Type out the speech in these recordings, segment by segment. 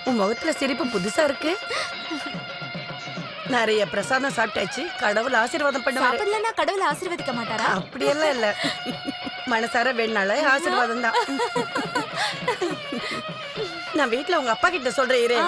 உன் முகத்துல சிரிப்பு புதுசா இருக்கு. நிறைய பிரசாதம் சாப்பிட்டாச்சு. கடவுள் ஆசீர்வாதம் பண்ணுவாரு. சாப்பிடலன்னா கடவுள் ஆசீர்வதிக்க மாட்டாரா? அப்படியெல்லாம் இல்ல, மனசார வேணால ஆசீர்வாதம் தான். நான் வீட்டுல உங்க அப்பா கிட்ட சொல்றேன் இரு.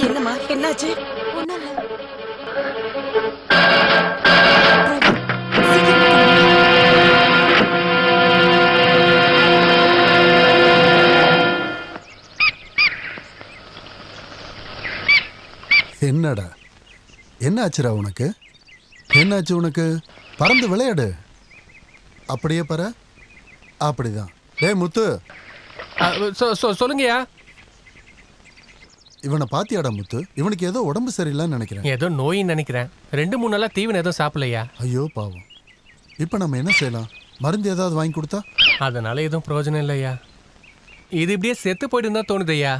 என்னம்மா என்னாச்சு? ஒண்ணும் இல்ல. என்னடா என்ன ஆச்சுடா உனக்கு? என்னாச்சு உனக்கு? பறந்து விளையாடு. அப்படியே பாரு. அப்படிதான். டேய் முத்து, சொல்லுங்கய்யா. இவனை பாத்தியாடா முத்து? இவனுக்கு ஏதோ உடம்பு சரியில்லைன்னு நினைக்கிறேன். ஏதோ நோயின்னு நினைக்கிறேன். 2-3 நாளா தீவனம் எதுவும் சாப்பிடலையா? ஐயோ பாவம். இப்போ நம்ம என்ன செய்யலாம்? மருந்து ஏதாவது வாங்கி கொடுத்தா? அதனால எதுவும் பிரயோஜனம் இல்லையா. இது இப்படியே செத்து போயிட்டு தான் தோணுதையா.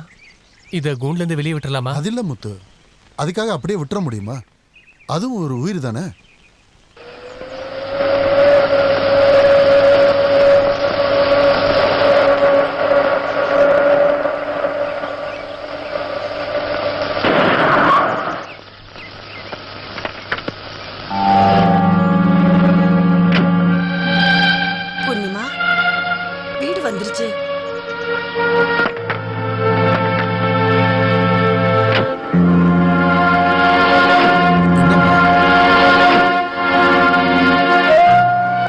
இதை கூண்டுல இருந்து வெளியே விட்டுலாமா? அது இல்லை முத்து, அதுக்காக அப்படியே விட்டுற முடியுமா? அதுவும் ஒரு உயிர் தானே. பூர்ணிமா, வீடு வந்துருச்சு.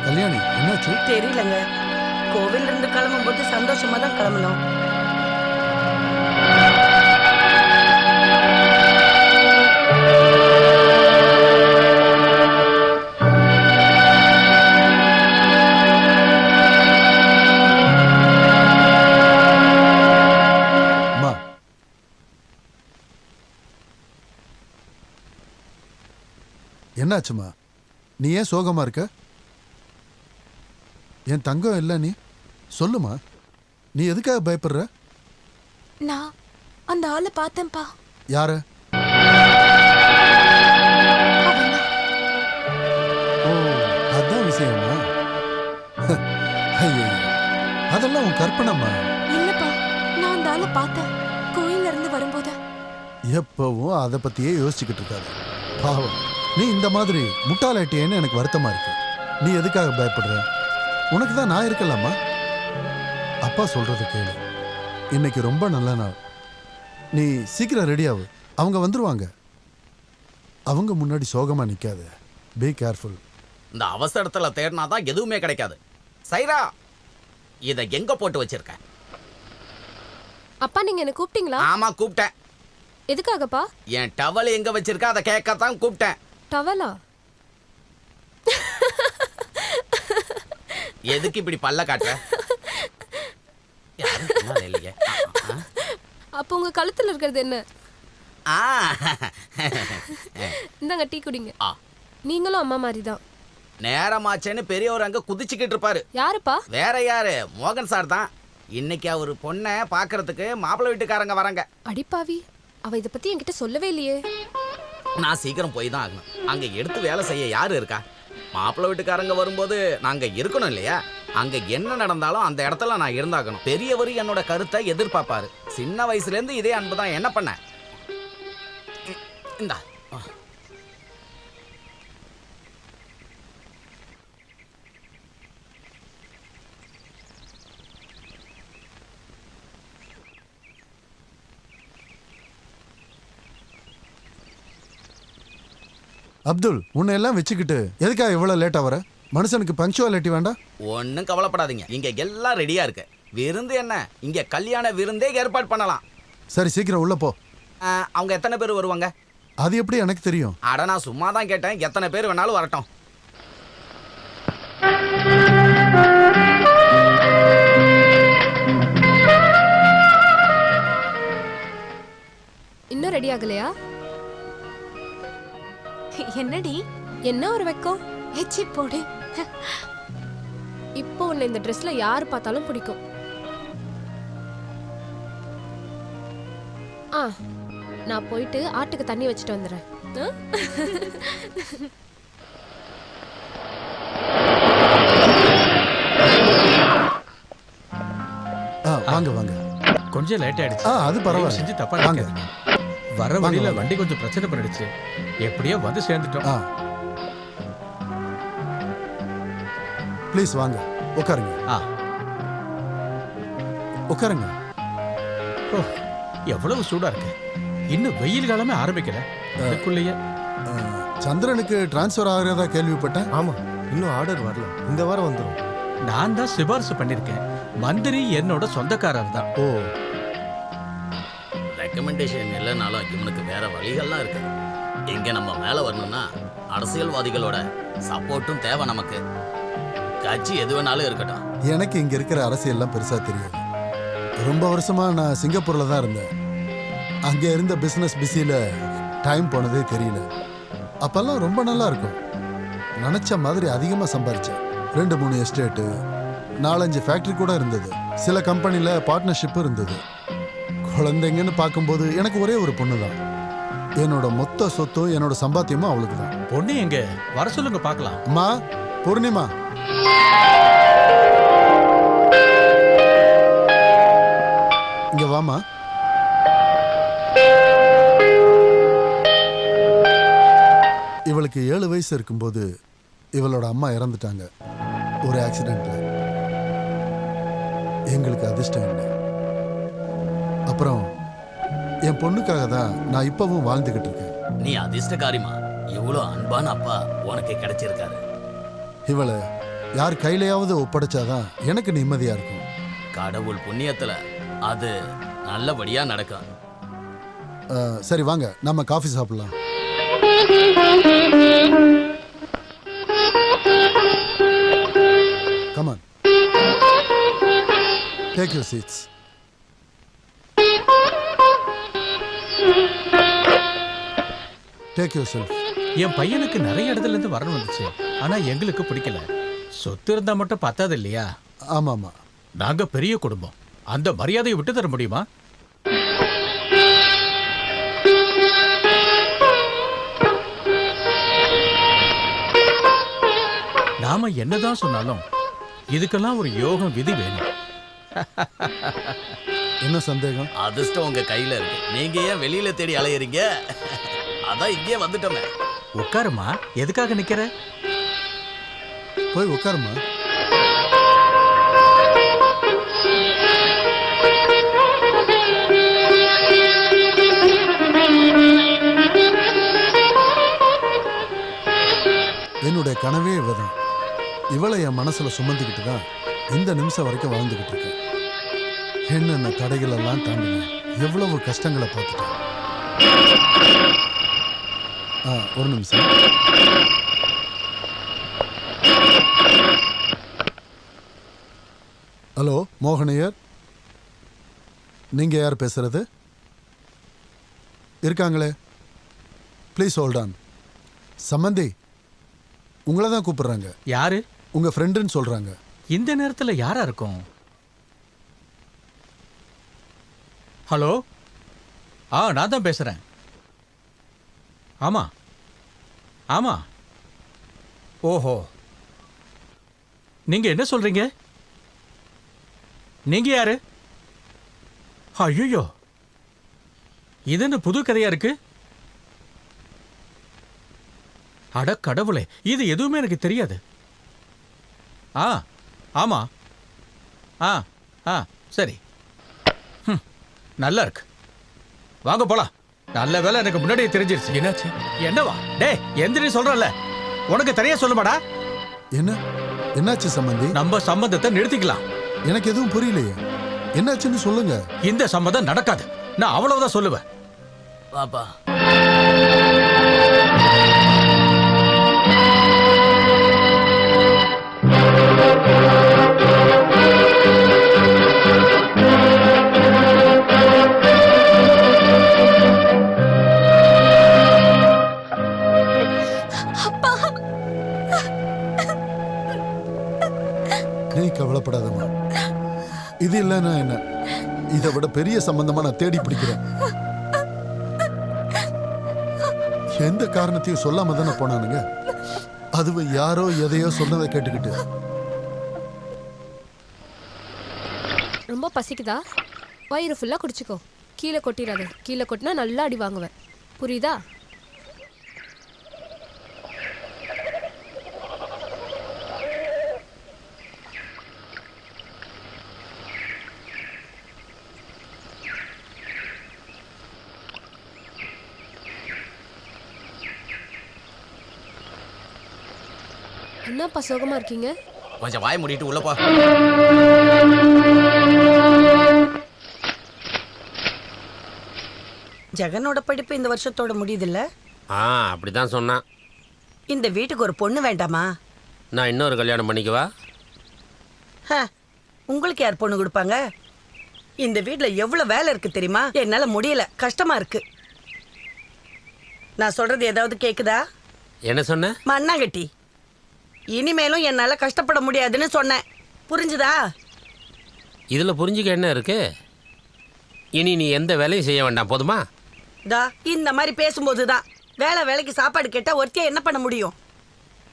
கல்யாணி என்னாச்சு? தெரியலங்க, கோவில் இருந்து கிளம்பும் போது சந்தோஷமா தான் கிளம்பணும். அம்மா, என்னாச்சுமா? நீ ஏன் சோகமா இருக்க? என் தங்கம் இல்லை, நீ சொல்லுமா. நீ எதுக்காக பயப்படுற? நான் அந்த ஆளை பார்த்தேன்ப்பா. யார? ஓ, அதான் விஷயமா? ஐயோ, அதெல்லாம் உன் கற்பனைமா. இல்லப்பா, நான் அந்த ஆளை பார்த்தேன் கோயில்ல இருந்து வரும்போது. எப்பவும் அதை பத்தியே யோசிச்சுக்கிட்டு இருக்காது. பாவம், நீ இந்த மாதிரி முட்டாளாட்டியேன்னு எனக்கு வருத்தமா இருக்கு. நீ எதுக்காக பயப்படுற? உனக்கு தான் நான் இருக்கலாமா? அப்பா சொல்றத கேளு. இன்னைக்கு ரொம்ப நல்ல நாள். நீ சீக்கிரம் ரெடியாவு. அவங்க வந்துருவாங்க. அவங்க முன்னாடி சோகமா நிக்காத. Be careful. இந்த அவசரத்துல தேடினாதான் எதுவுமே கிடைக்காது. சைரா, இதை எங்க போட்டு வச்சிருக்க? அப்பா, நீங்க என்ன கூப்பிட்டீங்களா? ஆமா கூப்பிட்டேன். எதுக்காகப்பா? என் டவல் எங்க வச்சிருக்க அதை கேட்கத்தான் கூப்பிட்டேன். டவலா? எதுக்கு இப்படி பல்ல காட்டுற? இல்லையே. அப்ப உங்க கழுத்துல இருக்கிறது என்ன? ஆ. இந்தாங்க டீ குடிங்க. ஆ. நீங்களும் அம்மா மாதிரி தான். நேரமாச்சேன்னு பெரியவர் அங்க குதிச்சுக்கிட்டு இருப்பாரு. யாருப்பா? வேற யாரு? மோகன் சார் தான். இன்னைக்கு அவர் பொண்ணை பாக்குறதுக்கு மாப்பிள்ளை வீட்டுக்காரங்க வராங்க. அடிப்பாவி, அவ இத பத்தி என்கிட்ட சொல்லவே இல்லையே. நான் சீக்கிரம் போய் தான் ஆகணும். அங்க எடுத்து வேலை செய்ய யாரு இருக்கா? மாப்பிள்ளை வீட்டுக்காரங்க வரும்போது நாங்க இருக்கணும் இல்லையா? அங்க என்ன நடந்தாலும் அந்த இடத்துல நான் இருந்தாகணும். பெரியவர் என்னோட கருத்தை எதிர்பார்ப்பாரு. சின்ன வயசுல இருந்து இதே அன்பு தான். என்ன பண்ண? இந்தா. அப்துல், உன்னை எல்லாம் வச்சுக்கிட்டு எதுக்காக இவ்வளவு லேட்டா வர? மனுஷனுக்கு பங்க்சுவாலிட்டி வேண்டாம்? ஒன்னும் கவலைப்படாதீங்க, இங்க எல்லாம் ரெடியா இருக்கு. விருந்து என்ன, இங்க கல்யாண விருந்தே ஏற்பாடு பண்ணலாம். சரி, சீக்கிரம் உள்ள போ. அவங்க எத்தனை பேர் வருவாங்க? அது எப்படி எனக்கு தெரியும்? அட, நான் சும்மா தான் கேட்டேன். எத்தனை பேர் வேணாலும் வரட்டும். ரெடி ஆகலையா? என்னடி என்ன ஒரு வெக்கம்? எச்சி போடு. இப்போ உன்னை இந்த ட்ரெஸ்ல யார் பார்த்தாலும் பிடிக்கும். நான் போயிட்டு ஆட்டுக்கு தண்ணி வச்சுட்டு வந்துடுறேன். வாங்க வாங்க. கொஞ்சம் லேட் ஆயிடுச்சு. அது பரவாயில்ல. செஞ்சு தப்பா வாங்க. வர வழியில வண்டி கொஞ்சம் பிரச்சனை பண்ணிடுச்சு. எப்படியோ வந்து சேர்ந்துட்டோம். ப்ளீஸ் வாங்க, உட்காருங்க. உட்காருங்க. எவ்வளவு சூடா இருக்கு. இன்னும் வெயில் காலமே ஆரம்பிக்கல. அதுக்குள்ளேயே சந்திரனுக்கு டிரான்ஸ்ஃபர் ஆகிறதா கேள்விப்பட்டேன். ஆமா, இன்னும் ஆர்டர் வரல. இந்த வாரம் வந்துடும். நான் தான் சிபாரிசு பண்ணிருக்கேன். மந்திரி என்னோட சொந்தக்காரர் தான். ஓ, ரெக்கமெண்டேஷன் இல்லைனாலும் இவனுக்கு வேற வழிகள்லாம் இருக்கு. இங்க நம்ம மேல வரணும்னா அரசியல்வாதிகளோட சப்போர்ட்டும் தேவை நமக்கு. கட்சி எது வேணாலும் இருக்கட்டும். எனக்கு இங்க இருக்கிற அரசியல்லாம் பெருசா தெரியாது. ரொம்ப வருஷமா நான் சிங்கப்பூர்ல தான் இருந்தேன். அங்க இருந்த பிசினஸ் பிஸியில டைம் போனதே தெரியல. அப்பெல்லாம் ரொம்ப நல்லா இருக்கும். நினைச்ச மாதிரி அதிகமா சம்பாரிச்சேன். 2-3 எஸ்டேட்டு, 4-5 ஃபேக்டரி கூட இருந்தது. சில கம்பெனில பார்ட்னர்ஷிப் இருந்தது. குழந்தைங்கன்னு பார்க்கும்போது எனக்கு ஒரே ஒரு பொண்ணு தான். என்னோட மொத்த சொத்தும் என்னோட சம்பாத்தியமும் அவளுக்கு தான். பொண்ணு எங்க வர சொல்லுங்க பார்க்கலாம். அம்மா பூர்ணிமா, இங்க வாமா. இவளுக்கு 7 வயசு இருக்கும்போது இவளோட அம்மா இறந்துட்டாங்க ஒரு ஆக்சிடென்ட்ல. எங்களுக்கு அதிர்ஷ்டம் இல்லை. அப்புறம் என் பொண்ணுக்காக தான் நான் இப்பவும் வாழ்ந்துகிட்டு இருக்கேன். நீ அதிர்ஷ்டக்காரிமா. எவ்வளவு அன்பான அப்பா உனக்கு கிடைச்சிருக்காரு. இவளை யார் கையிலையாவது ஒப்படைச்சாதான் எனக்கு நிம்மதியா இருக்கும். கடவுள் புண்ணியத்துல அது நல்லபடியா நடக்கும். சரி வாங்க, நம்ம காஃபி சாப்பிடலாம். Come on. Take your seats. Take yourself. என் பையனுக்கு நிறைய இடத்துல இருந்து வரணும் வந்துச்சு. ஆனா எங்களுக்கு பிடிக்கல. சொத்து இருந்தா மட்டும் பத்தாது இல்லையா? ஆமாமா. நாங்க பெரிய குடும்பம். அந்த மரியாதையை விட்டு தர முடியுமா? நாம என்னதான் சொன்னாலும் இதுக்கெல்லாம் ஒரு யோகம் விதி வேணும். என்ன சந்தேகம்? அதிர்ஷ்டம் உங்க கையில இருக்கு. நீங்க ஏன் வெளியில தேடி அலையறீங்க? அதான் இங்கே வந்துட்டோமே. உட்காருமா. எதுக்காக நிக்கிற? போய் உட்காருமா. என்னுடைய கனவே இவதான். இவளை என் மனசுல சுமந்துக்கிட்டு தான் இந்த நிமிஷம் வரைக்கும் வாழ்ந்துகிட்டு இருக்கேன். என்னென்ன தடைகள் எல்லாம் தாண்டினேன். எவ்வளவு கஷ்டங்களை பார்த்துட்டேன். ஒரு நிமிஷம். ஹலோ மோகனையர், நீங்க யார் பேசுறது? இருக்காங்களே, ப்ளீஸ் ஹோல்ட் ஆன். சம்மந்தி, உங்களை தான் கூப்பிடுறாங்க. யாரு? உங்க ஃப்ரெண்டுன்னு சொல்றாங்க. இந்த நேரத்துல யாரா இருக்கும்? ஹலோ, நான் தான் பேசுறேன். ஆமா ஆமா. ஓஹோ, நீங்க என்ன சொல்றீங்க? நீங்க யாரு? ஐயோ, இது என்ன புது கதையா இருக்கு? அட கடவுளே, இது எதுவுமே எனக்கு தெரியாது. ஆமா. சரி, நல்லா இருக்கு. வாங்க போலாம். நல்ல வேலை எனக்கு முன்னாடியே தெரிஞ்சிருச்சு. என்னாச்சு? என்னவா? டேய், எந்திரி சொல்றல. உனக்கு தனியா சொல்லுமாடா. என்னாச்சு சம்பந்தி? நம்ம சம்பந்தத்தை நிறுத்திக்கலாம். எனக்கு எதுவும் புரியலையே. என்னாச்சுன்னு சொல்லுங்க. இந்த சம்பந்தம் நடக்காது. நான் அவ்வளவுதான் சொல்லுவேன். பாப்பா, கவலைப்படாதம்மா. இது இல்லைன்னா என்ன, இதை விட பெரிய சம்பந்தமா நான் தேடி பிடிக்கிறேன். எந்த காரணத்தையும் சொல்லாம தானே போனானுங்க. அதுவும் யாரோ எதையோ சொன்னதை கேட்டுக்கிட்டு. ரொம்ப பசிக்குதா? வயிறு ஃபுல்லா குடிச்சுக்கோ. கீழே கொட்டிடாத. கீழே கொட்டினா நல்லா அடி வாங்குவேன். புரியுதா? என்னப்பா சோகமா இருக்கீங்க? கொஞ்சம் வாய் மூடிட்டு உள்ள போ. ஜெகனோட படிப்பு இந்த வருஷத்தோட முடியுதுல்ல? அப்படிதான் சொன்னான். இந்த வீட்டுக்கு ஒரு பொண்ணு வேண்டாமா? நான் இன்னொரு கல்யாணம் பண்ணிக்குவா? உங்களுக்கு யார் பொண்ணு கொடுப்பாங்க? இந்த வீட்டுல எவ்வளவு வேலை இருக்கு தெரியுமா? என்னால முடியல, கஷ்டமா இருக்கு. நான் சொல்றது ஏதாவது கேக்குதா? என்ன சொன்ன? மண்ணாங்கட்டி, இனிமேலும் என்னால கஷ்டப்பட முடியாதுன்னு சொன்னேன். புரிஞ்சுதா? இதுல புரிஞ்சுக்க என்ன இருக்கு? இனி நீ எந்த வேலையும் செய்ய வேண்டாம், போதுமா? இந்த மாதிரி பேசும்போதுதான் வேலைக்கு சாப்பாடு கேட்டா ஒருத்தியா என்ன பண்ண முடியும்?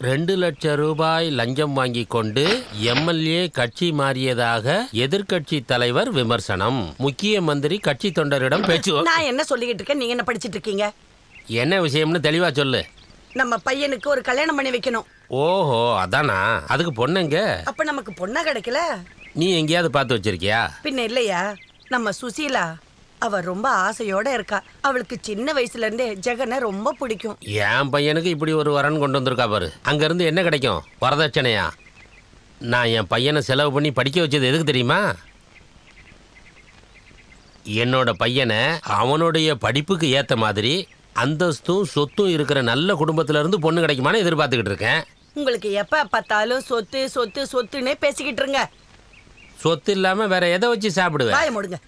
2 லட்சம் ரூபாய் லஞ்சம் வாங்கி கொண்டு எம்எல்ஏ கட்சி மாறியதாக எதிர்கட்சி தலைவர் விமர்சனம். முக்கிய மந்திரி கட்சி தொண்டரிடம் பேச்சு. நான் என்ன சொல்லிக்கிட்டு இருக்கேன், நீங்க என்ன படிச்சிட்டு இருக்கீங்க? என்ன விஷயம்னு தெளிவா சொல்லு. நம்ம பையனுக்கு ஒரு கல்யாணம் பண்ணி வைக்கணும். ஓஹோ, அதானா? அதுக்கு பொண்ணுங்க? அப்ப நமக்கு பொண்ணா கிடைக்கல. நீ எங்கேயாவது பார்த்து வச்சிருக்கியா? பின்ன இல்லையா, நம்ம சுசீலா அவ ரொம்ப ஆசையோட இருக்கா. அவளுக்கு சின்ன வயசுல இருந்தே ஜெகனை ரொம்ப பிடிக்கும். என் பையனுக்கு இப்படி ஒரு வரன் கொண்டு வந்திருக்கா பாரு. அங்க இருந்து என்ன கிடைக்கும்? வரதட்சணையா? நான் என் பையனை செலவு பண்ணி படிக்க வச்சது எதுக்கு தெரியுமா? என்னோட பையனை அவனுடைய படிப்புக்கு ஏத்த மாதிரி அந்தஸ்தும் சொத்தும் இருக்கிற நல்ல குடும்பத்துல இருந்து பொண்ணு கிடைக்குமான்னு எதிர்பார்த்துக்கிட்டு இருக்கேன். உங்களுக்கு எப்ப பார்த்தாலும் சொத்து சொத்து சொத்துன்னே பேசிக்கிட்டு இருங்க. சொத்து இல்லாம வேற எதை வச்சு சாப்பிடுவேன்? வாய மூடுங்க.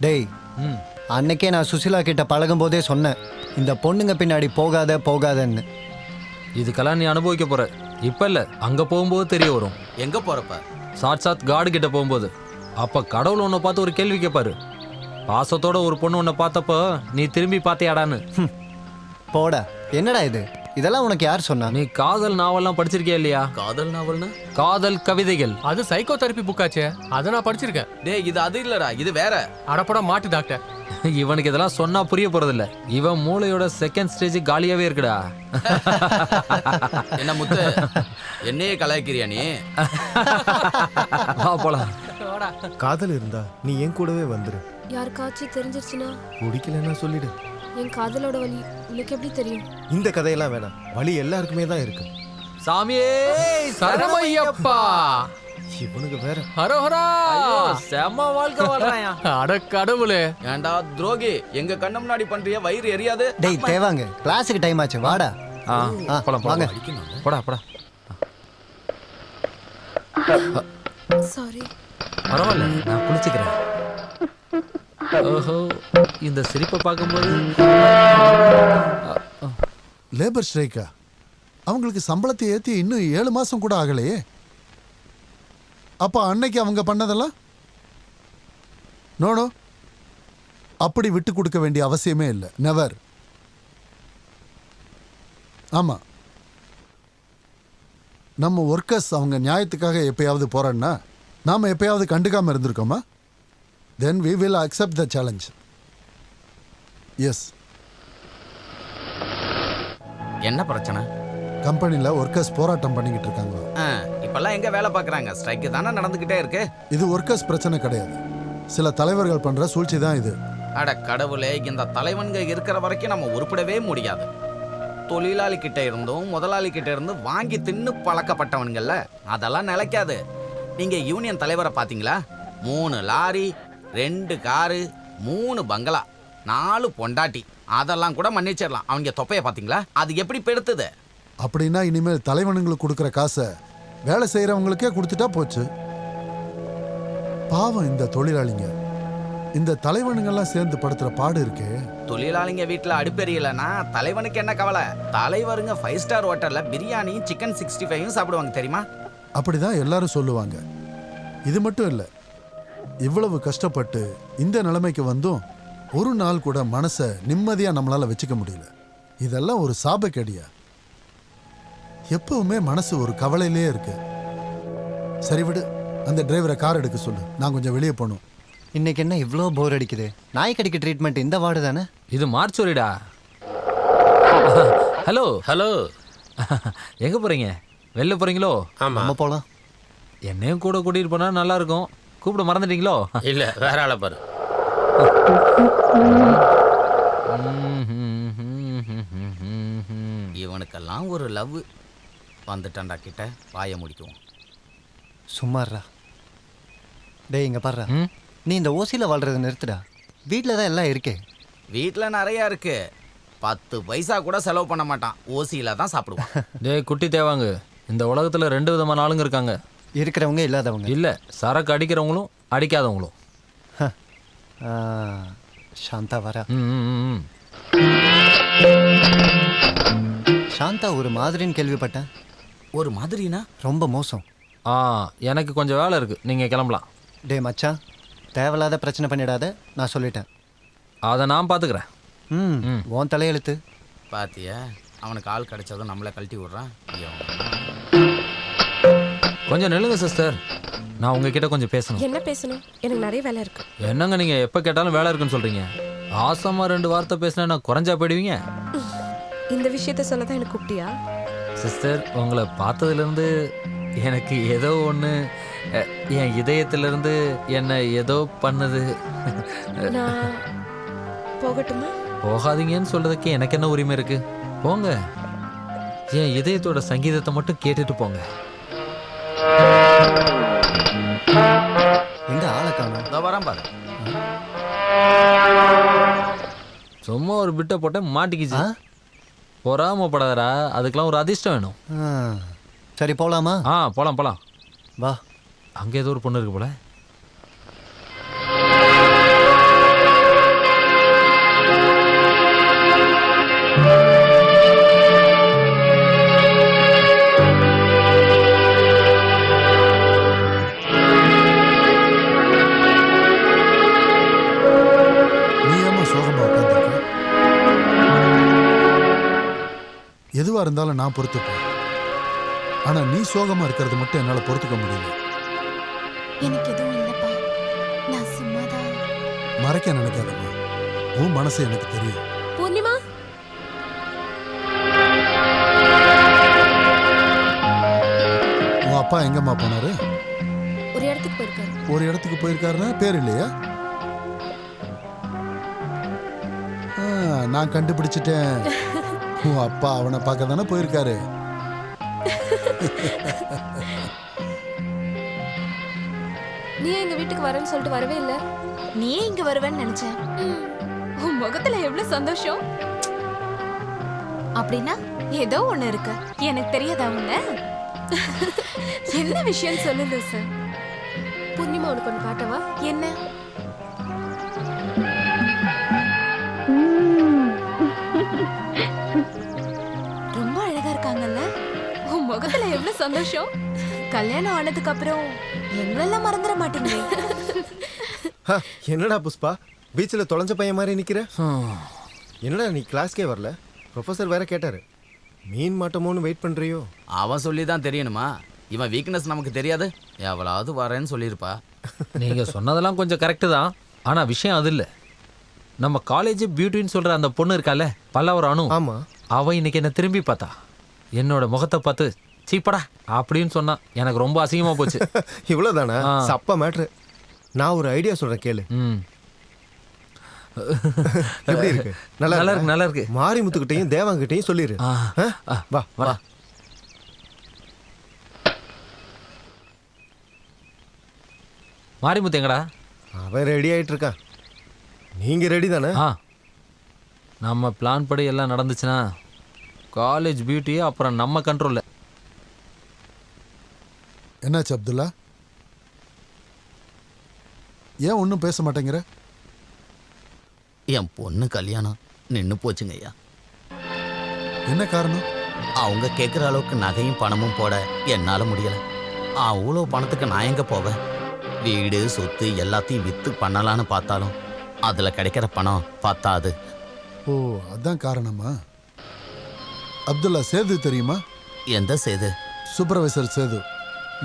டேய், அன்னைக்கே நான் சுசிலா கிட்ட பழகும் போதே சொன்னேன், இந்த பொண்ணுங்க பின்னாடி போகாதன்னு. இதுக்கெல்லாம் நீ அனுபவிக்க போற. இப்ப இல்ல, அங்க போகும்போது தெரிய வரும். எங்க போறப்ப? சாட்சாத் காடு கிட்ட போகும்போது. அப்ப கடவுள் உன்னை பார்த்து ஒரு கேள்வி கேட்பாரு. பாசத்தோட ஒரு பொண்ணு உன்னை பார்த்தப்ப நீ திரும்பி பார்த்தியாடான்னு. போடா, என்னடா இது? இதெல்லாம் உனக்கு யார் சொன்னா? நீ காதல் நாவல்லாம் படிச்சிருக்கியா இல்லையா? காதல் நாவல்னா? காதல் கவிதைகள். அது சைக்கோ தெரப்பி புக்காச்சே, அதை நான் படிச்சிருக்கேன். டேய், இது அது இல்லடா, இது வேற. அடப்படா மாட்டு டாக்டர். இவனுக்கு இதெல்லாம் சொன்னா புரிய போறது இல்ல. இவன் மூளையோட செகண்ட் ஸ்டேஜ் காலியாவே இருக்குடா. என்ன முத்து, என்னையே கலாய்க்கிறியா நீ? வா போலாம். காதல் இருந்தா நீ என் கூடவே வந்துரு. யாருக்காச்சும் தெரிஞ்சிருச்சுன்னா? பிடிக்கலன்னா சொல்லிடு. என் காதலோட வலி உனக்கு எப்படி தெரியும்? இந்த கதையெல்லாம் வேணாம், வழி எல்லாருக்குமே தான் இருக்கு. சாமியே சரமையப்பா, இவனுக்கு வேற. ஹரோஹரா. செம்ம வாழ்க்கை வாழ்றாயா. அட கடவுளே. ஏண்டா துரோகி, எங்க கண்ணு முன்னாடி பண்றிய? வயிறு எரியாது? டேய் தேவாங்க, கிளாஸுக்கு டைம் ஆச்சு, வாடா. போலாம் வாங்க. போடா போடா. சாரி. பரவாயில்ல, நான் குளிச்சுக்கிறேன். ஓஹோ, இந்த சிரிப்பை பார்க்கும்போது லேபர் ஸ்ட்ரைக்கா? அவங்களுக்கு சம்பளத்தை ஏற்றி இன்னும் 7 மாசம் கூட ஆகலையே. அப்போ அன்னைக்கு அவங்க பண்ணதெல்லாம் நோனோ, அப்படி விட்டு கொடுக்க வேண்டிய அவசியமே இல்லை. நெவர். ஆமாம், நம்ம ஒர்க்கர்ஸ் அவங்க நியாயத்துக்காக எப்பயாவது போறான்னா நாம் எப்பயாவது கண்டுக்காமல் இருந்திருக்கோமா? then we will accept the challenge. Yes. என்ன பிரச்சனை? கம்பெனியில் ஒர்க்கர்ஸ் போராட்டம் பண்ணிக்கிட்டு இருக்காங்க. இப்பெல்லாம் எங்க வேலை பார்க்குறாங்க? ஸ்ட்ரைக்கு தானே நடந்துக்கிட்டே இருக்கு. இது ஒர்க்கர்ஸ் பிரச்சனை கிடையாது, சில தலைவர்கள் பண்ற சூழ்ச்சி தான் இது. அட கடவுளே, இந்த தலைவன்க இருக்கிற வரைக்கும் நம்ம உருப்படவே முடியாது. தொழிலாளி கிட்ட இருந்தும் முதலாளி கிட்ட இருந்து வாங்கி தின்னு பழக்கப்பட்டவன்கள்ல அதெல்லாம் நிலைக்காது. நீங்க யூனியன் தலைவரை பாத்தீங்களா? 3 லாரி, 2 காரு, 3 பங்களா, 4 பொண்டாட்டி, அதெல்லாம் கூட மன்னிச்சிடலாம். அவங்க தொப்பைய பாத்தீங்களா? அது எப்படி பெடுத்துது? அப்படின்னா இனிமேல் தலைவனுங்களுக்கு கொடுக்குற காசை வேலை செய்யறவங்களுக்கே கொடுத்துட்டா போச்சு. பாவம் இந்த தொழிலாளிங்க, இந்த தலைவனுங்கெல்லாம் சேர்ந்து படுத்துற பாடு இருக்கே. தொழிலாளிங்க வீட்டுல அடுப்பெரியலன்னா தலைவனுக்கு என்ன கவலை? தலைவருங்க 5 ஸ்டார் ஹோட்டல்ல பிரியாணியும் சிக்கன் 65 சாப்பிடுவாங்க தெரியுமா? அப்படிதான் எல்லாரும் சொல்லுவாங்க. இது மட்டும் இல்லை, இவ்வளவு கஷ்டப்பட்டு இந்த நிலைமைக்கு வந்தும் ஒரு நாள் கூட மனசை நிம்மதியாக நம்மளால் வச்சுக்க முடியல. இதெல்லாம் ஒரு சாபக்கேடியா? எப்பவுமே மனசு ஒரு கவலையிலே இருக்கு. சரி விடு, அந்த டிரைவரை கார் எடுக்க சொல்லு, நான் கொஞ்சம் வெளியே போகணும். இன்னைக்கு என்ன இவ்வளோ போர் அடிக்குது? நாய்க்கடிக்கு ட்ரீட்மெண்ட் இந்த வார்டு தானே? இது மார்ச்சுரிடா. Hello hello. எங்க போறீங்க? வெளில போறீங்களோ? ஆமா, நம்ம போகலாம். என்னையும் கூட கூட்டிட்டு போனா நல்லா இருக்கும். கூப்பிட மறந்துட்டீங்களோ? இல்ல வேற ஆளை பாரு. இவனுக்கெல்லாம் ஒரு லவ் வந்துட்டான்டா கிட்ட. வாயை முடிக்குவோம். சும்மாறா. டேய் இங்கே பாடுறா, ம்? நீ இந்த ஓசியில் வாழ்றதை நிறுத்துடா. வீட்டில் தான் எல்லாம் இருக்கே. வீட்டில் நிறையா இருக்கு. 10 பைசா கூட செலவு பண்ண மாட்டான். ஓசியில தான் சாப்பிடுவான். டேய் குட்டி தேவாங்க, இந்த உலகத்துல 2 விதமான ஆளுங்க இருக்காங்க. இருக்கிறவங்க இல்லாதவங்க. இல்ல, சரக்கு அடிக்கிறவங்களும் அடிக்காதவங்களும். ஆ, சாந்தா வரா. ம், ம், ம். சாந்தா ஒரு மாதிரின்னு கேள்விப்பட்டேன். ஒரு மாதிரினா? ரொம்ப மோசம். ஆ, எனக்கு கொஞ்சம் வேலை இருக்கு, நீங்க கிளம்பலாம். டேய் மச்சான், தேவையில்லாத பிரச்சனை பண்ணிடாத, நான் சொல்லிட்டேன். அதை நான் பாத்துக்கிறேன். ம், உன் தலையெழுத்து. பாத்தியா, அவனுக்கு ஆள் கிடைச்சதும் நம்மளை கழட்டி விடுறான். கொஞ்சம் நில்லுங்க சிஸ்டர், நான் உங்ககிட்ட கொஞ்சம் பேசணும். என்ன பேசணும்? எனக்கு நிறைய வேலை இருக்கு. என்னங்க நீங்க எப்ப கேட்டாலும் வேலை இருக்குன்னு சொல்றீங்க? ஆசமா 2 வார்த்தை பேசினா நான் குறைஞ்சா போயிடுவீங்க. இந்த விஷயத்த சொல்ல தான் எனக்கு கூப்பிட்டியா? சிஸ்டர், உங்களை பார்த்ததுலேருந்து எனக்கு ஏதோ ஒன்று என் இதயத்திலிருந்து என்னை ஏதோ பண்ணுது. நான் போகட்டுமா? போகாதீங்கன்னு சொல்றதுக்கு எனக்கு என்ன உரிமை இருக்கு? போங்க, என் இதயத்தோட சங்கீதத்தை மட்டும் கேட்டுட்டு போங்க. எங்க ஆளை காணோம்? இதோ வரான் பாரு. சும்மா ஒரு பிட்டை போட்டேன், மாட்டிக்கிச்சு. ஆ? பொறாமப்படாதடா, அதுக்கெல்லாம் ஒரு அதிர்ஷ்டம் வேணும். ஆ, சரி போலாமா? ஆ, போலாம் போலாம். வா. அங்கே ஏதோ ஒரு பொண்ணு இருக்கு போல. நீ ஏம்மா சோகமா உட்காந்துருக்க? எதுவா இருந்தாலும் நான் பொறுத்துப்பேன். ஆனா நீ சோகமா இருக்கிறது மட்டும் என்னால பொறுத்துக்க முடியல. எனக்கு எதுவும் இல்லப்பா, நான் சும்மாதான். மறைக்க நினைக்காதம்மா, உன் மனசு எனக்கு தெரியும். பூர்ணிமா, உன் அப்பா எங்கம்மா போனாரு? ஒரு இடத்துக்கு போயிருக்காரு. ஒரு இடத்துக்கு போயிருக்காருன்னா பேர் இல்லையா? நான் கண்டுபிடிச்சிட்டேன். உன் அப்பா அவனை பார்க்க தானே போயிருக்காரு. நீ எங்க வீட்டுக்கு வரேன்னு சொல்லிட்டு வரவே இல்லை. நீயே இங்க வருவேன்னு நினைச்சேன். உன் முகத்துல எவ்வளவு சந்தோஷம். அப்படின்னா ஏதோ ஒண்ணு இருக்கு. எனக்கு தெரியாதா உன்ன? என்ன விஷயம் சொல்லு சார். பூர்ணிமா, உனக்கு ஒன்று காட்டவா? என்ன? ரொம்ப அழகா இருக்காங்கல்ல. உன் முகத்துல எவ்வளவு சந்தோஷம். கல்யாணம் ஆனதுக்கு அப்புறம் எங்களெல்லாம் மறந்துட மாட்டீங்களே. என்னடா புஷ்பா, பீச்சில் தொலைஞ்ச பையன் மாதிரி நிற்கிற? என்னடா நீ கிளாஸ்க்கே வரல? ப்ரொஃபஸர் வேற கேட்டாரு, மீன் மாட்டோமோன்னு வெயிட் பண்ணுறியோ? அவன் சொல்லி தான் தெரியணுமா? இவன் வீக்னஸ் நமக்கு தெரியாது. எவ்வளவு வரேன்னு சொல்லியிருப்பா. நீங்க சொன்னதெல்லாம் கொஞ்சம் கரெக்டு தான், ஆனா விஷயம் அது இல்லை. நம்ம காலேஜ் பியூட்டின்னு சொல்ற அந்த பொண்ணு இருக்கால, பல்லவர் அனு. ஆமா. அவ இன்னைக்கு என்ன திரும்பி பார்த்தா, என்னோட முகத்தை பார்த்து சீப்படா அப்படின்னு சொன்னா. எனக்கு ரொம்ப அசிங்கமா போச்சு. இவ்வளோதானா? ஆ. சப்ப மேட்ரு. நான் ஒரு ஐடியா சொல்றேன் கேளு. ம், எப்படி இருக்கு? நல்லா இருக்கு, நல்லா இருக்கு. மாரிமுத்துக்கிட்டையும் தேவாங்கிட்டையும் சொல்லிடு. ஆ, ஆ, வா வா. மாரிமுத்து எங்கடா? அவன் ரெடி ஆயிட்டு இருக்கான். நீங்க ரெடி தானே? ஆ, நம்ம பிளான் படி எல்லாம் நடந்துச்சுன்னா காலேஜ் பியூட்டியே அப்புறம் நம்ம கண்ட்ரோல்ல. என்னாச்சு அப்துல்லா? ஏன் ஒன்றும் பேச மாட்டேங்கிற? என் பொண்ணு கல்யாணம் நின்று போச்சுங்க ஐயா. என்ன காரணம்? அவங்க கேட்குற அளவுக்கு நகையும் பணமும் போட என்னால் முடியலை. அவ்வளோ பணத்துக்கு நான் எங்க போவேன்? வீடு சொத்து எல்லாத்தையும் வித்து பண்ணலான்னு பார்த்தாலும் அதுல கிடைக்கிற பணம் பத்தாது. ஓ அதான் காரணமா? அப்துல்லா சேது தெரியுமா? எந்த சேது? சூப்பர்வைசர் சேது.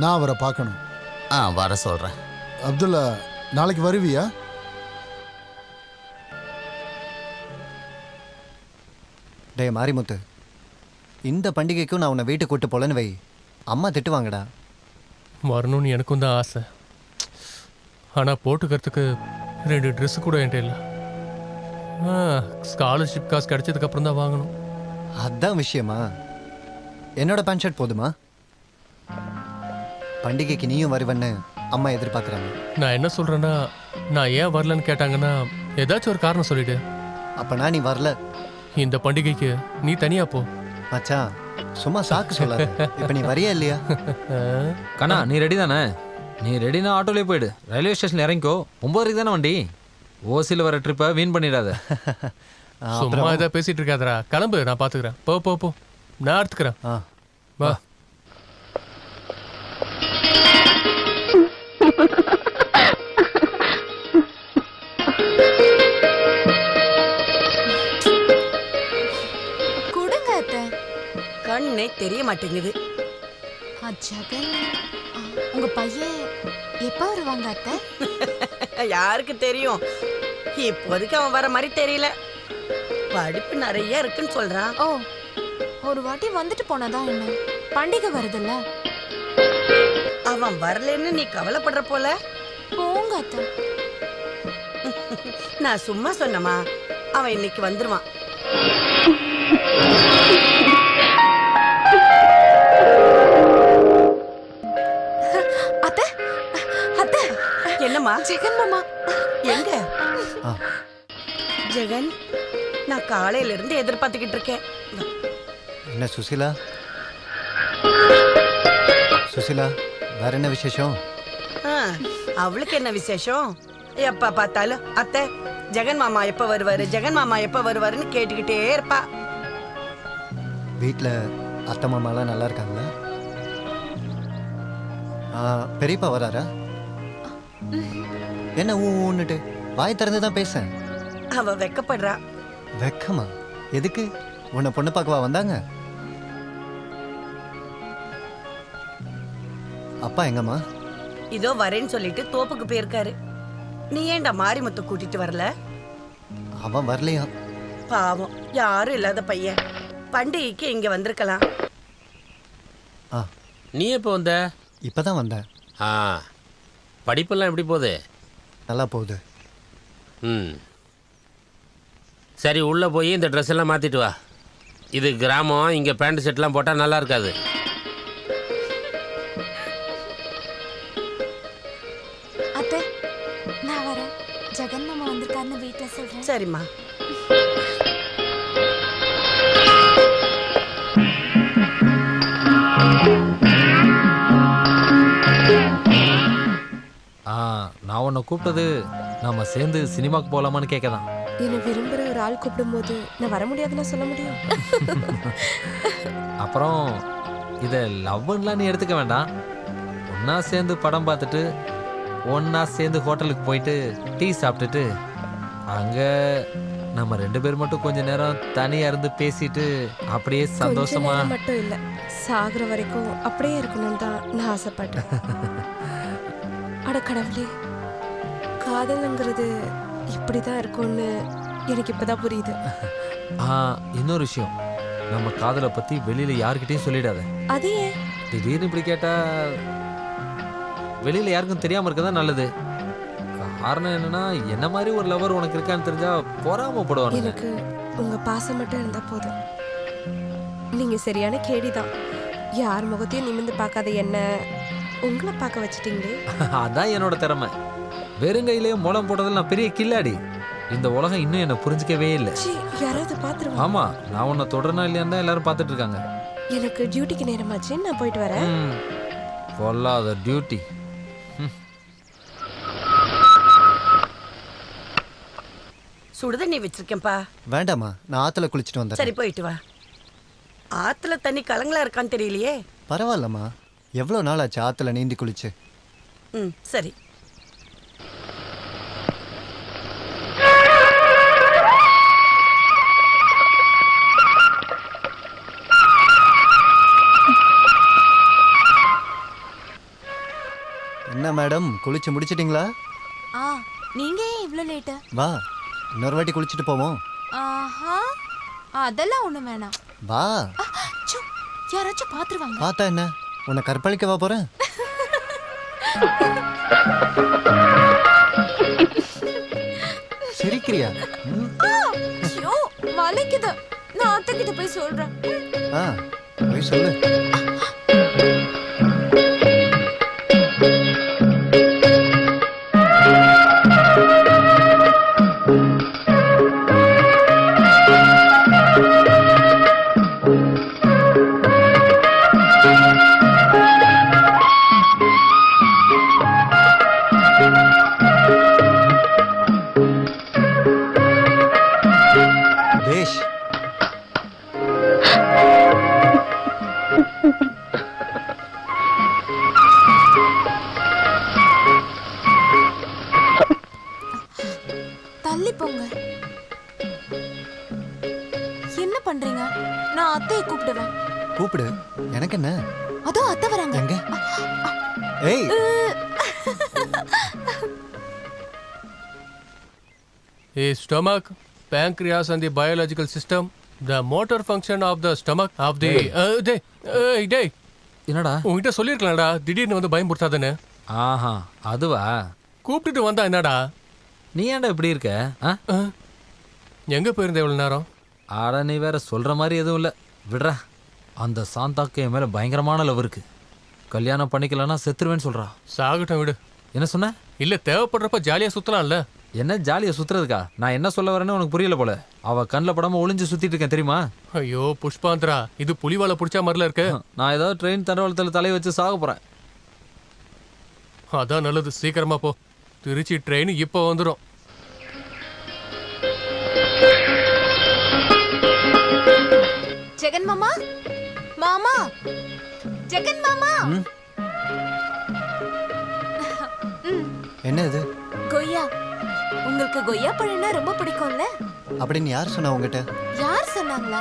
நான் அவரை பார்க்கணும். வர சொல்றேன். அப்துல்லா நாளைக்கு வருவியா? டே மாரிமுத்து, இந்த பண்டிகைக்கும் நான் உன்னை வீட்டுக்கு கூட்டு போலன்னு வை, அம்மா திட்டுவாங்கடா. வரணும்னு எனக்கும் தான் ஆசை. ஆனால் போட்டுக்கிறதுக்கு 2 ட்ரெஸ்ஸு கூட என்கிட்ட இல்லை. ஸ்காலர்ஷிப் காசு கிடைச்சதுக்கப்புறம் தான் வாங்கணும். அதான் விஷயமா? என்னோட பேண்ட் ஷர்ட் போதுமா? பண்டிகைக்கு நீயும் வருவன்னு அம்மா எதிர்பார்க்குறாங்க. நான் என்ன சொல்கிறேன்னா, நான் ஏன் வரலன்னு கேட்டாங்கன்னா ஏதாச்சும் ஒரு காரணம் சொல்லிவிடு. அப்போனா நீ வரல. இந்த பண்டிகைக்கு நீ தனியாக போ. மச்சான் சும்மா சாக்கு சொல்லாத. இப்போ நீ வரியா இல்லையா? கண்ணா நீ ரெடி தானே? நீ ரெடினா ஆட்டோலேயே போயிடு. ரயில்வே ஸ்டேஷனில் இறங்கிக்கோ. 9:30 தானே வண்டி. ஓசியில் வர ட்ரிப்பை வீண் பண்ணிடாத. சும்மா ஏதாவது பேசிட்டு இருக்காதரா. கிளம்பு, நான் பார்த்துக்கிறேன். போ போ போ, நான் எடுத்துக்கிறேன். வா. கொடுங்க அத்தை. கண்ணே தெரிய மாட்டேங்குது. ஜெகன், உங்க பையன் எப்போ வருவாங்க அத்தை? யாருக்கு தெரியும்? இப்போதைக்கு அவன் வர மாதிரி தெரியல. படிப்பு நிறைய இருக்குன்னு சொல்றான். ஓ, ஒரு வாட்டி வந்துட்டு போனாதான் என்ன? பண்டிகை வருதுல்ல. அவன் வரலன்னு நீ கவலைப்படுற போல. போங்க அத்தை. நான் சும்மா சொன்னமா, அவன் இன்னைக்கு வந்துருவான். அத்தை, அத்தை. என்னம்மா? ஜெகன் மாமா எங்க? ஜெகன், நான் காலையில இருந்து எதிர்பார்த்துக்கிட்டு இருக்கேன். என்ன சுசிலா? சுசிலா, வேற என்ன விசேஷம்? அவளுக்கு என்ன விசேஷம்? எப்ப பார்த்தாலும் அத்தை ஜெகன் மாமா எப்ப வருவாரு, ஜெகன் மாமா எப்ப வருவாருன்னு கேட்டுக்கிட்டே இருப்பா. வீட்டில் அத்தை மாமாலாம் நல்லா இருக்காங்களா? பெரியப்பா வராரா? என்ன ஊன்னுட்டு வாய் திறந்து தான் பேச. அவ வெக்கப்படுறா. வெக்கமா? எதுக்கு? உன்னை பொண்ணு பார்க்கவா வந்தாங்க? அப்பா எங்கம்மா? இதோ வரேன்னு சொல்லிட்டு தோப்புக்கு போயிருக்காரு. நீ ஏன்டா மாரிமுத்து கூட்டிட்டு வரல? அவன் வரலையா? பாவம், யாரும் இல்லாத பையன். பண்டிகைக்கு இங்க வந்திருக்கலாம். நீ எப்போ வந்த? இப்பதான் வந்தேன். படிப்பெல்லாம் எப்படி போகுது? நல்லா போகுது. சரி, உள்ளே போய் இந்த ட்ரெஸ் எல்லாம் மாற்றிட்டு வா. இது கிராமம், இங்கே பேண்ட் ஷர்ட்லாம் போட்டால் நல்லா இருக்காது. அத்தை, நான் வரேன். ஜெகன் மாமா வந்திருக்காருன்னு வீட்டில் சொல்கிறேன். சரிம்மா. நான் உன்னை கூப்பிட்டது நம்ம சேர்ந்து சினிமாக்கு போகலாமான்னு கேட்க தான். என்னை விரும்புகிற ஒரு ஆள் கூப்பிடும்போது நான் வர முடியாதுன்னு சொல்ல முடியும். அப்புறம் இதை லவ்லாம் நீ எடுத்துக்க வேண்டாம். ஒன்றா சேர்ந்து படம் பார்த்துட்டு ஒன்றா சேர்ந்து ஹோட்டலுக்கு போயிட்டு டீ சாப்பிட்டுட்டு அங்கே நம்ம 2 பேர் மட்டும் கொஞ்ச நேரம் தனியாக இருந்து பேசிட்டு அப்படியே சந்தோஷமா மட்டும் இல்லை, சாகுற வரைக்கும் அப்படியே இருக்கணும்னு தான் நான் ஆசைப்பட்டேன். அட கடவுளே, காதலுங்கிறது இப்படிதான் இருக்கும்னு எனக்கு இப்பதான் புரியுது. இன்னொரு விஷயம், நம்ம காதலை பற்றி வெளியில் யாருக்கிட்டையும் சொல்லிடாத. அது ஏன்? திடீர்னு இப்படி கேட்டால் வெளியில் யாருக்கும் தெரியாமல் இருக்க தான் நல்லது. காரணம் என்னன்னா, என்ன மாதிரி ஒரு லவர் உனக்கு இருக்கான்னு தெரிஞ்சா பொறாமப்படுவாங்க. எனக்கு உங்க பாசம் மட்டும் இருந்தா போதும். நீங்க சரியான கேடிதான். யார் முகத்தையும் நிமிர்ந்து பார்க்காத என்ன உங்களை பார்க்க வச்சிட்டீங்களே. அதான் என்னோட திறமை. வெறுங்கையிலேயே மூலம் போட்டதில் நான் பெரிய கில்லாடி. இந்த உலகம் இன்னும் என்னை புரிஞ்சிக்கவே இல்லை. யாராவது பார்த்துருவாங்க. ஆமா, நான் உன்னை தொடரணும் இல்லையான்னு தான் எல்லாரும் பார்த்துட்டு இருக்காங்க. எனக்கு டியூட்டிக்கு நேரமாச்சு, நான் போயிட்டு வரேன். பொல்லாத டியூட்டி. சுடுதண்ணி வச்சிருக்கேன்ப்பா. வேண்டாமா, நான் ஆத்துல குளிச்சுட்டு வந்தேன். சரி, போயிட்டு வா. ஆத்துல தண்ணி கலங்களா இருக்கான்னு தெரியலையே. பரவாயில்லம்மா, எவ்வளோ நாள் ஆச்சு ஆற்றுல நீந்தி குளிச்சு? ம் சரி. என்ன மேடம், குளிச்சு முடிச்சிட்டிங்களா? ஆ நீங்க ஏன் இவ்ளோ லேட்டு? வா, இன்னொரு வாட்டி குளிச்சுட்டு போவோம். ஆஹா, அதெல்லாம் ஒண்ணு வேணாம். வா. ச்சோ, யாராச்சும் பாத்துருவாங்க. பார்த்தா என்ன, உன்னை கற்பழிக்கவா போறேன்? சிரிக்கிறியா? ஐயோ, வலிக்குது. நான் அத்தை கிட்ட போய் சொல்றேன். ஆ, போய் சொல்லு. தேஷ், தள்ளி போங்க. என்ன பண்றீங்க? நான் அத்தையை கூப்பிடுவேன். கூப்பிடு, எனக்கு என்ன? அதோ அத்தை வராங்க. எங்க? ஏய், A stomach, pancreas and the biological system, the motor function of the stomach of the டேய் என்னடா? உன்கிட்ட சொல்லியிருக்கலாம்டா, திடீர்னு வந்து பயமுறுத்தாதன்னு. ஆஹா, அதுவா? கூப்பிட்டுட்டு வந்தா என்னடா? நீ ஏன்டா இப்படி இருக்க? ஆ? எங்க போயிருந்த இவ்வளவு நேரம்? ஆட, நீ வேற சொல்ற மாதிரி எதுவும் இல்லை, விடுறா. அந்த சாந்தாக்கு என் மேல பயங்கரமான லவ் இருக்கு. கல்யாணம் பண்ணிக்கலன்னா செத்துருவேன்னு சொல்றா. சாகட்டும் விடு. என்ன சொன்ன? இல்ல, தேவைப்படுறப்ப ஜாலியா சுத்தலாம்ல. என்ன ஜாலியா சுத்துறதுக்கா? நான் என்ன சொல்ல வரேன்னு உனக்கு புரியல போல. அவ கண்ணில் படாம ஒளிஞ்சு சுத்திட்டு இருக்கேன் தெரியுமா? ஐயோ புஷ்பாந்திரா, இது புலிவாலை பிடிச்ச மாதிரில இருக்கு. நான் ஏதாவது ட்ரெயின் தண்டவாளத்தில் தலையை வச்சு சாக போறேன். அதான் நல்லது, சீக்கிரமா போ. திருச்சி ட்ரெயின் இப்போ வந்துடும். ஜெகன் மாமா, மாமா, ஜெகன் மாமா. என்ன இது? கொய்யா. உங்களுக்கு கொய்யா பழம்னா ரொம்ப பிடிக்கும்ல? அப்படின்னு யார் சொன்னா உங்ககிட்ட? யார் சொன்னாங்களா?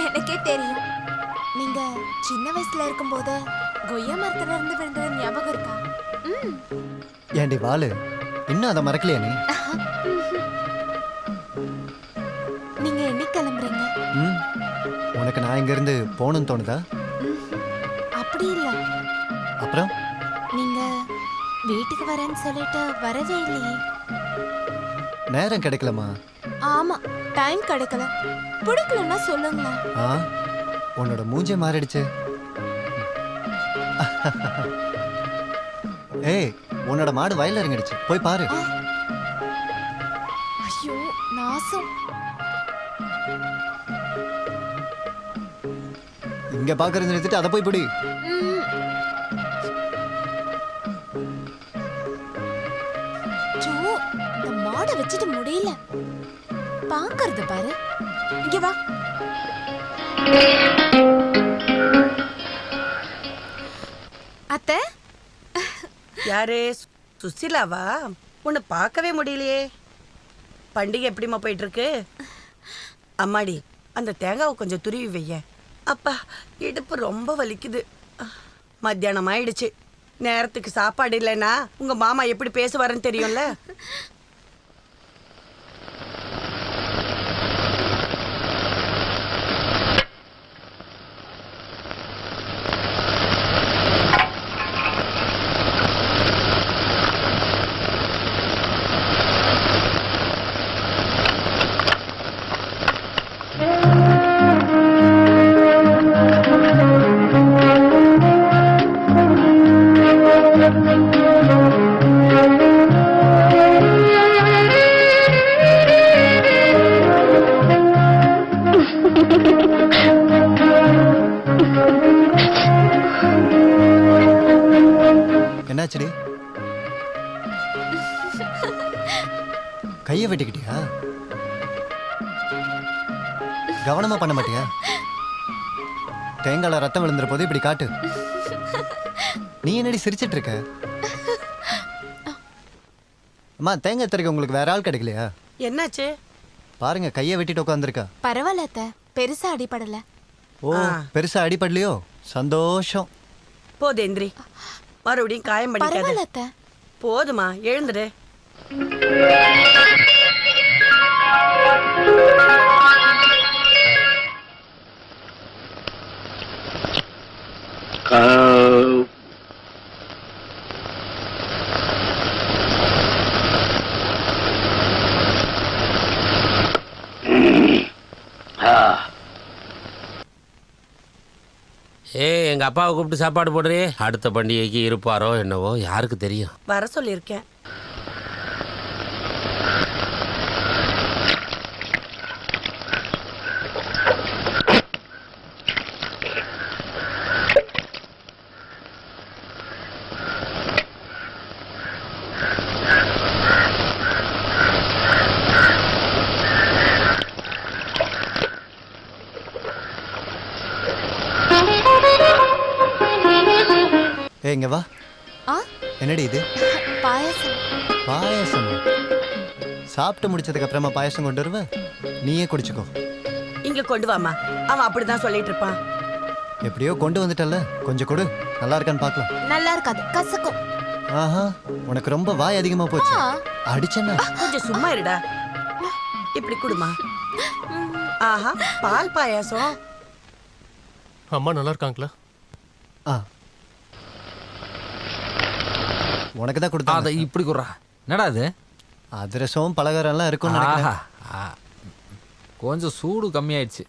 எனக்கே தெரியும். நீங்க சின்ன வயசுல இருக்கும்போது கொய்யா மரத்துல இருந்து விழுந்தது ஞாபகம் இருக்கா? ஏண்டி வாளு, இன்னும் அதை மறக்கலையா நீ? நீங்க என்ன கிளம்புறீங்க? ம், உனக்கு நான் இங்கிருந்து போகணும்னு தோணுதா? அப்படி இல்ல. அப்புறம் நீங்க வீட்டுக்கு வரேன்னு சொல்லிட்டு வரவே இல்லையே. நேரம் கிடைக்கலமா? ஆமா, டைம் கிடைக்கல. பிடிக்கலன்னா சொல்லுங்களேன். ஆ, உன்னோட மூஞ்சே மாறிடுச்சு. ஏய், உன்னோட மாடு வயல்ல இறங்கிடுச்சு, போய் பாரு. ஐயோ நாசம். இங்க பாக்குறது நிறுத்திட்டு அதை போய் பிடி. இந்த மாடை வச்சுட்டு முடியல. பாக்குறது பாரு. இங்க வா. அத்தை. யாரு? சுசிலாவா? உன்னை பார்க்கவே முடியலையே. பண்டிகை எப்படிமா போயிட்டு இருக்கு? அம்மாடி, அந்த தேங்காவை கொஞ்சம் துருவி வைய. அப்பா, இடுப்பு ரொம்ப வலிக்குது. மத்தியானம் ஆயிடுச்சு. நேரத்துக்கு சாப்பாடு இல்லைன்னா உங்க மாமா எப்படி பேசுவாருன்னு தெரியும்ல. என்னாச்சுடி? கையை வெட்டிக்கிட்டியா? கவனமா பண்ண மாட்டியா? தேங்கால ரத்தம் விழுந்துற போது இப்படி காட்டு. நீ என்னடி சிரிச்சிட்டு இருக்க? அம்மா தேங்காய் தரைக்கு உங்களுக்கு வேற ஆள் கிடைக்கலையா? என்னாச்சு? பாருங்க கையை வெட்டிட்டு உட்காந்துருக்கா. பரவாயில்ல அத்தை, பெருசா அடிபடல. ஓ பெருசா அடிபடலையோ? சந்தோஷம். போது எந்திரி, மறுபடியும் காயம் பண்ணிக்காத. பரவாயில்ல அத்தை. போதுமா, எழுந்துடு. எங்க அப்பாவை கூப்பிட்டு சாப்பாடு போடுறே. அடுத்த பண்டிகைக்கு இருப்பாரோ என்னவோ, யாருக்கு தெரியும். வர சொல்லியிருக்கேன். இங்க வா. என்னடி இது? பாயாசம். பாயாசம்? சாப்பிட்டு முடிச்சதுக்கு அப்புறமா பாயாசம் கொண்டு வருவ? நீயே குடிச்சுக்கோ. இங்க கொண்டு வாமா, அவன் அப்படிதான் சொல்லிட்டு இருப்பான். எப்படியோ கொண்டு வந்துட்டல்ல, கொஞ்சம் கொடு, நல்லா இருக்கான்னு பார்க்கலாம். நல்லா இருக்காது, கசக்கும். ஆஹா, உனக்கு ரொம்ப வாய் அதிகமா போச்சு. அடிச்சேன்னா? கொஞ்சம் சும்மா இருடா. இப்படி குடுமா. ஆஹா, பால் பாயாசம். அம்மா நல்லா இருக்காங்களா? உனக்கு தான் கொடுத்தா. அதை இப்படி குறா. என்னடா அது? அதிரசம் பலகாரம் எல்லாம் இருக்கும். கொஞ்சம் சூடு கம்மியாயிடுச்சு.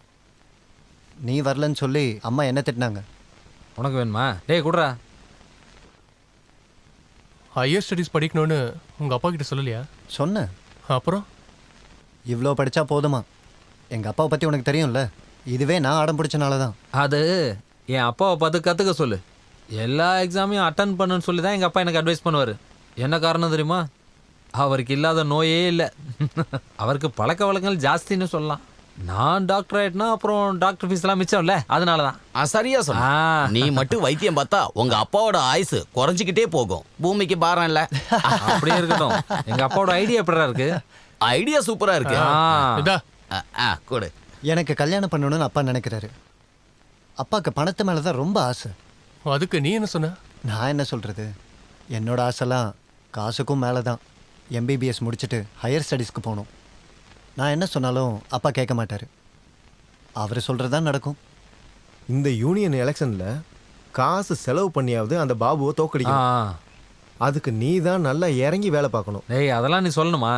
நீ வரலன்னு சொல்லி அம்மா என்ன திட்டினாங்க. உனக்கு வேணுமா? டேய் குடுறா. ஹையர் ஸ்டடீஸ் படிக்கணும்னு உங்க அப்பா கிட்ட சொல்லலையா? சொன்னேன். அப்புறம் இவ்வளோ படிச்சா போதுமா? எங்க அப்பாவை பத்தி உனக்கு தெரியும்ல. இதுவே நான் அடம் பிடிச்சனால தான். அது என் அப்பாவை பார்த்து கற்றுக்க சொல்லு. எல்லா எக்ஸாமையும் அட்டன் பண்ணுன்னு சொல்லி தான் எங்கள் அப்பா எனக்கு அட்வைஸ் பண்ணுவார். என்ன காரணம் தெரியுமா? அவருக்கு இல்லாத நோயே இல்லை. அவருக்கு பழக்க வழக்கங்கள் ஜாஸ்தின்னு சொல்லலாம். நான் டாக்டர் ஆயிட்டனா அப்புறம் டாக்டர் ஃபீஸ் எல்லாம் மிச்சம் இல்ல, அதனால தான். சரியா சொன்ன. நீ மட்டும் வைத்தியம் பார்த்தா உங்க அப்பாவோட ஆயுசு குறைஞ்சிக்கிட்டே போகும். பூமிக்கு பாரம் இல்ல. அப்படியே இருக்கட்டும். எங்க அப்பாவோட ஐடியா எப்படிடா இருக்கு? ஐடியா சூப்பரா இருக்கு. கொடு. எனக்கு கல்யாணம் பண்ணணும்னு அப்பா நினைக்கிறாரு. அப்பாவுக்கு பணத்து மேலதான் ரொம்ப ஆசை. அதுக்கு நீ என்ன சொன்ன? நான் என்ன சொல்றது, என்னோட ஆசைலாம் காசுக்கும் மேலதான். MBBS முடிச்சுட்டு ஹையர் ஸ்டடீஸ்க்கு போகணும். நான் என்ன சொன்னாலும் அப்பா கேட்க மாட்டாரு. அவர் சொல்றதுதான் நடக்கும். இந்த யூனியன் எலெக்ஷன்ல காசு செலவு பண்ணியாவது அந்த பாபுவை தோக்கடிக்கணும். அதுக்கு நீ தான் நல்லா இறங்கி வேலை பார்க்கணும். டேய் அதெல்லாம் நீ சொல்லணுமா?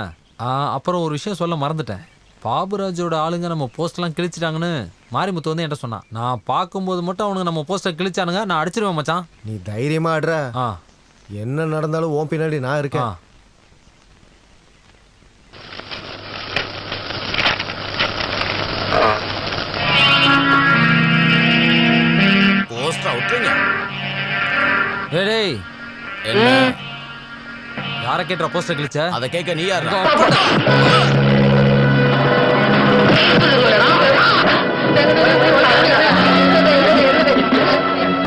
அப்புறம் ஒரு விஷயம் சொல்ல மறந்துட்டேன். பாபுராஜோட ஆளுங்க நம்ம போஸ்ட்லாம் கிழிச்சிட்டாங்கன்னு மாரிமுத்து வந்து என்கிட்ட சொன்னான். நான் பார்க்கும்போது மட்டும் அவனுங்க நம்ம போஸ்டர் கிழிச்சானுங்க, நான் அடிச்சிருவேன் மச்சான். நீ தைரியமா ஆடுற. என்ன நடந்தாலும் உன் பின்னாடி நான் இருக்கேன். போஸ்டர் அவுட்றீங்க. டேய் என்ன? யாரை கேட்ற போஸ்டர் கிழிச்ச? அதை கேட்க நீ யாரு?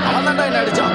அவன் தான்டா என்ன அடிச்சான்.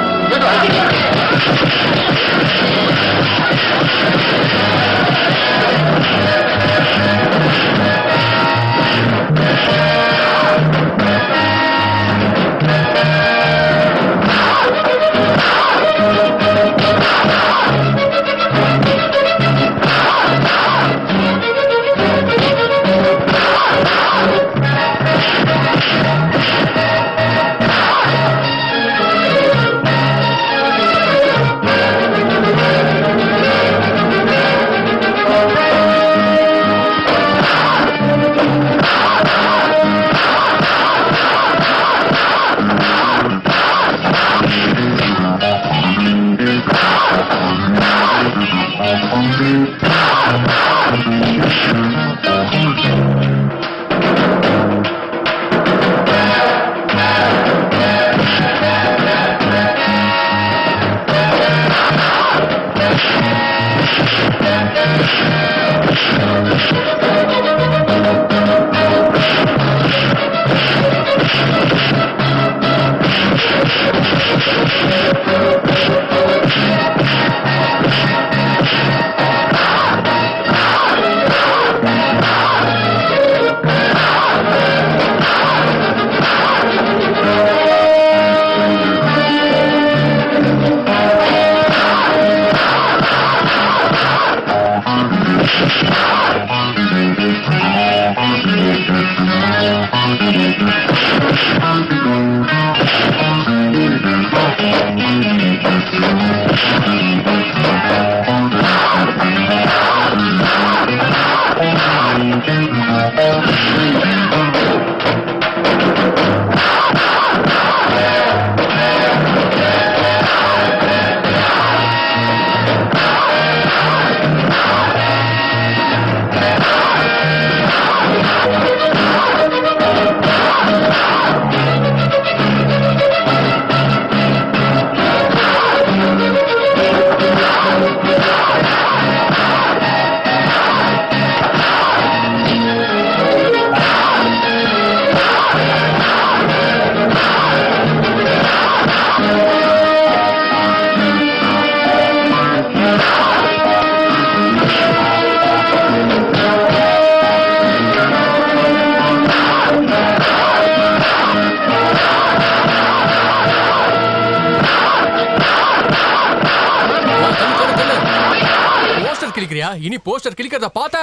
இனி போஸ்டர் கிளிக்கிறத பார்த்தா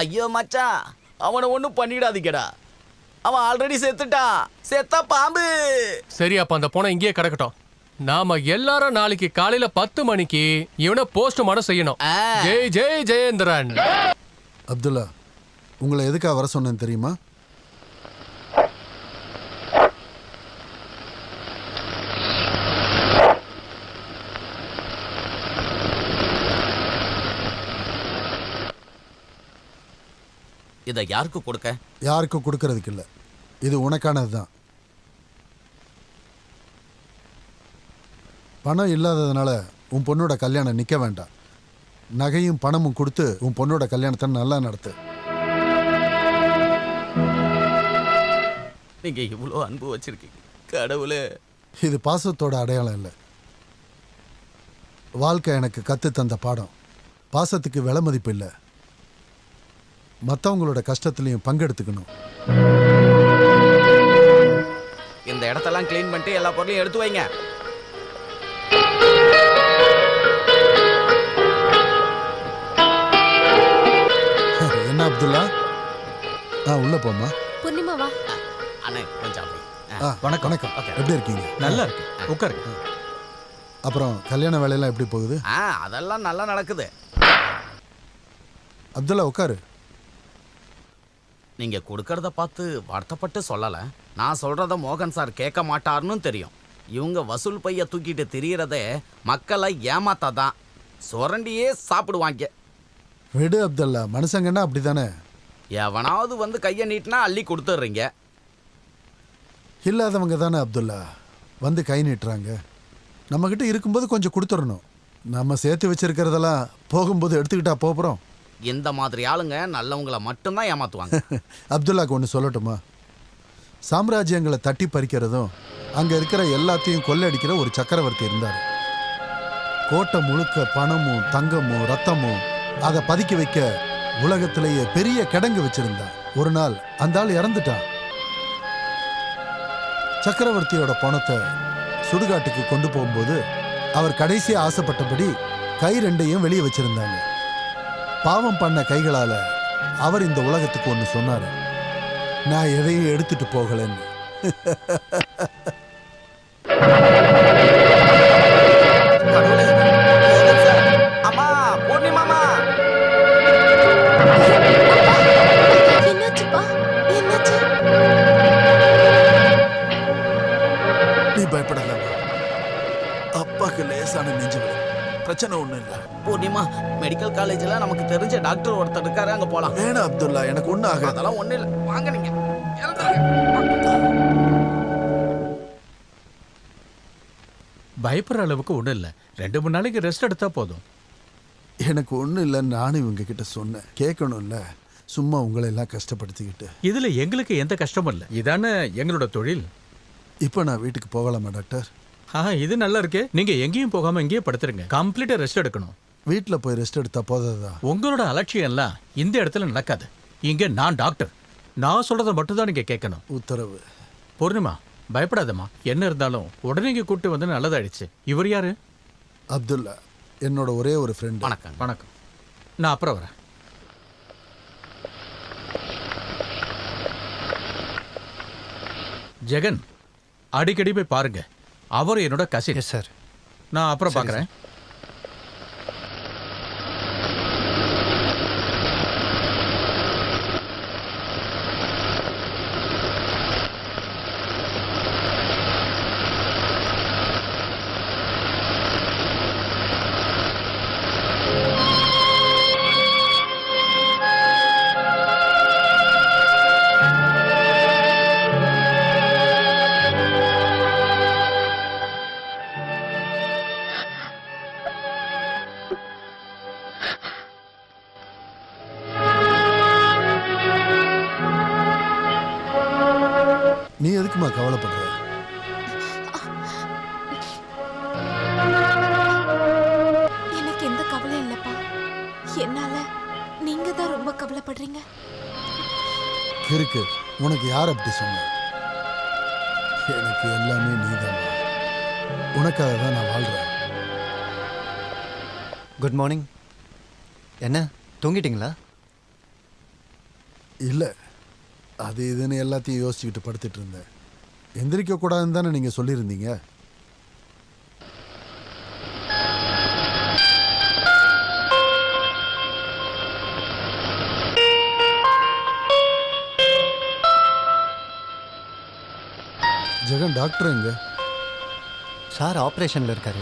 ஐயோ மச்சான், அவனை ஒன்றும் பண்ணிடாதீங்கடா. அவன் ஆல்ரெடி செத்துட்டான். செத்தா பாம்பு. சரி, அப்ப அந்த போனை இங்கேயே கிடக்கட்டும். நாம எல்லாரும் நாளைக்கு காலையில 10 மணிக்கு இவனை போஸ்ட்மார்ட்டம் செய்யணும். ஜெய் ஜெய் ஜெயேந்திரன். அப்துல்லா, உங்களை எதுக்காக வர சொன்னேன்னு தெரியுமா? இதை யாருக்கு கொடுக்க? யாருக்கும் கொடுக்கறதுக்கு இல்லை, இது உனக்கானது தான். பணம் இல்லாததுனால உன் பொண்ணோட கல்யாணம் நிற்க வேண்டாம். நகையும் பணமும் கொடுத்து உன் பொண்ணோட கல்யாணத்தை நல்லா நடத்து. நீங்க இவ்வளோ அன்பு வச்சிருக்கீங்க கடவுளே. இது பாசத்தோட அடையாளம் இல்லை, வாழ்க்கை எனக்கு கற்று தந்த பாடம். பாசத்துக்கு விலை மதிப்பு இல்லை, மற்றவங்களோட கஷ்டத்துலையும் பங்கெடுத்துக்கணும். இந்த இடத்தெல்லாம் க்ளீன் பண்ணிட்டு எல்லா பொருளையும் எடுத்து வைங்க. என்ன அப்துல்லா? உள்ள போமா. பூர்ணிமா வா. அண்ணே கொஞ்சம் அப்படி. வணக்கம். வணக்கம். எப்படி இருக்கீங்க? நல்லா இருக்கு, உட்காருங்க. அப்புறம் கல்யாண வேலையெல்லாம் எப்படி போகுது? அதெல்லாம் நல்லா நடக்குது. அப்துல்லா உட்காரு. நீங்க கொடுக்கறத பார்த்து வருத்தப்பட்டு சொல்லல. நான் சொல்றத மோகன் சார் கேட்க மாட்டாருன்னு தெரியும். இவங்க வசூல் பைய தூக்கிட்டு திரியறதே மக்களை ஏமாத்தாதான். சுரண்டியே சாப்பிடுவாங்க. விடு அப்துல்லா, மனுஷங்கன்னா அப்படித்தானே. எவனாவது வந்து கையை நீட்டினா அள்ளி கொடுத்துட்றீங்க. இல்லாதவங்க தானே அப்துல்லா வந்து கை நீட்டுறாங்க. நம்மக்கிட்ட இருக்கும்போது கொஞ்சம் கொடுத்துடணும். நம்ம சேர்த்து வச்சிருக்கிறதெல்லாம் போகும்போது எடுத்துக்கிட்டா போகிறோம். இந்த மாதிரி ஆளுங்க நல்லவங்களை மட்டும்தான் ஏமாத்துவாங்க. அப்துல்லாக்கு ஒன்று சொல்லட்டுமா? சாம்ராஜ்யங்களை தட்டி பறிக்கிறதும் அங்கே இருக்கிற எல்லாத்தையும் கொள்ளடிக்கிற ஒரு சக்கரவர்த்தி இருந்தார். கோட்டை முழுக்க பணமும் தங்கமும் ரத்தமும் அதை பதுக்கி வைக்க உலகத்திலேயே பெரிய கிடங்கு வச்சிருந்தான். ஒரு நாள் அந்த ஆள் இறந்துட்டான். சக்கரவர்த்தியோட பணத்தை சுடுகாட்டுக்கு கொண்டு போகும்போது அவர் கடைசியா ஆசைப்பட்டபடி கை ரெண்டையும் வெளியே வச்சிருந்தாங்க. பாவம் பண்ண கைகளால அவர் இந்த உலகத்துக்கு ஒன்று சொன்னார், நான் எதையும் எடுத்துட்டு போகலன்னு. அம்மா, பூர்ணிமாமா. என்னாச்சுப்பா? என்னாச்சு? நீ பயப்படாத, அப்பாக்கு லேசான நெஞ்சு வலி, பிரச்சனை ஒண்ணும் இல்லை. பூர்ணிமா, மெடிக்கல் காலேஜில் நமக்கு தெரிஞ்ச டாக்டர் ஒருத்தர் இருக்காரு, அங்கே போகலாம். வேணா அப்துல்லா, எனக்கு ஒன்றும் ஆகாது. அதெல்லாம் ஒன்றும் இல்லை, வாங்க நீங்க. பயப்படுற அளவுக்கு ஒன்றும் இல்லை, 2-3 நாளைக்கு ரெஸ்ட் எடுத்தா போதும். எனக்கு ஒன்றும் இல்லைன்னு நானும் இவங்க கிட்ட சொன்னேன். கேட்கணும்ல, சும்மா உங்களை எல்லாம் கஷ்டப்படுத்திக்கிட்டு. இதுல எங்களுக்கு எந்த கஷ்டமும் இல்லை, இதானே எங்களோட தொழில். இப்போ நான் வீட்டுக்கு போகலாமா டாக்டர்? இது நல்லா இருக்கு. நீங்க எங்கேயும் போகாம இங்கேயே படுத்துருங்க. கம்ப்ளீட்டா ரெஸ்ட் எடுக்கணும். வீட்டில் போய் ரெஸ்ட் எடுத்தா போதாதா? உங்களோட அலட்சியம் எல்லாம் இந்த இடத்துல நடக்காது. இங்க நான் டாக்டர், நான் சொல்றதை மட்டும் தான் நீங்க கேட்கணும். உத்தரவு. பூர்ணிமா, பயப்படாதம்மா. என்ன இருந்தாலும் உடனே இங்க கூட்டு வந்து நல்லதாயிடுச்சு. இவர் யாரு? அப்துல்லா, என்னோட ஒரே ஒரு ஃப்ரெண்ட். வணக்கம். வணக்கம். நான் அப்புறம் வரேன். ஜெகன், அடிக்கடி போய் பாருங்க. அவர் என்னோட கசின். Yes sir. நான் அப்புறம் பார்க்குறேன். நீ எதுக்குமா கவலைப்படுற? எனக்கு எந்த கவலை இல்லப்பா. என்னால நீங்க தான் ரொம்ப கவலைப்படுறீங்க. இருக்கு, உனக்கு யார் அப்படி சொன்ன? எனக்கு எல்லாமே நீதான். உனக்காக தான் நான் வாழ்றேன். Good morning. என்ன தூங்கிட்டீங்களா? இல்லை, அது இதுன்னு எல்லாத்தையும் யோசிச்சுக்கிட்டு படுத்துட்டு இருந்தேன். எந்திரிக்க கூடாதுன்னு தானே நீங்கள் சொல்லியிருந்தீங்க. ஜெகன் டாக்டர் எங்க? சார் ஆப்ரேஷனில் இருக்காரு.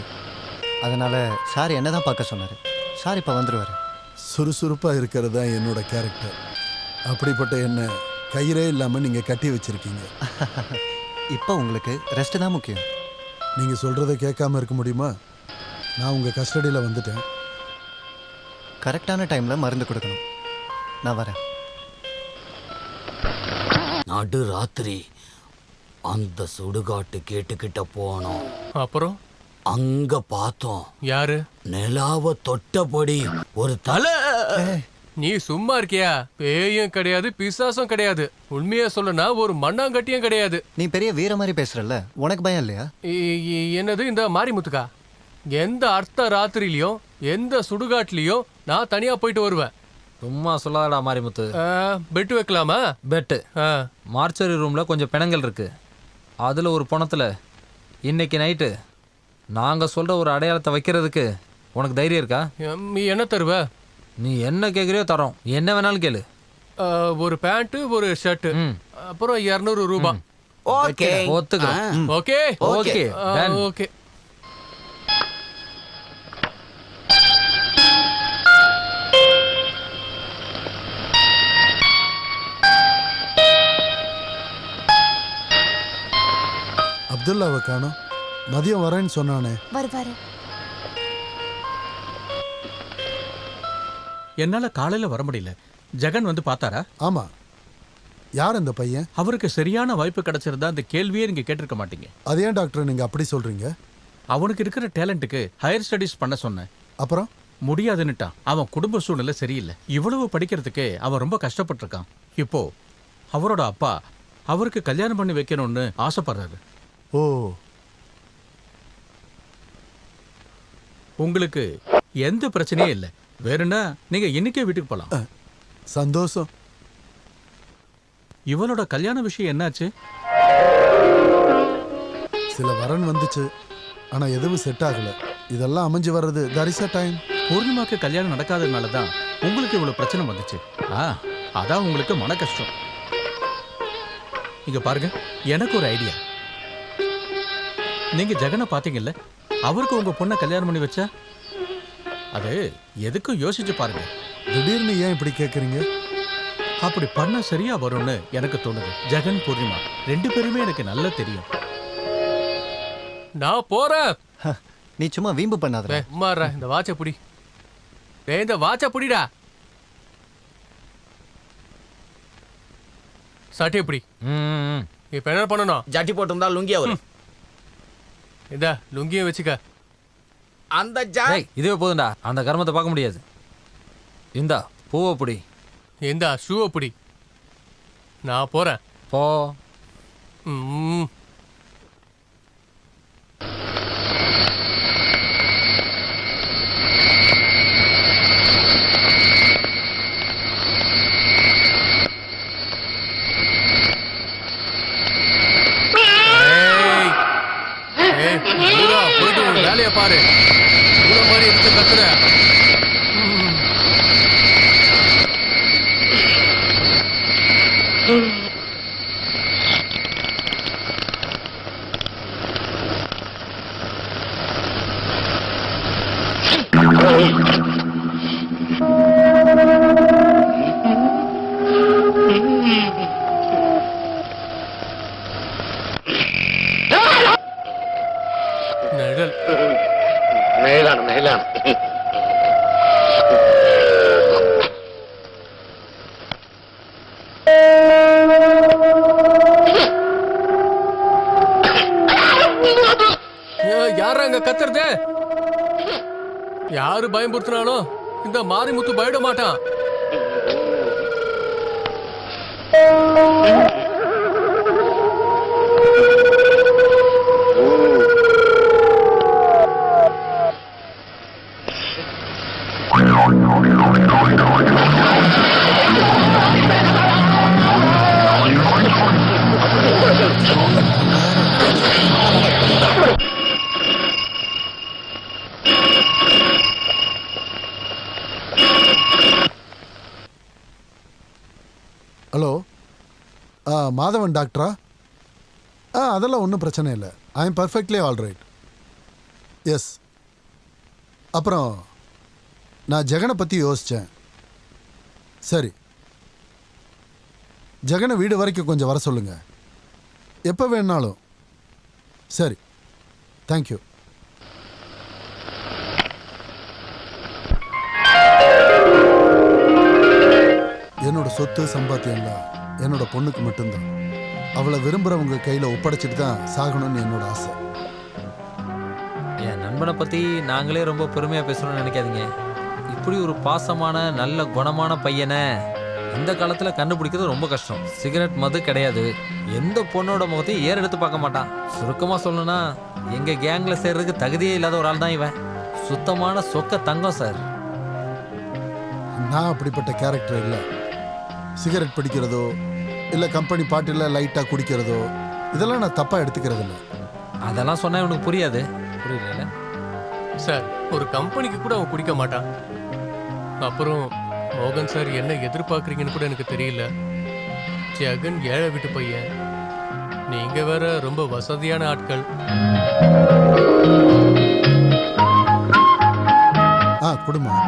அதனால் சார் என்ன தான் பார்க்க சொன்னார். சார் இப்போ வந்துடுவார். சுறுசுறுப்பாக இருக்கிறது தான் என்னோட கேரக்டர். அப்படிப்பட்ட என்ன கயிறே இல்லாமல் நீங்கள் கட்டி வச்சிருக்கீங்க. இப்போ உங்களுக்கு ரெஸ்ட் தான் முக்கியம். நீங்கள் சொல்கிறத கேட்காம இருக்க முடியுமா? நான் உங்கள் கஸ்டடியில் வந்துட்டேன். கரெக்டான டைமில் மருந்து கொடுக்கணும். நான் வரேன். நடு ராத்திரி அந்த சுடுகாட்டு கேட்டுக்கிட்ட போனோம். அப்புறம் அங்க பார்த்தோம். யாரு? நிலாவ தொட்டபடி ஒரு தலை. நீ சும்மா இருக்கியா? பேயும் கிடையாது, பிசாசும் கிடையாது. உண்மையா சொல்லனா ஒரு மண்ணாங்கட்டியும் கிடையாது. நீ பெரிய வீர மாதிரி பேசுறல்ல, உனக்கு பயம் இல்லையா? என்னது இந்த மாரிமுத்துக்கா? எந்த அர்த்த ராத்திரிலையும் எந்த சுடுகாட்லயும் நான் தனியா போயிட்டு வருவேன். சும்மா சொல்லாதடா மாரிமுத்து. பெட் வைக்கலாமா? பெட்டு மார்ச்சரி ரூம்ல கொஞ்சம் பிணங்கள் இருக்கு. அதுல ஒரு பணத்துல இன்னைக்கு நைட்டு நாங்க சொல்ற ஒரு அடையாளத்தை வைக்கிறதுக்கு உனக்கு தைரியம் இருக்கா? நீ என்ன தருவ? நீ என்ன கேட்குறியோ தரோம். என்ன வேணாலும் கேளு. ஒரு பேண்ட், ஒரு ஷர்ட், அப்புறம் 200 ரூபாய். ஓகே, ஒத்துக்கிறோம். Okay okay okay. அப்துல்லாவை காணோம். மதியம் வரேன்னு சொன்னானே. வருவாரு. என்னால காலையில வர முடியல. ஜெகன் வந்து பார்த்தாரா? ஆமா. யார் இந்த பையன்? அவருக்கு சரியான வாய்ப்பு கிடைச்சிருந்தா அந்த கேள்வியே நீங்க கேட்டிருக்க மாட்டீங்க. அது ஏன் டாக்டர் நீங்க அப்படி சொல்றீங்க? அவனுக்கு இருக்கிற டேலண்ட்டுக்கு ஹையர் ஸ்டடீஸ் பண்ண சொன்னேன். அப்புறம் முடியாதுன்னுட்டான். அவன் குடும்ப சூழ்நிலை சரியில்லை. இவ்வளவு படிக்கிறதுக்கு அவன் ரொம்ப கஷ்டப்பட்டிருக்கான். இப்போ அவரோட அப்பா அவருக்கு கல்யாணம் பண்ணி வைக்கணும்னு ஆசைப்படுறாரு. ஓ, உங்களுக்கு எந்த பிரச்சனையும் இல்லை. வேறுனா நீங்க இன்னைக்கே வீட்டுக்கு போலாம். சந்தோஷம். இவளோட கல்யாண விஷயம் என்னாச்சு? சில வரன் வந்துச்சு, ஆனா எதுவும் செட் ஆகல. இதெல்லாம் அமைஞ்சு வர்றது தரிசா டைம். பூர்ணிமாக்கு கல்யாணம் நடக்காததுனால தான் உங்களுக்கு இவ்வளவு பிரச்சனை வந்துச்சு. அதான் உங்களுக்கு மன கஷ்டம். இங்க பாருங்க, எனக்கு ஒரு ஐடியா. நீங்க ஜெகனை பாத்தீங்கல்ல, அவருக்கு உங்க பொண்ணை கல்யாணம் பண்ணி வச்சா அது எதுக்கும் யோசிச்சு பாருங்க. திடீர்னு ஏன் இப்படி கேக்குறீங்க? அப்படி பண்ண சரியா வரும்னு எனக்கு தோணுது. ஜெகன், பூர்ணிமா 2 பேருமே எனக்கு நல்லா தெரியும். நான் போறேன். நீ சும்மா வீம்பு பண்ணாத. மாறா, இந்த வாட்சை புடி. இந்த வாட்சை புடிடா. சட்டை புடி. இப்ப என்ன பண்ணணும்? ஜட்டி போட்டிருந்தா லுங்கியா வரும். இதா லுங்கிய வச்சுக்க. அந்த இதுவே போதும்டா. அந்த கர்மத்தை பார்க்க முடியாது. இந்தா பூவை புடி. இந்தா ஷூவை புடி. நான் போறேன். போ. போயிட்டு உங்க வேலையை பாரு. இவ்வளவு மாதிரி எடுத்து கத்துற. நிழல். மேலான மேலான யாரா அங்க கத்துறது? யாரு பயம்படுத்தினாலும் இந்த மாரிமுத்து பயப்பட மாட்டான். ஹலோ மாதவன் டாக்டரா? அதெல்லாம் ஒன்றும் பிரச்சனை இல்லை. I am perfectly all right. Yes. அப்புறம் நான் ஜெகனை பற்றி யோசித்தேன். சரி, ஜெகனை வீடு வரைக்கும் கொஞ்சம் வர சொல்லுங்க, எப்போ வேணாலும். சரி, தேங்க்யூ. என்னோட சொத்து சம்பாத்தியம்லாம் என்னோட பொண்ணுக்கு மட்டும்தான். அவளை விரும்புகிறவங்க கையில் ஒப்படைச்சிட்டு தான் சாகணும்னு என்னோட ஆசை. என் நண்பனை பற்றி நாங்களே ரொம்ப பெருமையாக பேசுகிறோம்னு நினைக்காதீங்க. இப்படி ஒரு பாசமான நல்ல குணமான பையனை இந்த காலத்தில் கண்டுபிடிக்கிறது ரொம்ப கஷ்டம். சிகரெட் மது கிடையாது, எந்த பொண்ணோட முகத்தையும் ஏற எடுத்து பார்க்க மாட்டான். சுருக்கமாக சொல்லணும்னா எங்கள் கேங்கில் சேர்றதுக்கு தகுதியே இல்லாத ஒரு ஆள் தான் இவன். சுத்தமான சொக்க தங்கம் சார். நான் அப்படிப்பட்ட கேரக்டர் இல்லை. சிகரெட் பிடிக்கிறதோ இல்லை கம்பெனி பார்ட்டியில் லைட்டாக குடிக்கிறதோ இதெல்லாம் நான் தப்பாக எடுத்துக்கிறது இல்லை. அதெல்லாம் சொன்னால் இவனுக்கு புரியாது. புரியல சார், ஒரு கம்பெனிக்கு கூட அவன் குடிக்க மாட்டான். அப்புறம் மோகன் சார் என்ன எதிர்பார்க்குறீங்கன்னு கூட எனக்கு தெரியல. ஜெகன் ஏழை வீட்டு பையன், நீங்க வேற ரொம்ப வசதியான ஆட்கள். குடும்பம்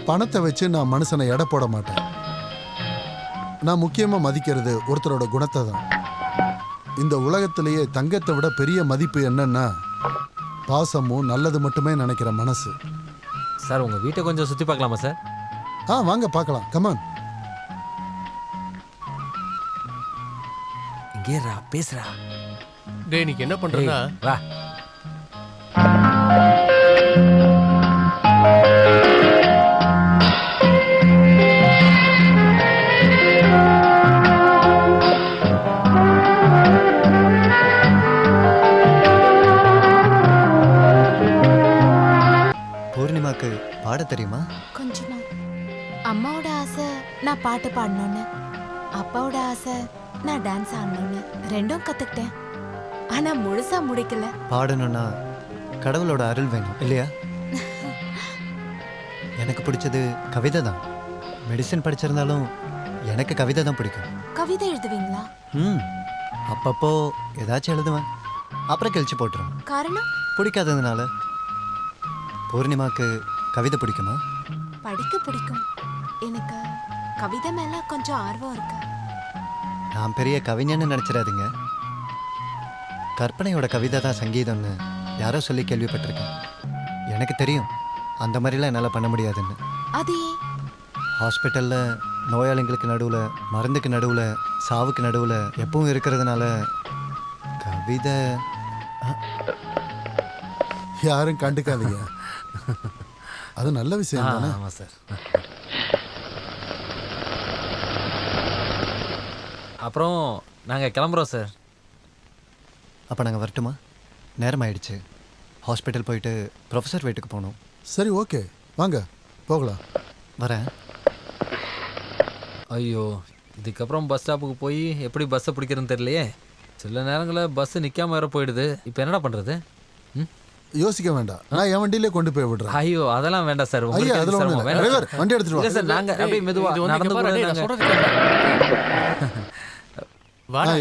பணத்தை வச்சு நான் மனுஷனை எடை போட மாட்டேன். நான் முக்கியமாக மதிக்கிறது ஒருத்தரோட குணத்தை தான். இந்த உலகத்திலேயே தங்கத்தை விட பெரிய மதிப்பு என்னன்னா பாசமும் நல்லது மட்டுமே நினைக்கிற மனசு. சார், உங்கள் வீட்டை கொஞ்சம் சுற்றி பார்க்கலாமா சார்? வாங்க பார்க்கலாம். கமான். இங்கே பேசுறா. டேய், நீ என்ன பண்றதா? வா. பூர்ணிமாக்கு பாட தெரியுமா? கொஞ்சமா. அம்மாவோட ஆசை நான் பாட்டு பாடணும்னு, அப்பாவோட ஆசை நான் டான்ஸ் ஆடணும்னு. ரெண்டும் கத்துக்கிட்டேன், ஆனா முழுசா முடிக்கல. பாடணும்னா கடவுளோட அருள் வேணும் இல்லையா? எனக்கு பிடிச்சது கவிதை தான். மெடிசன் படிச்சிருந்தாலும் எனக்கு கவிதை தான் பிடிக்கும். கவிதை எழுதுவீங்களா? அப்பப்போ ஏதாச்சும் எழுதுவேன், அப்புறம் கழிச்சு போட்டுருவேன். காரணம்? பிடிக்காததுனால. பூர்ணிமாக்கு கவிதை பிடிக்குமா? படிக்க பிடிக்கும். எனக்கு கவிதை மேல கொஞ்சம் ஆர்வம் இருக்கு. நான் பெரிய கவிஞன்னு நினைச்சிடாதீங்க. கற்பனையோட கவிதை தான் சங்கீதம்னு யாரோ சொல்லி கேள்விப்பட்டிருக்கேன். எனக்கு தெரியும் அந்த மாதிரிலாம் என்னால் பண்ண முடியாதுன்னு. அது ஹாஸ்பிட்டலில் நோயாளிங்களுக்கு நடுவில், மருந்துக்கு நடுவில், சாவுக்கு நடுவில் எப்பவும் இருக்கிறதுனால கவிதை யாரும் கண்டுக்காதீங்க. அது நல்ல விஷயம் தானே? ஆமாம் சார். அப்புறம் நாங்கள் கிளம்புறோம் சார். அப்போ நாங்கள் வரட்டுமா? நேரம் ஆயிடுச்சு. ஹாஸ்பிட்டல் போயிட்டு ப்ரொஃபஸர் வீட்டுக்கு போகணும். சரி, ஓகே, வாங்க போகலாம். வரேன். ஐயோ, இதுக்கப்புறம் பஸ் ஸ்டாப்புக்கு போய் எப்படி பஸ்ஸை பிடிக்கிறதுன்னு தெரியலையே. சில நேரங்களில் பஸ்ஸு நிற்காம வேற போயிடுது. இப்போ என்னடா பண்ணுறது? யோசிக்க வேண்டாம், நான் என் வண்டியிலே கொண்டு போய் விடுறேன். ஐயோ, அதெல்லாம் வேண்டாம் சார். ஐயா, அதெல்லாம் ஒண்ணும் இல்லை. டிரைவர், வண்டி எடுத்துட்டு வா. சார், நாங்கள் அப்படியே மெதுவாக நடந்து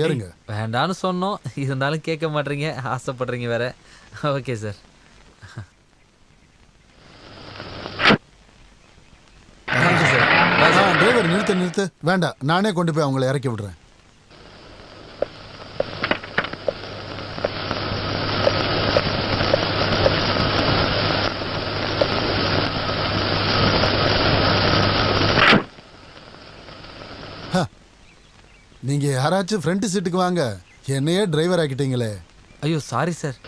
ஏறுங்க. வேண்டான்னு சொன்னோம், இருந்தாலும் கேட்க மாட்டீங்க, ஆசைப்படுறீங்க வேற. Okay sir. டிரைவர், நிறுத்து. வேண்டாம், நானே கொண்டு போய் அவங்களை இறக்கி விடுறேன். நீங்க யாராச்சும் ஃப்ரண்ட் சீட்டுக்கு வாங்க, என்னையே டிரைவர் ஆக்கிட்டீங்களே. ஐயோ, சாரி சார்.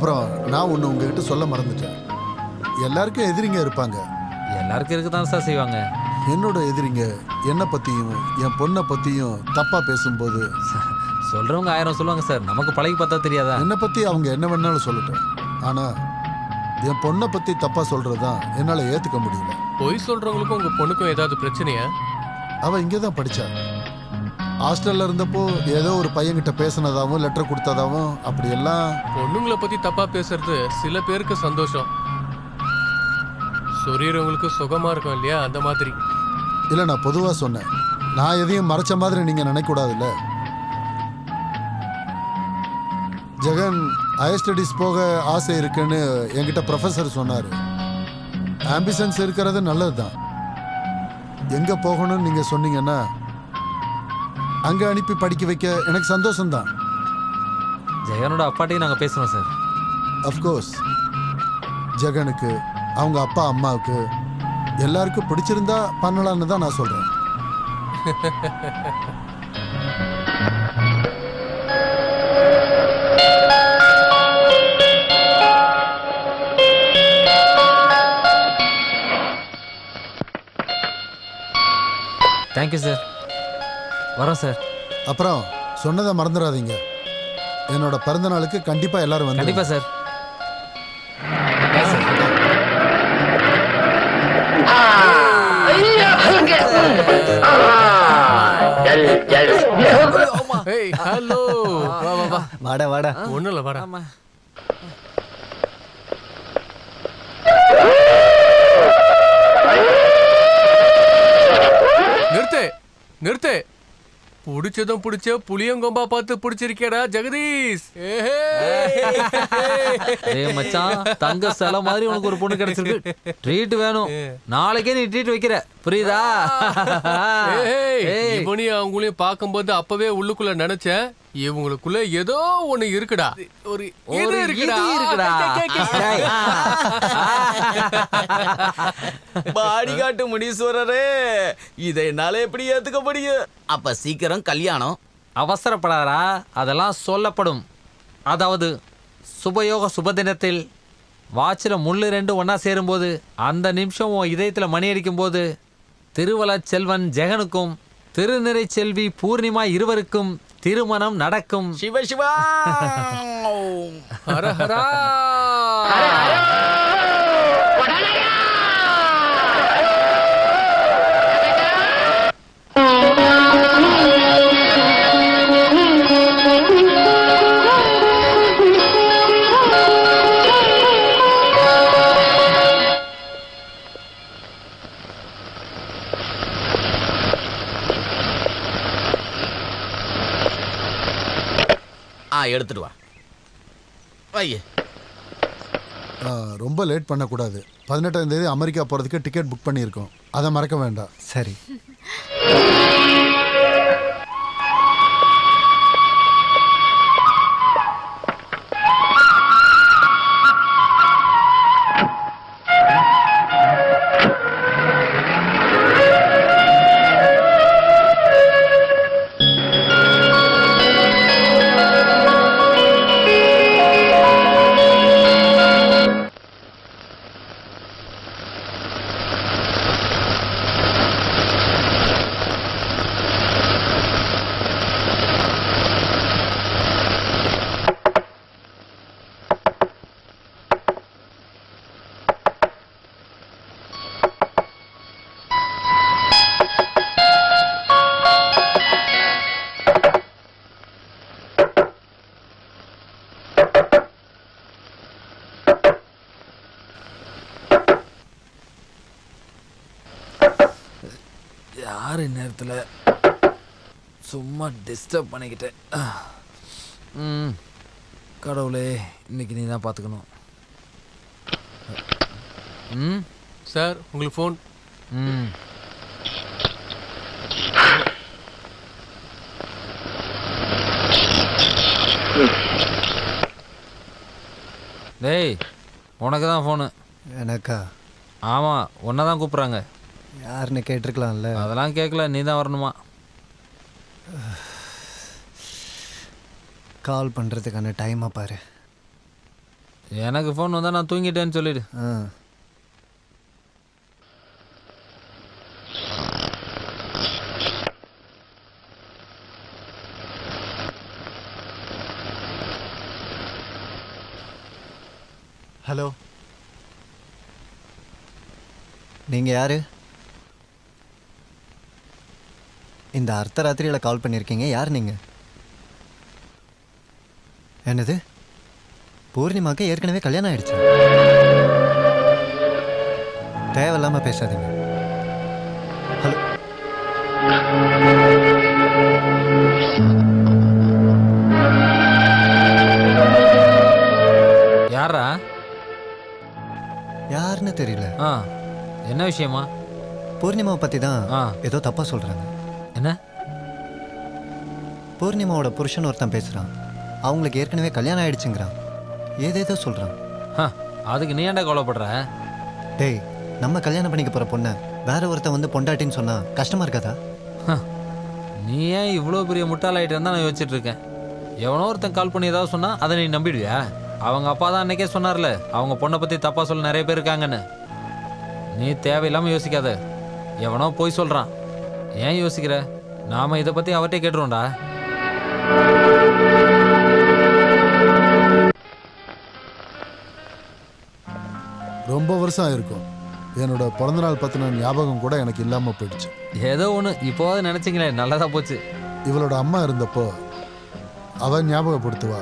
அப்புறம் நான் ஒன்று உங்ககிட்ட சொல்ல மறந்துட்டேன். எல்லாருக்கும் எதிரிங்க இருப்பாங்க. எல்லாருக்கும் இருக்க தான் சார் செய்வாங்க. என்னோட எதிரிங்க என்னை பற்றியும் என் பொண்ணை பற்றியும் தப்பாக பேசும்போது சொல்றவங்க 1000 சொல்லுவாங்க சார், நமக்கு பழகி பார்த்தா தெரியாதா? என்னை பற்றி அவங்க என்ன வேணாலும் சொல்லட்டும், ஆனால் என் பொண்ணை பற்றி தப்பாக சொல்கிறது தான் என்னால் ஏற்றுக்க முடியல. பொய் சொல்றவங்களுக்கும் உங்க பொண்ணுக்கும் ஏதாவது பிரச்சனையா? அவள் இங்கே தான் படித்தா. ஹாஸ்டலில் இருந்தப்போ ஏதோ ஒரு பையன்கிட்ட பேசினதாகவும் லெட்டர் கொடுத்ததாகவும் அப்படியெல்லாம். பொண்ணுங்களை பத்தி தப்பா பேசுறது சில பேருக்கு சந்தோஷம், சொரியறவங்களுக்கு சுகமா இருக்கும் இல்லையா, அந்த மாதிரி. இல்லை, நான் பொதுவாக சொன்னேன். நான் எதையும் மறைச்ச மாதிரி நீங்கள் நினைக்கக்கூடாதுல்ல. ஜெகன் ஹையர் ஸ்டடீஸ் போக ஆசை இருக்குன்னு என்கிட்ட ப்ரொஃபஸர் சொன்னார். ஆம்பிஷன்ஸ் இருக்கிறது நல்லது தான். எங்கே போகணும்னு நீங்கள் சொன்னீங்கன்னா அங்கே அனுப்பி படிக்க வைக்க எனக்கு சந்தோஷம்தான். ஜெகனோட அப்பாட்டையும் நாங்கள் பேசணும் சார். அஃப்கோர்ஸ் ஜெகனுக்கு, அவங்க அப்பா அம்மாவுக்கு எல்லாருக்கும் பிடிச்சிருந்தா பண்ணலான்னு தான் நான் சொல்கிறேன். Thank you sir. வரோம் சார். அப்புறம் சொன்னதை மறந்துடாதீங்க. என்னோட பிறந்த நாளுக்கு கண்டிப்பாக எல்லாரும் வந்து. கண்டிப்பாக சார். ஏய் ஹலோ, வா வா வா. வாடா வாடா. ஒண்ணும் இல்ல, வாடா. நிறுத்து நிறுத்து. புடிச்சதும் புடிச்ச புளியங்கொம்பா பார்த்து புடிச்சிருக்கேடா ஜெகதீஷ். ஏய் மச்சான், தங்க சிலை மாதிரி உனக்கு ஒரு பொண்ணு கிடைச்சிருக்கு. ட்ரீட் வேணும். நாளைக்கே நீ ட்ரீட் வைக்கிற, புரியுதா? இவனையும் அவங்களையும் பார்க்கும்போது அப்பவே உள்ளுக்குள்ள நினைச்சேன், இவங்களுக்குள்ள ஏதோ ஒண்ணு இருக்குடா, ஒரு இது இருக்குடா. பாடி காட்டு முனீஸ்வரரே, இதை என்னால எப்படி ஏத்துக்க முடியும்? அப்ப சீக்கிரம் கல்யாணம். அவசரப்படாதா, அதெல்லாம் சொல்லப்படும். அதாவது சுபயோக சுபதினத்தில் வாட்சில் முள்ளு 2 ஒன்னா சேரும்போது, அந்த நிமிஷம் உன் இதயத்தில் மணி அடிக்கும் போது, திருவள செல்வன் ஜெகனுக்கும் திருநிறை செல்வி பூர்ணிமா இருவருக்கும் திருமணம் நடக்கும். சிவ சிவா. ஹர ஹரா. எடுத்துட்டு வா. வையே. ரொம்ப லேட் பண்ணக்கூடாது. 18ஆம் தேதி அமெரிக்கா போகிறதுக்கு டிக்கெட் புக் பண்ணியிருக்கோம், அதை மறக்க வேண்டாம். சரி. யார் இந்நேரத்தில் சும்மா டிஸ்டர்ப் பண்ணிக்கிட்டேன். கடவுளே, இன்னைக்கு நீ தான் பார்த்துக்கணும். சார், உங்களுக்கு ஃபோன். டேய், உனக்கு தான் ஃபோனு. எனக்கா? ஆமாம், உன்னை தான் கூப்பிட்றாங்க. யாருன்னு கேட்டிருக்கலாம்ல. அதெல்லாம் கேட்கல, நீ தான் வரணுமா? கால் பண்ணுறதுக்கான டைமாக பாரு. எனக்கு ஃபோன் வந்தால் நான் தூங்கிட்டேன்னு சொல்லிடு. ஹலோ, நீங்கள் யார்? இந்த அர்த்தராத்திரியில் கால் பண்ணியிருக்கீங்க. யார் நீங்கள்? என்னது, பூர்ணிமாவுக்கு ஏற்கனவே கல்யாணம் ஆயிடுச்சு? தேவையில்லாமல் பேசாதீங்க. ஹலோ, யாரா? யாருன்னு தெரியல. என்ன விஷயமா? பூர்ணிமாவை பற்றி தான் ஏதோ தப்பாக சொல்கிறாங்க. என்ன? பூர்ணிமாவோட புருஷன் ஒருத்தன் பேசுகிறான். அவங்களுக்கு ஏற்கனவே கல்யாணம் ஆயிடுச்சுங்கிறான். ஏதேதோ சொல்கிறான். அதுக்கு நீ ஏன்டா கவலைப்படுற? டேய், நம்ம கல்யாணம் பண்ணிக்க போகிற பொண்ணை வேற ஒருத்தன் வந்து பொண்டாட்டின்னு சொன்னால் கஷ்டமாக இருக்காதா? நீ ஏன் இவ்வளோ பெரிய முட்டாளாயிட்டேன்னு தான் நான் யோசிச்சுட்டு இருக்கேன். எவனோ ஒருத்தன் கால் பண்ணி ஏதாவது சொன்னால் அதை நீ நம்பிடுவியா? அவங்க அப்பா தான் அன்னைக்கே சொன்னார்ல, அவங்க பொண்ணை பற்றி தப்பாக சொல்ல நிறைய பேர் இருக்காங்கன்னு. நீ தேவையில்லாமல் யோசிக்காத. எவனோ போய் சொல்கிறான், ஏன் யோசிக்கிற? நாம் இதை பற்றி அவர்கிட்ட கேட்டுருவோம்டா. ரொம்ப வருஷம் ஆயிருக்கும். என்னோட பிறந்தநாள் பற்றின ஞாபகம் கூட எனக்கு இல்லாமல் போயிடுச்சு. ஏதோ ஒன்று இப்போது நினச்சிங்களே, நல்லதா போச்சு. இவளோட அம்மா இருந்தப்போ அவ ஞாபகப்படுத்துவா.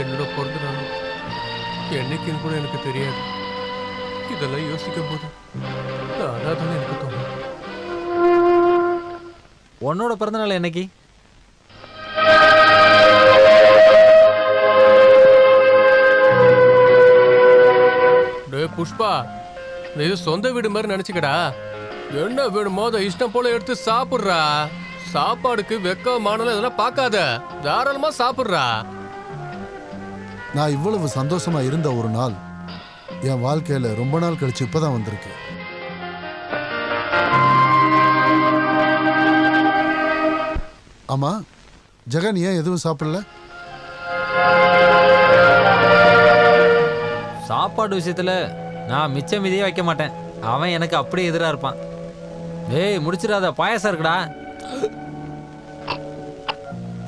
என்னோட பிறந்த நாளும் என்னைக்குன்னு கூட எனக்கு தெரியாது. இதெல்லாம் யோசிக்கும் போது அதான் எனக்கு தோணும். உன்னோட பிறந்தநாள் என்னைக்கு? புஷ்பா, இது சொந்த வீடு மாதிரி நினைச்சுக்கடா. என்ன வேணுமோ அதை இஷ்டம் போல எடுத்து சாப்பிடுறா. சாப்பாடுக்கு வெக்க மானல இதெல்லாம் பார்க்காத, தாராளமா சாப்பிடுறா. நான் இவ்வளவு சந்தோஷமா இருந்த ஒரு நாள் என் வாழ்க்கையில ரொம்ப நாள் கழிச்சு இப்பதான் வந்திருக்கு. ஆமா, ஜெகன் ஏன் எதுவும் சாப்பிடல? சாப்பாடு விஷயத்துல நான் மிச்சம் மீதியே வைக்க மாட்டேன். அவன் எனக்கு அப்படியே எதிராக இருப்பான். டேய், முடிச்சிடாத, பாயசம் இருக்குடா.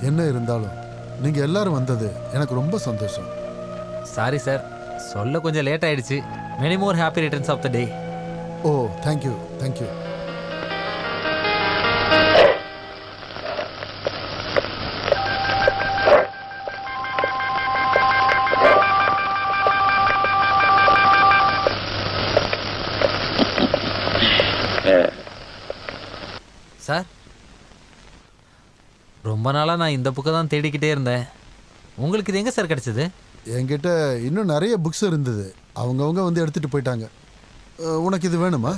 என்ன இருந்தாலும் நீங்க எல்லாரும் வந்தது எனக்கு ரொம்ப சந்தோஷம். சாரி சார், சொல்ல கொஞ்சம் லேட் ஆயிடுச்சு. Many more happy returns of the day. Oh, thank you thank you. Sir, ரொம்ப நாளாக நான் இந்த புக்கை தான் தேடிக்கிட்டே இருந்தேன். உங்களுக்கு இது எங்கே சார் கிடைச்சது? என்கிட்ட இன்னும் நிறைய புக்ஸ் இருந்தது. அவங்கவுங்க வந்து எடுத்துட்டு போயிட்டாங்க. உனக்கு இது வேணுமா?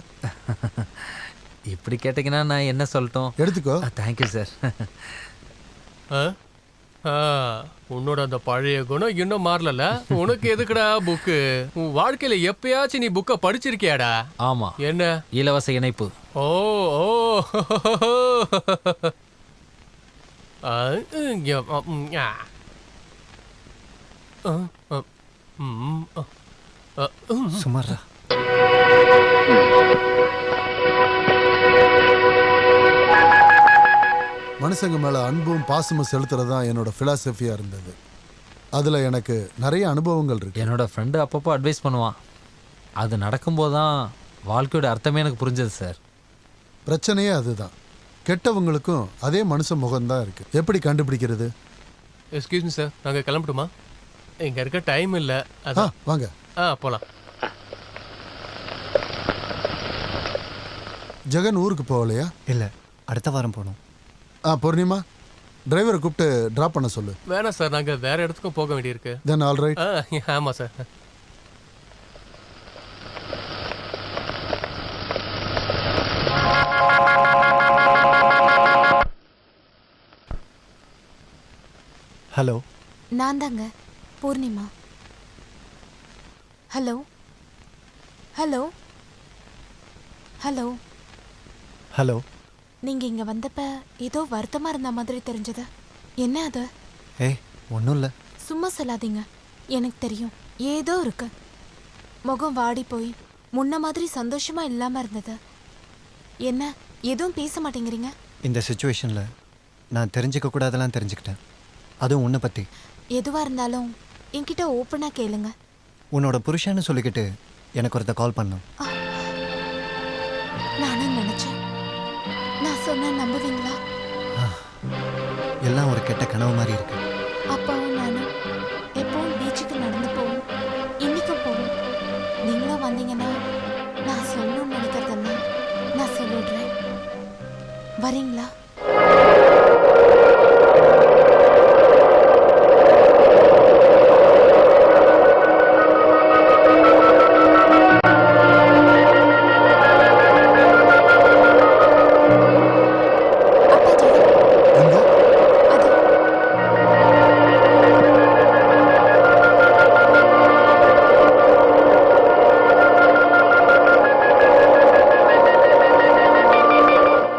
இப்படி கேட்டிங்கன்னா நான் என்ன சொல்லட்டும்? எடுத்துக்கோ. Thank you sir. உன்னோட அந்த பழைய குணம் இன்னும் மாறல. உனக்கு எதுக்குடா புக்கு? உன் வாழ்க்கையில எப்பயாச்சும் நீ புக்கை படிச்சிருக்கியாடா? ஆமா. என்ன? இலவச இணைப்பு. ஓ ஓ சுமாரா. மனுஷங்க மேல அன்பும் பாசமும் செலுத்துறது தான் என்னோட பிலாசபியா இருந்தது. அதுல எனக்கு நிறைய அனுபவங்கள் இருக்கு. என்னோட ஃப்ரெண்டு அப்பப்போ அட்வைஸ் பண்ணுவான். அது நடக்கும்போது தான் வாழ்க்கையோட அர்த்தமே எனக்கு புரிஞ்சது சார். பிரச்சனையே அதுதான். கெட்டவங்களுக்கும் அதே மனுஷ முகம்தான் இருக்கு. எப்படி கண்டுபிடிக்கிறது? எக்ஸ்கியூஸ் மீ சார், நாங்கள் கிளம்பட்டுமா? இங்க இருக்க டைம் இல்லை. வாங்க. போலாம். ஜெகன் ஊருக்கு போகலையா? இல்லை, அடுத்த வாரம் போகணும். பூர்ணிமா, டிரைவரை கூப்பிட்டு ட்ராப் பண்ண சொல்லு. வேணாம் சார், நாங்கள் வேற இடத்துக்கும் போக வேண்டியிருக்கு. Then all right. ஆமாம் சார். ஹலோ, நான் தாங்க Poornima. Hello hello hello hello. நீங்க இங்க வந்தப்ப ஏதோ வருத்தமா இருந்த மாதிரி தெரிஞ்சது. என்ன அது? ஏய், ஒன்றும் இல்லை. சும்மா சொல்லாதீங்க. எனக்கு தெரியும் ஏதோ இருக்கு. முகம் வாடி போய் முன்ன மாதிரி சந்தோஷமா இல்லாம இருந்தது. என்ன எதுவும் பேச மாட்டேங்கிறீங்க? இந்த சுச்சுவேஷனில் நான் தெரிஞ்சுக்க கூடாதெல்லாம் தெரிஞ்சுக்கிட்டேன். அதுவும் உன்னை பற்றி. எதுவா இருந்தாலும் என்கிட்ட ஓப்பனா கேளுங்க. உன்னோட புருஷன்னு சொல்லிக்கிட்டு எனக்கு ஒருத்த கால் பண்ணோம். நானும் நினைச்சேன். நான் சொன்ன நம்புவீங்களா? எல்லாம் ஒரு கெட்ட கனவு மாதிரி இருக்கு. அப்பாவும் நானும் எப்பவும் பீச்சுக்கு நடந்து போவோம். இன்னைக்கும் போவோம். நீங்களும் வந்தீங்கன்னா நான் சொல்லணும்னு நினைக்கிறதெல்லாம் நான் சொல்லிடுறேன். வரீங்களா?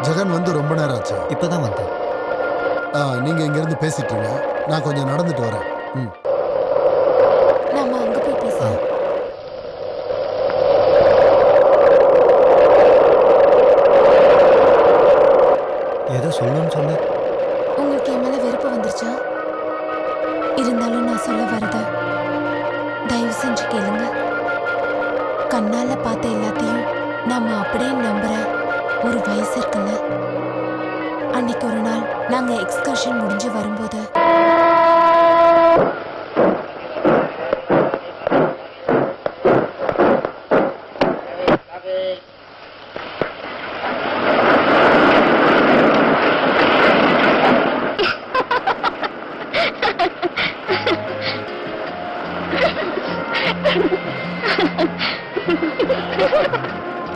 ஜெகன் வந்து ரொம்ப நேரம் ஆச்சு. இப்பதான் வந்தேன். நீங்க இங்க இருந்து பேசிட்டு இருங்க, நான் கொஞ்சம் நடந்துட்டு வரேன். நாம அங்க போய் பேசலாம். ஏதோ சொல்லணும்னு சொன்ன. உங்களுக்கு என் மேல வெறுப்பு வந்துருச்சா? இருந்தாலும் நான் சொல்ல வரத தயவு செஞ்சு கேளுங்க. கண்ணால பார்த்த எல்லாத்தையும் நாம அப்படியே நம்புற ஒரு வயசு இருக்குல்ல. அன்னைக்கு ஒரு நாள் நாங்க எக்ஸ்கர்ஷன் முடிஞ்சு வரும்போது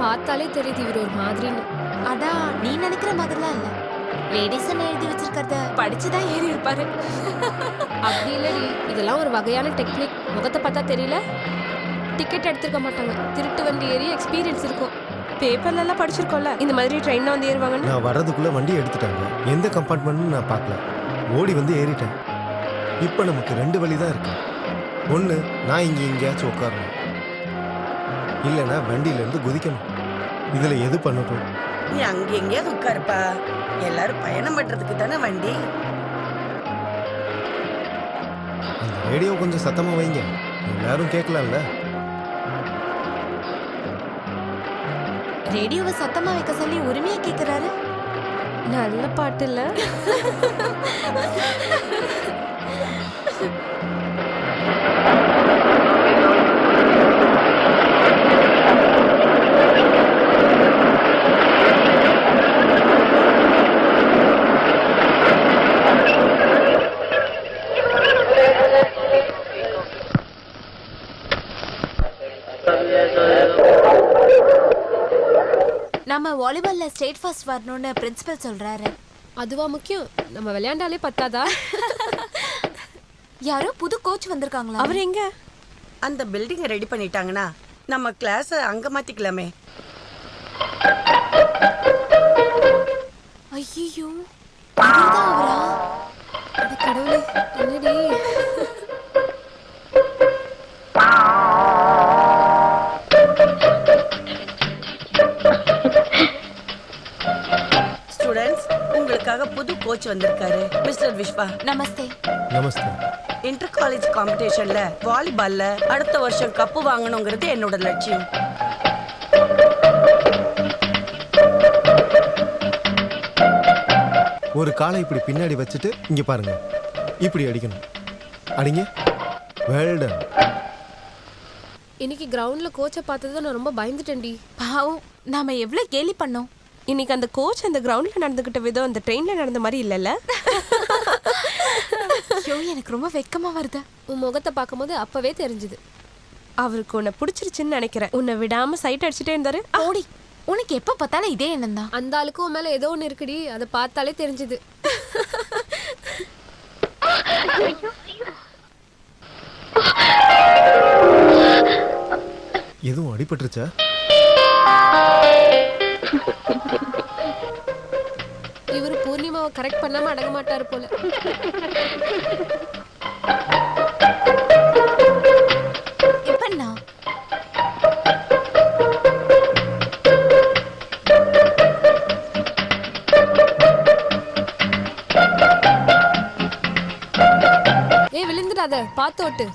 பார்த்தாலே தெரியுது இவர் ஒரு மாதிரின்னு. அதான் நீ நினைக்கிற மாதிரிலாம் இல்ல. லேடிஸ் எழுதி வச்சிருக்கிறத படிச்சுதான் ஏறி இருப்பாரு. அப்படி இல்லடி, இதெல்லாம் ஒரு வகையான டெக்னிக். முகத்தை பார்த்தா தெரியல. டிக்கெட் எடுத்துருக்க மாட்டாங்க. திருட்டு வண்டி ஏறி எக்ஸ்பீரியன்ஸ் இருக்கும். பேப்பர்ல எல்லாம் படிச்சிருக்கோம்ல, இந்த மாதிரி ட்ரெயின்ல வந்து ஏறுவாங்கன்னு. நான் வர்றதுக்குள்ள வண்டி எடுத்துட்டாங்க. எந்த கம்பார்ட்மெண்ட்னு நான் பார்க்கல. ஓடி வந்து ஏறிட்டேன். இப்போ நமக்கு 2 வழி தான் இருக்கு. ஒன்று, நான் இங்கே எங்கேயாச்சும் உட்காரணும், இல்லைன்னா வண்டியிலேருந்து குதிக்கணும். இதில் எது பண்ணட்டும்? நீ அங்க எங்கேயாவது உட்காருப்பா. எல்லாரும் பயணம் பண்றதுக்கு தானே வண்டி. அந்த ரேடியோ கொஞ்சம் சத்தமாக வைங்க, எல்லாரும் கேட்கலாம்ல. ரேடியோவை சத்தமா வைக்க சொல்லி உரிமையா கேக்குறாரு. நல்ல பாட்டு இல்ல? நம்ம வாலிபால்ல ஸ்டேட் ஃபர்ஸ்ட் வரணும்னு பிரின்சிபல் சொல்றாரு. அதுவா முக்கியம்? நம்ம விளையாண்டாலே பத்தாதா? யாரோ புது கோச் வந்திருக்காங்களா? அவர் எங்க? அந்த பில்டிங்கை ரெடி பண்ணிட்டாங்கன்னா நம்ம கிளாஸ் அங்க மாத்திக்கலாமே. ஐயோ, இவர்தான் அவரா? அட கடவுளே, என்னடி? ஸ்டூடெண்ட்ஸ், உங்களுக்காக புது கோச் வந்திருக்காரு, மிஸ்டர் விஸ்வா. நமஸ்தே. நமஸ்தே. இன்டர் காலேஜ் காம்படிஷன்ல வாலிபால்ல அடுத்த வருஷம் கப்பு வாங்கணுங்கிறது என்னோட லட்சியம். ஒரு காலை இப்படி பின்னாடி வச்சுட்டு இங்க பாருங்க, இப்படி அடிக்கணும். அடிங்க. Well done. இன்னைக்கு கிரவுண்ட்ல கோச்சை பார்த்தது நான் ரொம்ப பயந்துட்டேன்டி. பாவம், நாம எவ்வளவு கேலி பண்ணோம். இன்னைக்கு அந்த கோச் அந்த கிரவுண்ட்ல நடந்துகிட்ட விதம் அந்த ட்ரெயின்ல நடந்த மாதிரி இல்லைல்ல? ஐயோ, எனக்கு ரொம்ப வெக்கமா வருது. உன் முகத்தை பார்க்கும்போது அப்பவே தெரிஞ்சுது. அவருக்கு உன்னை பிடிச்சிருச்சுன்னு நினைக்கிறேன். உன்னை விடாம சைட் அடிச்சுட்டே இருந்தாரு. ஓடி, உனக்கு எப்ப பார்த்தாலும் இதே எண்ணம் தான். அந்த ஆளுக்கு உன் மேல ஏதோ ஒன்று இருக்குடி, அதை பார்த்தாலே தெரிஞ்சுது. எதுவும் அடிபட்டுருச்சா? இவரு பூர்ணிமாவை கரெக்ட் பண்ணாம அடங்க மாட்டாரு போல. விடாத, பார்த்து ஓட்டு.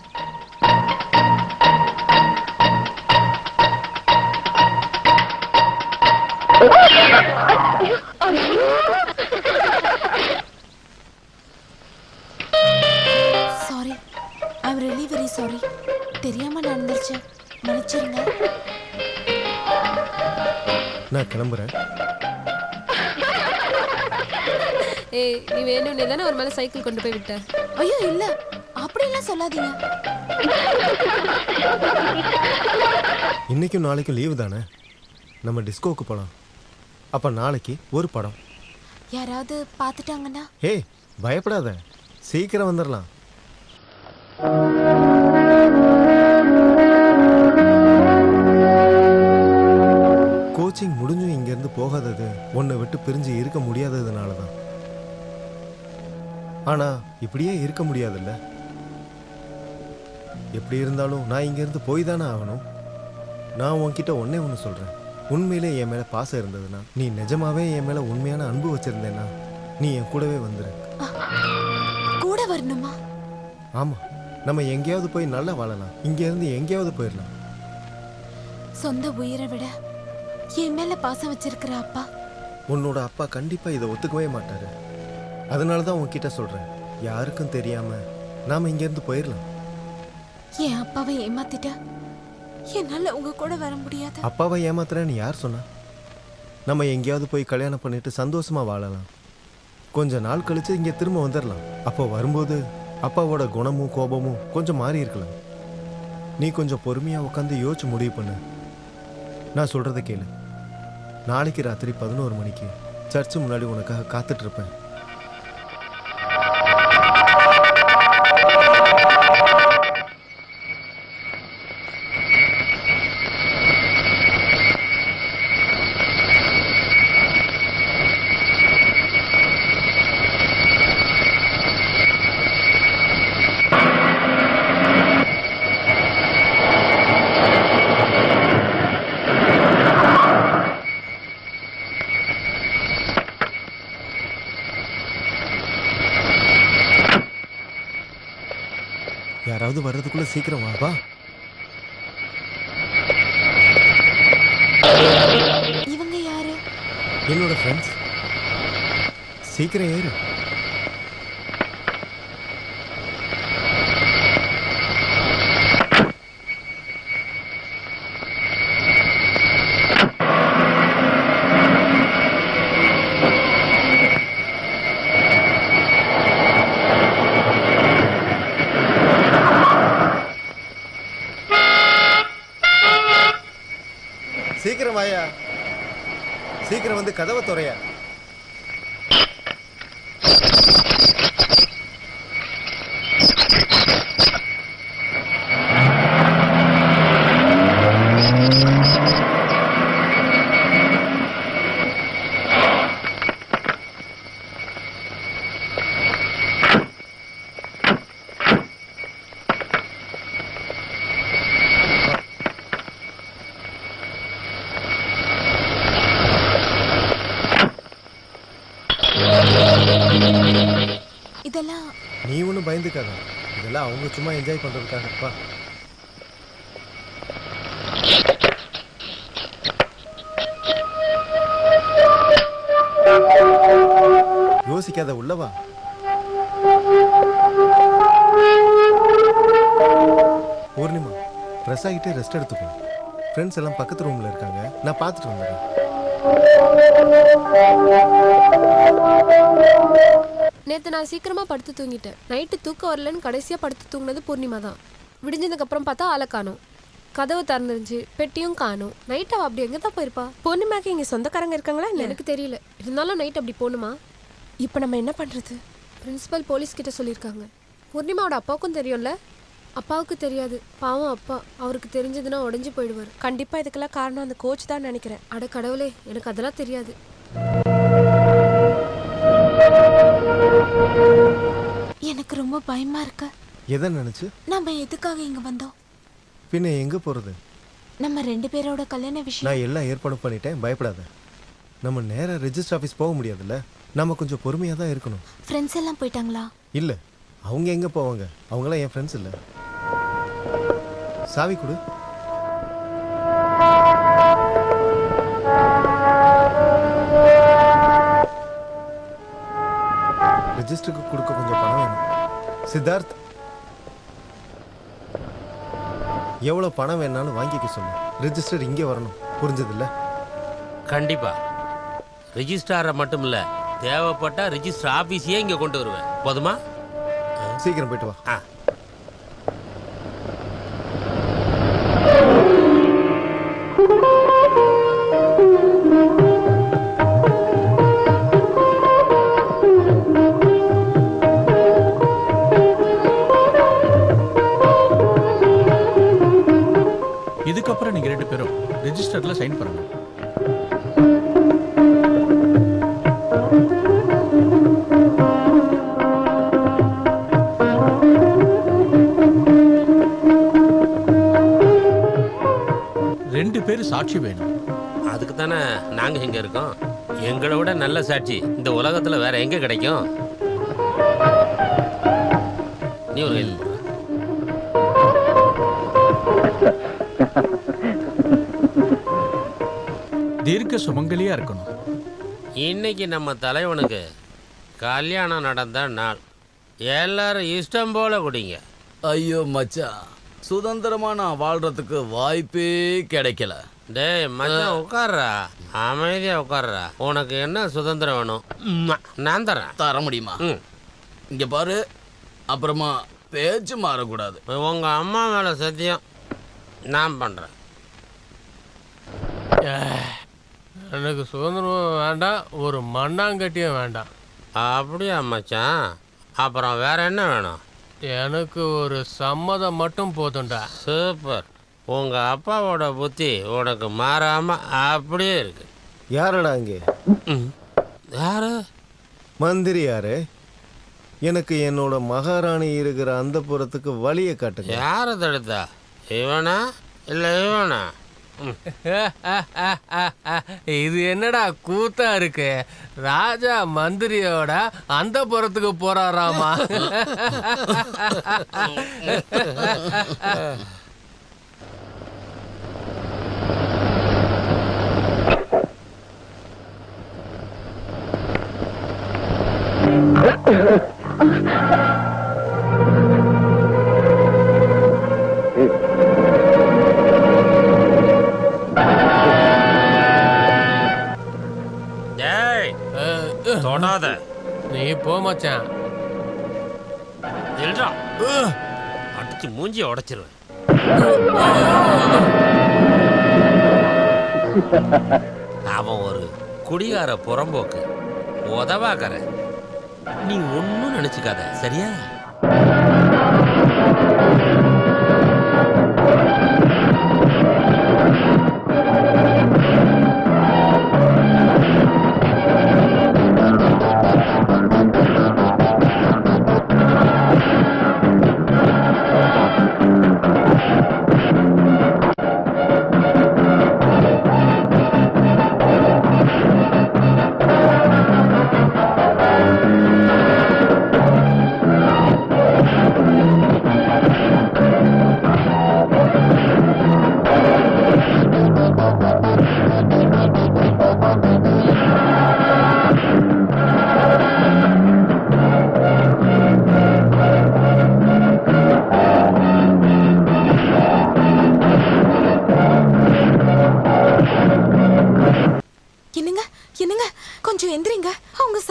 Sorry, I am really very sorry. தெரியாம நடந்துருச்சு, மன்னிச்சிருங்க. நான் கிளம்புறேன். ஏய், நீ வேணும்னே தானே ஒரு மேலே சைக்கிள் கொண்டு போய் விட்ட. ஐயோ இல்ல, அப்படியெல்லாம் சொல்லாதீங்க. இன்னைக்கும் நாளைக்கும் லீவு தானே, நம்ம டிஸ்கோவுக்கு போகலாம். அப்போ நாளைக்கு ஒரு படம். யாராவது பார்த்துட்டாங்கன்னா? ஏய் பயப்படாத, சீக்கிரம் வந்துடலாம். கோச்சிங் முடிஞ்சும் இங்கேருந்து போகாதது உன்னை விட்டு பிரிஞ்சு இருக்க முடியாததுனால தான். ஆனால் இப்படியே இருக்க முடியாதுல்ல. எப்படி இருந்தாலும் நான் இங்கேருந்து போய் தானே ஆகணும். நான் உன்கிட்ட ஒன்னே ஒன்று சொல்கிறேன். உண்மையிலே என் மேலே பாசம் இருந்ததுன்னா, நீ நிஜமாவே என் மேலே உண்மையான அன்பு வச்சிருந்தேன்னா, நீ என் கூடவே வந்துரு. கூட வரணுமா? ஆமாம், நம்ம எங்கேயாவது போய் நல்லா வாழலாம். இங்கேருந்து எங்கேயாவது போயிடலாம். சொந்த உயிரை விட என் மேல பாசம் வச்சிருக்கிற அப்பா, உன்னோட அப்பா கண்டிப்பாக இதை ஒத்துக்கவே மாட்டாரு. அதனால தான் உன்கிட்ட சொல்கிறேன், யாருக்கும் தெரியாமல் நாம் இங்கேருந்து போயிடலாம். என் அப்பாவை ஏமாத்திட்டா என்னால உங்க கூட வர முடியாது. அப்பாவை ஏமாத்துறேன்னு யார் சொன்னா? நம்ம எங்கேயாவது போய் கல்யாணம் பண்ணிட்டு சந்தோஷமா வாழலாம். கொஞ்ச நாள் கழிச்சு இங்கே திரும்ப வந்துடலாம். அப்போ வரும்போது அப்பாவோட குணமும் கோபமும் கொஞ்சம் மாறி இருக்கலாம். நீ கொஞ்சம் பொறுமையாக உட்காந்து யோசிச்சு முடிவு பண்ணு. நான் சொல்கிறத கேளு. நாளைக்கு ராத்திரி 11 மணிக்கு சர்ச்சு முன்னாடி உனக்காக காத்துட்டு இருப்பேன். யாராவது வர்றதுக்குள்ள சீக்கிரம் வா. இவங்க யாரு? என்னோட ஃப்ரெண்ட்ஸ். சீக்கிரம் ஏறு. சீக்கிரம் வாயா, சீக்கிரம் வந்து கதவை துறையா. இதெல்லாம் நீ ஒன்றும் பயந்துக்காத, இதெல்லாம் அவங்க சும்மா என்ஜாய் பண்ணுறதுக்காகப்பா. யோசிக்காத, உள்ளவா. பூர்ணிமா, ஃப்ரெஷ் ஆகிட்டு ரெஸ்ட் எடுத்துக்கோ. ஃப்ரெண்ட்ஸ் எல்லாம் பக்கத்து ரூமில் இருக்காங்க, நான் பார்த்துட்டு வந்துடுறேன். நேற்று நான் சீக்கிரமாக படுத்து தூங்கிட்டேன். நைட்டு தூக்கம் வரலன்னு கடைசியாக படுத்து தூங்கினது பூர்ணிமா தான். விடிஞ்சதுக்கப்புறம் பார்த்தா ஆளை காணும். கதவு திறந்துருந்துச்சு, பெட்டியும் காணும். நைட் அவள் அப்படி எங்கே தான் போயிருப்பா? பூர்ணிமாக்கு இங்கே சொந்தக்காரங்க இருக்காங்களா? எனக்கு தெரியல. இருந்தாலும் நைட் அப்படி போகணுமா? இப்போ நம்ம என்ன பண்ணுறது? பிரின்சிபல் போலீஸ்கிட்ட சொல்லியிருக்காங்க. பூர்ணிமாவோட அப்பாவுக்கும் தெரியும்ல? அப்பாவுக்கு தெரியாது, பாவம் அப்பா. அவருக்கு தெரிஞ்சதுன்னா உடஞ்சி போயிடுவார். கண்டிப்பாக இதுக்கெல்லாம் காரணம் அந்த கோச் தான் நினைக்கிறேன். அட கடவுளே, எனக்கு அதெல்லாம் தெரியாது. எனக்கு ரொம்ப பயமா இருக்கு. எதை நினைச்சு? நம்ம எதுக்காக இங்க வந்தோம்? பின்ன எங்க போறது? நம்ம 2 பேரோட கல்யாண விஷயம். நான் எல்லாம் ஏற்பாடு பண்ணிட்டேன், பயப்படாத. நம்ம நேரா ரெஜிஸ்டர் ஆஃபீஸ் போக முடியாதுல்ல, நம்ம கொஞ்சம் பொறுமையாக தான் இருக்கணும். ஃப்ரெண்ட்ஸ் எல்லாம் போயிட்டாங்களா? இல்லை, அவங்க எங்கே போவாங்க? அவங்களாம் என் ஃப்ரெண்ட்ஸ் இல்லை. சாவி கொடு. ரெஜிஸ்டருக்கு கொடுக்க கொஞ்சம் பணம் வேணும். சித்தார்த், எவ்வளோ பணம் வேணாலும் வாங்கிக்க சொல்லு. ரெஜிஸ்டர் இங்கே வரணும். புரிஞ்சதில்ல? கண்டிப்பா. ரெஜிஸ்ட்ராரை மட்டும் இல்ல, தேவைப்பட்டா ரெஜிஸ்டர் ஆபீஸையே இங்க கொண்டு வருவேன். போதுமா? சீக்கிரம் போயிட்டு வா. இதுக்கப்புறம் நீங்க 2 பேரும் ரெஜிஸ்டர்ல சைன் பண்ணணும். ரெண்டு பேரும் சாட்சி வேணும். அதுக்கு தானே நாங்க இங்க இருக்கோம். எங்களை விட நல்ல சாட்சி இந்த உலகத்துல வேற எங்க கிடைக்கும்? நீ ஒரு கையில் போடு. தீர்க்க சுமங்கலியா இருக்கணும். இன்னைக்கு நம்ம தலைவனுக்கு கல்யாணம் நடந்த நாள். எல்லாரும் இஷ்டம் போல குடிங்க. ஐயோ மச்சான், சுதந்திரமா நான் வாழ்றதுக்கு வாய்ப்பே கிடைக்கல. டேய் மச்சான், உட்கார்றா, அமைதியா உட்கார்றா. உனக்கு என்ன சுதந்திரம் வேணும்? நான் தரேன். தர முடியுமா? இங்க பாரு, அப்புறமா பேச்சு மாறக்கூடாது. உங்க அம்மா மேல சத்தியம் நான் பண்றேன். எனக்கு சுதந்திரமும் வேண்டாம், ஒரு மண்ணாங்கட்டியும் வேண்டாம். அப்படியா மச்சான்? அப்புறம் வேற என்ன வேணும்? எனக்கு ஒரு சம்மதம் மட்டும் போதும்டா. சூப்பர். உங்க அப்பாவோட புத்தி உனக்கு மாறாம அப்படியே இருக்கு. யாரடா இங்கே? யாரு? மந்திரி யாரு? எனக்கு என்னோட மகாராணி இருக்கிற அந்த புறத்துக்கு வழியை காட்டுங்க. யாரை தடுத்தா? இவனா இல்ல இவனா? இது என்னடா கூத்தா இருக்கு? ராஜா மந்திரியோட அந்த புறத்துக்கு போறாராமா? தொடாத. நீ போ மச்சான். அடிச்சு மூஞ்சிய உடைச்சிருவேன். அவன் ஒரு குடிகார புறம்போக்கு, உதவாக்கற. நீ ஒன்னும் நினைச்சுக்காத, சரியா?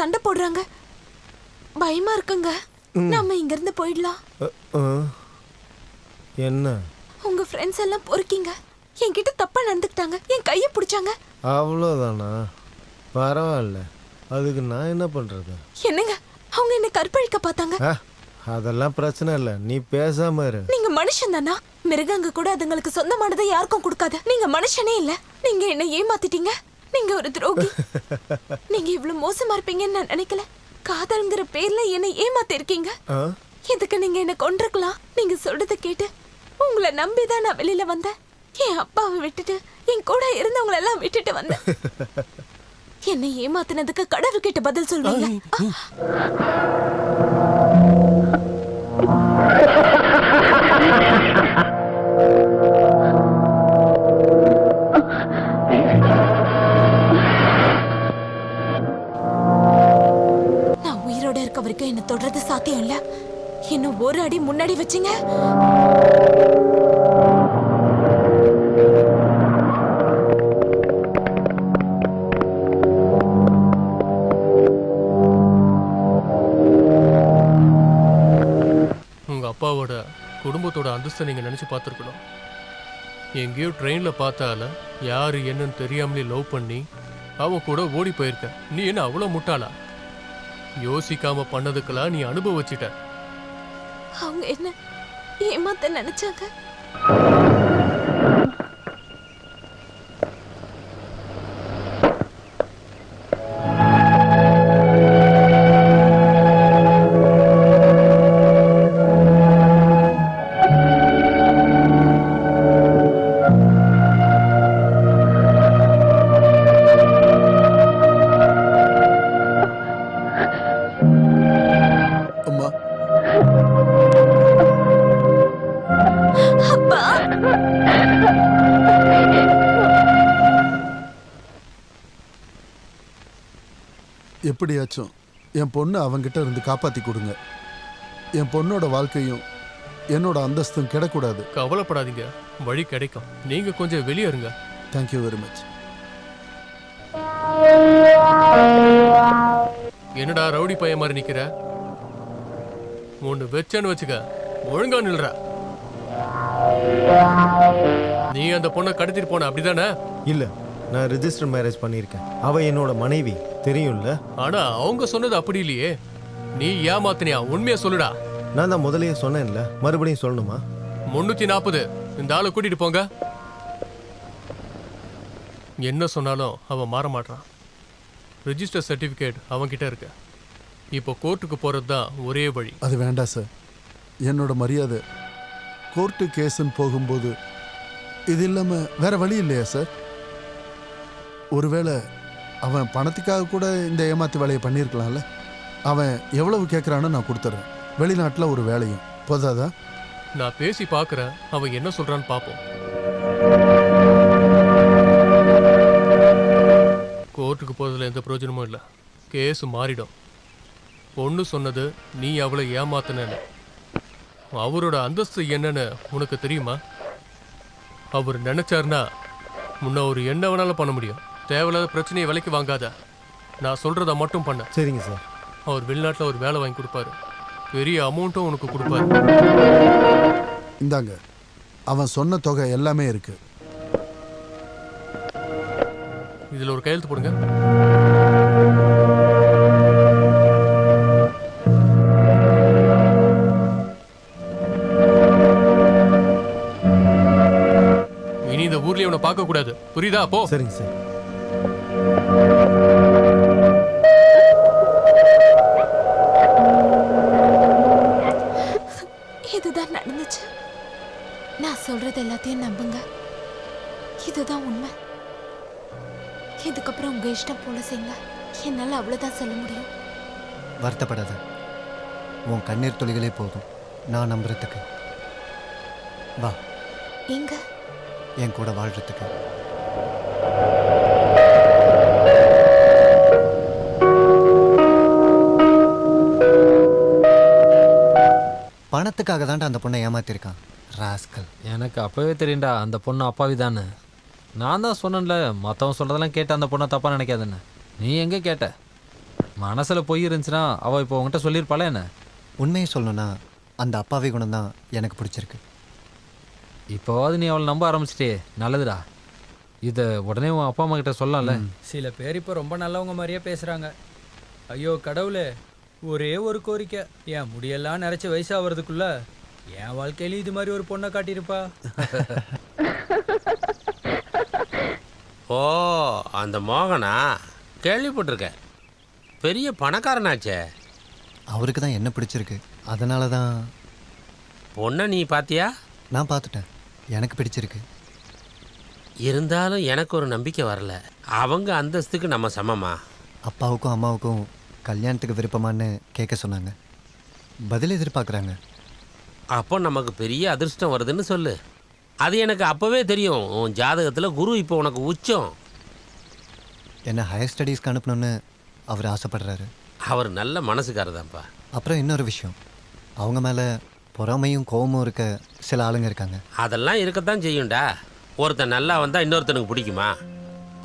சண்டை போடுறாங்க. பயமா இருக்குங்க. நாம இங்க இருந்து போயிடலாம். என்ன? உங்க ஃப்ரெண்ட்ஸ் எல்லாம் பொறுக்கீங்க. என்கிட்ட தப்பா நடந்துக்கிட்டாங்க. என் கையை பிடிச்சாங்க. அவ்வளோதானா? பரவாயில்ல, அதுக்கு நான் என்ன பண்றது? என்னங்க, அவங்க என்ன கற்பழிக்க பார்த்தாங்க. அதெல்லாம் பிரச்சனை இல்லை, நீ பேசாம இரு. நீங்க மனுஷன் தானா? மிருகங்க கூட அதுங்களுக்கு சொந்தமானதை யாருக்கும் கொடுக்காது. நீங்க மனுஷனே இல்ல. நீங்க என்ன ஏமாத்திட்டீங்க. நீங்க ஒரு துரோகி. நீங்க இவ்வளவு மோசமா இருப்பீங்கன்னு நான் நினைக்கல. காதல்ங்கிற பேர்ல என்ன ஏமாத்தி இருக்கீங்க. இதுக்கு நீங்க என்ன கொன்றுக்கலாம். நீங்க சொல்றத கேட்டு உங்களை நம்பிதான் நான் வெளியில வந்தேன். என் அப்பாவை விட்டுட்டு என் கூட இருந்தவங்களை எல்லாம் விட்டுட்டு வந்தேன். என்னை ஏமாத்தினதுக்கு கடவுள்கிட்ட பதில் சொல்வீங்க. அது சாத்தியம் இல்ல. இன்னும் ஒரு அடி முன்னாடி வச்சீங்க, உங்க அப்பாவோட குடும்பத்தோட அந்தஸ்தை நீங்க நினைச்சு பார்த்துருக்கணும். எங்கேயோ ட்ரெயின்ல பார்த்தால யாரு என்னன்னு தெரியாமலே லவ் பண்ணி அவன் கூட ஓடி போயிருக்க. நீ என்ன அவ்வளோ முட்டாளா? யோசிக்காம பண்ணதுக்கெல்லாம் நீ அனுபவிச்சிட்ட. அவங்க என்ன ஏமாத்த நினைச்சாங்க. அம்மா, அப்பா, எப்படியாச்சும் என் பொண்ணு அவங்கிட்ட இருந்து காப்பாத்தி கொடுங்க. என் பொண்ணோட வாழ்க்கையும் என்னோட அந்தஸ்தும் கிடக்கூடாது. கவலைப்படாதீங்க, வழி கிடைக்கும். நீங்க கொஞ்சம் வெளியே இருங்க. Thank you very much. என்னடா ரவுடி பையன் மாதிரி நிக்கிற? ஒண்ணு வெச்சன்னு வச்சுக்க, ஒழுங்கா நில்ற. நீ அந்த பொண்ணை கடத்திட்டு போன அப்படிதானே? இல்லை, நான் ரிஜிஸ்டர் மேரேஜ் பண்ணியிருக்கேன். அவள் என்னோட மனைவி, தெரியும்ல? ஆனா அவங்க சொன்னது அப்படி இல்லையே. நீ ஏமாத்தினியா? உண்மையா சொல்லுடா. நான் தான் முதலையே சொன்னேன்ல, மறுபடியும் சொல்லணுமா? 340 இந்த ஆளை கூட்டிட்டு போங்க. என்ன சொன்னாலும் அவன் மாற மாட்டான். ரிஜிஸ்டர் சர்டிஃபிகேட் அவன்கிட்ட இருக்கு. இப்போ கோர்ட்டுக்கு போறது தான் ஒரே வழி. அது வேண்டாம் சார். என்னோட மரியாதை கோர்ட்டு கேஸுன்னு போகும்போது இது இல்லாமல் வேற வழி இல்லையா சார்? ஒருவேளை அவன் பணத்துக்காக கூட இந்த ஏமாத்து வேலையை பண்ணியிருக்கலாம்ல. அவன் எவ்வளவு கேட்குறான்னு நான் கொடுத்துட்றேன். வெளிநாட்டில் ஒரு வேலையும் போதாதா? நான் பேசி பார்க்குறேன், அவன் என்ன சொல்றான்னு பார்ப்போம். கோர்ட்டுக்கு போகிறதுல எந்த பிரயோஜனமும் இல்லை. கேஸ் மாறிடும். பொண்ணு சொன்னது நீ அவளை ஏமாத்தினேன்னு. அவரோட அந்தஸ்து என்னன்னு உனக்கு தெரியுமா? அவர் நினைச்சாருன்னா முன்ன ஒரு என்ன வேணாலும் பண்ண முடியும். தேவையில்லாத பிரச்சனையை விலைக்கு வாங்காத. நான் சொல்றத மட்டும் பண்ண. சரிங்க சார். அவர் வெளிநாட்டில் ஒரு வேலை வாங்கி கொடுப்பாரு. பெரிய அமௌண்ட்டும் உனக்கு கொடுப்பாரு. இந்தாங்க, அவன் சொன்ன தொகை எல்லாமே இருக்கு. இதில் ஒரு கையெழுத்து போடுங்க. இனி இந்த ஊர்லயே உன்னை பார்க்க கூடாது, புரியுதா? போ. சரிங்க சார். இதுதான் நடந்துச்சு. நான் சொல்றது எல்லாத்தையும் நம்புங்க. இதுதான் உண்மை. இதுக்கப்புறம் உங்க இஷ்டம் போல செய்யுங்க. என்னால அவ்வளவுதான் சொல்ல முடியும். வருத்தப்படாத. உன் கண்ணீர் துளிகளே போதும் நான் நம்புறதுக்கு. வா, எங்க என் கூட வாழ்றதுக்கு. பணத்துக்காக தான்டா அந்த பொண்ணை ஏமாத்திருக்கான் ராஸ்கல். எனக்கு அப்பவே தெரியும்டா அந்த பொண்ணு அப்பாவி தானே. நான் தான் சொன்னேன்ல, மற்றவன் சொல்கிறதெல்லாம் கேட்டு அந்த பொண்ணை தப்பாக நினைக்காதுன்னு. நீ எங்கே கேட்ட? மனசில் பொய் இருந்துச்சுன்னா அவள் இப்போ உங்ககிட்ட சொல்லியிருப்பாளே என்ன? உண்மையை சொல்லணும்னா அந்த அப்பாவி குணம் தான் எனக்கு பிடிச்சிருக்கு. இப்போவாது நீ அவளை நம்ப ஆரம்பிச்சிட்டே, நல்லதுடா. இதை உடனே உன் அப்பா அம்மா கிட்ட சொல்லலாம்ல. சில பேர் இப்போ ரொம்ப நல்லவங்க மாதிரியே பேசுகிறாங்க. ஐயோ கடவுளே, ஒரே ஒரு கோரிக்கை, என் முடியெல்லாம் நிறச்சி வயசாகிறதுக்குள்ள என் வாழ்க்கையில இது மாதிரி ஒரு பொண்ணை காட்டியிருப்பா. ஓ, அந்த மோகனா? கேள்விப்பட்டிருக்கேன். பெரிய பணக்காரனாச்சே. அவருக்கு தான் என்ன பிடிச்சிருக்கு, அதனால தான். பொண்ணை நீ பாத்தியா? நான் பார்த்துட்டேன், எனக்கு பிடிச்சிருக்கு. இருந்தாலும் எனக்கு ஒரு நம்பிக்கை வரல. அவங்க அந்தஸ்துக்கு நம்ம சமமா? அப்பாவுக்கும் அம்மாவுக்கும் கல்யாணத்துக்கு விருப்பமானு கேட்க சொன்னாங்க. பதில் எதிர்பார்க்குறாங்க. அப்போ நமக்கு பெரிய அதிர்ஷ்டம் வருதுன்னு சொல்லு. அது எனக்கு அப்போவே தெரியும். உன் ஜாதகத்தில் குரு இப்போ உனக்கு உச்சம். என்ன ஹையர் ஸ்டடீஸ்க்கு அனுப்பணும்னு அவர் ஆசைப்படுறாரு. அவர் நல்ல மனசுக்காரதான்ப்பா. அப்புறம் இன்னொரு விஷயம், அவங்க மேலே பொறாமையும் கோபமும் இருக்க சில ஆளுங்க இருக்காங்க. அதெல்லாம் இருக்கத்தான் செய்யும்டா. ஒருத்தன் நல்லா வந்தால் இன்னொருத்தனுக்கு பிடிக்குமா?